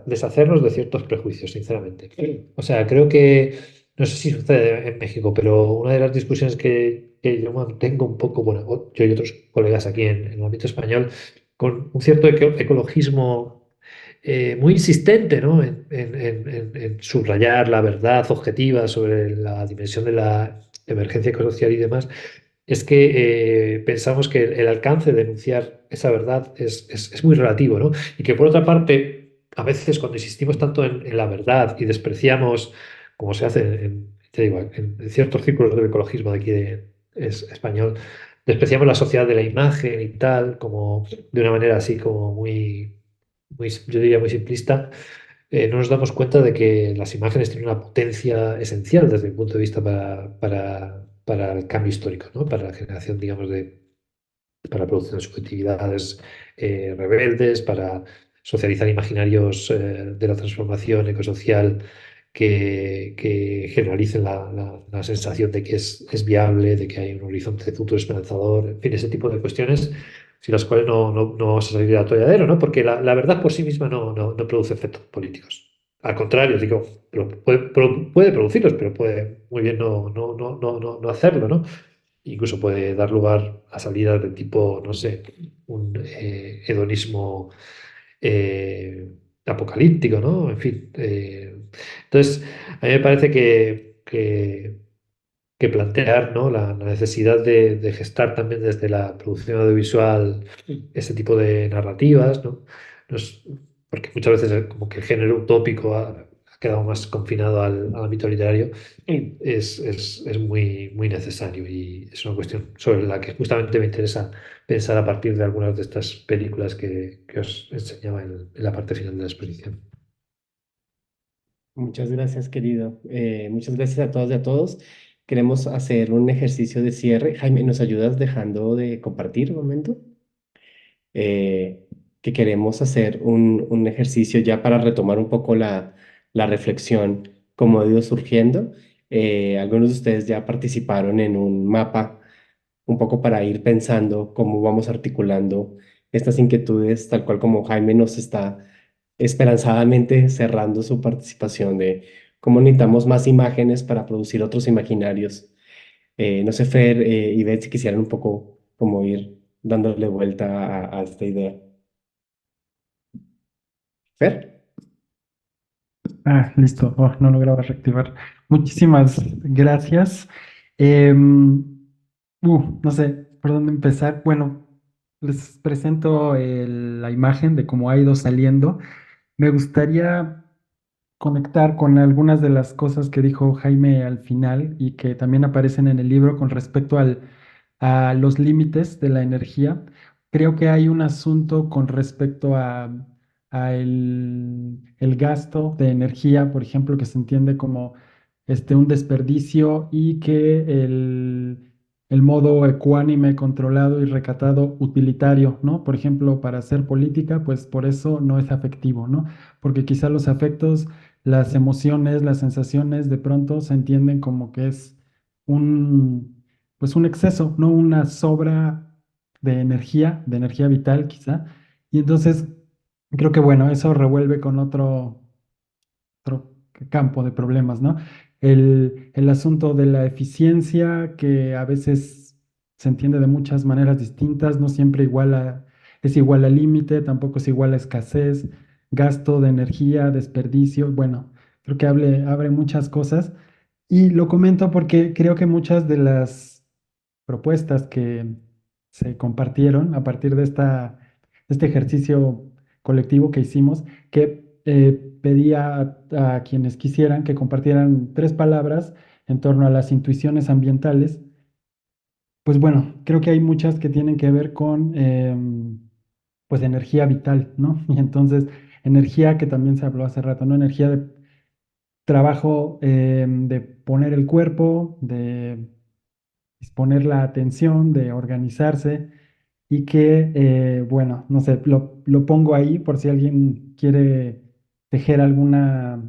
deshacernos de ciertos prejuicios, sinceramente. O sea, creo que, no sé si sucede en México, pero una de las discusiones que yo mantengo un poco, bueno, yo y otros colegas aquí en el ámbito español, con un cierto ecologismo muy insistente, ¿no? En subrayar la verdad objetiva sobre la dimensión de la emergencia ecosocial y demás, es que pensamos que el alcance de denunciar esa verdad es muy relativo, ¿no? Y que por otra parte, a veces cuando insistimos tanto en la verdad y despreciamos, como se hace te digo, en ciertos círculos del ecologismo de aquí español, despreciamos la sociedad de la imagen y tal, como de una manera así como yo diría muy simplista, no nos damos cuenta de que las imágenes tienen una potencia esencial desde mi punto de vista para el cambio histórico, ¿no? Para la generación, digamos, para la producción de subjetividades rebeldes, para socializar imaginarios de la transformación ecosocial que generalicen la sensación de que es viable, de que hay un horizonte de futuro esperanzador, en fin, ese tipo de cuestiones sin las cuales no vamos a salir del atolladero, ¿no? Porque la verdad por sí misma no produce efectos políticos. Al contrario, digo, puede producirlos, pero puede muy bien no hacerlo, ¿no? Incluso puede dar lugar a salidas de tipo, no sé, un hedonismo eh, apocalíptico, ¿no? En fin. Entonces, a mí me parece que plantear, ¿no? La necesidad de gestar también desde la producción audiovisual ese tipo de narrativas, ¿no? No es- Porque muchas veces como que el género utópico ha quedado más confinado al ámbito literario, es muy necesario y es una cuestión sobre la que justamente me interesa pensar a partir de algunas de estas películas que os enseñaba en la parte final de la exposición. Muchas gracias, querido. Muchas gracias a todas y a todos. Queremos hacer un ejercicio de cierre. Jaime, ¿nos ayudas dejando de compartir un momento? eh, que queremos hacer un ejercicio ya para retomar un poco la reflexión, como ha ido surgiendo. Algunos de ustedes ya participaron en un mapa, un poco para ir pensando cómo vamos articulando estas inquietudes, tal cual como Jaime nos está esperanzadamente cerrando su participación de cómo necesitamos más imágenes para producir otros imaginarios. No sé, Fer, y Beth, si quisieran un poco como ir dándole vuelta a esta idea. Fer. Ah, listo. Oh, no lograba reactivar. Muchísimas gracias. Em, no sé por dónde empezar. Bueno, les presento la imagen de cómo ha ido saliendo. Me gustaría conectar con algunas de las cosas que dijo Jaime al final y que también aparecen en el libro con respecto a los límites de la energía. Creo que hay un asunto con respecto a el gasto de energía, por ejemplo, que se entiende como un desperdicio y que el modo ecuánime, controlado y recatado utilitario, ¿no? Por ejemplo, para hacer política, pues por eso no es afectivo, ¿no? Porque quizá los afectos, las emociones, las sensaciones de pronto se entienden como que es pues un exceso, ¿no? Una sobra de energía vital quizá. Y entonces creo que bueno, eso revuelve con otro campo de problemas, ¿no? El asunto de la eficiencia que a veces se entiende de muchas maneras distintas, no siempre es igual al límite, tampoco es igual a escasez, gasto de energía, desperdicio, bueno, creo que abre muchas cosas. Y lo comento porque creo que muchas de las propuestas que se compartieron a partir de este ejercicio colectivo que hicimos, que pedía a quienes quisieran que compartieran 3 palabras en torno a las intuiciones ambientales, pues bueno, creo que hay muchas que tienen que ver con pues energía vital, ¿no? Y entonces, energía que también se habló hace rato, ¿no? Energía de trabajo, de poner el cuerpo, de disponer la atención, de organizarse y que, bueno, no sé, lo pongo ahí por si alguien quiere tejer alguna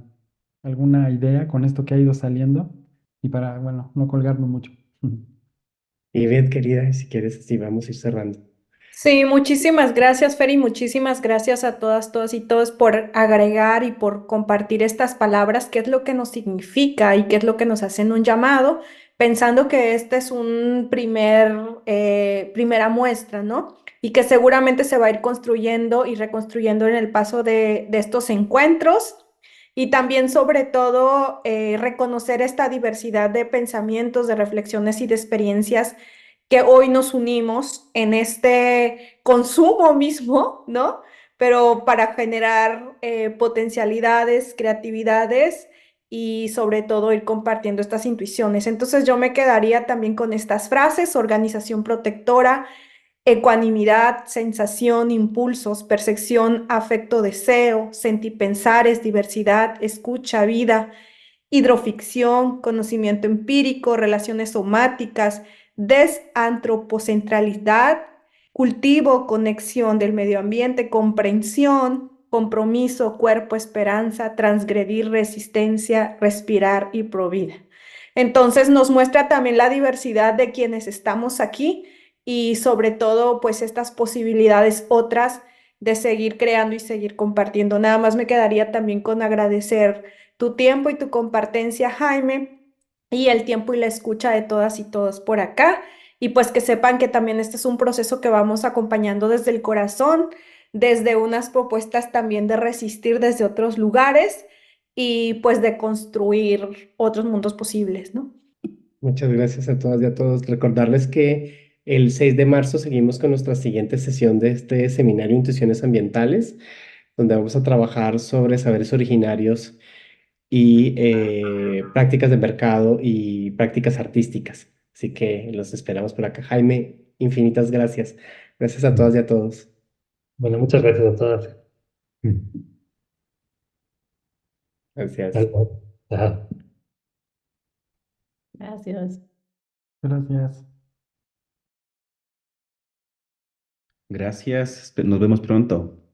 idea con esto que ha ido saliendo y para, bueno, no colgarme mucho. Y bien, querida, si quieres, así vamos a ir cerrando. Sí, muchísimas gracias, Fer, y muchísimas gracias a todas, todas y todos por agregar y por compartir estas palabras, qué es lo que nos significa y qué es lo que nos hacen un llamado, pensando que este es un primera muestra, ¿no? Y que seguramente se va a ir construyendo y reconstruyendo en el paso de estos encuentros. Y también, sobre todo, reconocer esta diversidad de pensamientos, de reflexiones y de experiencias que hoy nos unimos en este consumo mismo, ¿no? Pero para generar potencialidades, creatividades y sobre todo ir compartiendo estas intuiciones. Entonces yo me quedaría también con estas frases: organización protectora, ecuanimidad, sensación, impulsos, percepción, afecto, deseo, sentipensares, diversidad, escucha, vida, hidroficción, conocimiento empírico, relaciones somáticas, desantropocentralidad, cultivo, conexión del medio ambiente, comprensión, compromiso, cuerpo, esperanza, transgredir, resistencia, respirar y provida. Entonces nos muestra también la diversidad de quienes estamos aquí y sobre todo pues estas posibilidades otras de seguir creando y seguir compartiendo. Nada más me quedaría también con agradecer tu tiempo y tu compartencia, Jaime, y el tiempo y la escucha de todas y todos por acá. Y pues que sepan que también este es un proceso que vamos acompañando desde el corazón, desde unas propuestas también de resistir desde otros lugares y pues de construir otros mundos posibles, ¿no? Muchas gracias a todas y a todos. Recordarles que el 6 de marzo seguimos con nuestra siguiente sesión de este seminario Intuiciones Ambientales, donde vamos a trabajar sobre saberes originarios y prácticas de mercado y prácticas artísticas. Así que los esperamos por acá. Jaime, infinitas gracias. Gracias a todas y a todos. Bueno, muchas gracias a todas. Gracias. Algo. Ajá. Gracias. Gracias. Gracias, nos vemos pronto.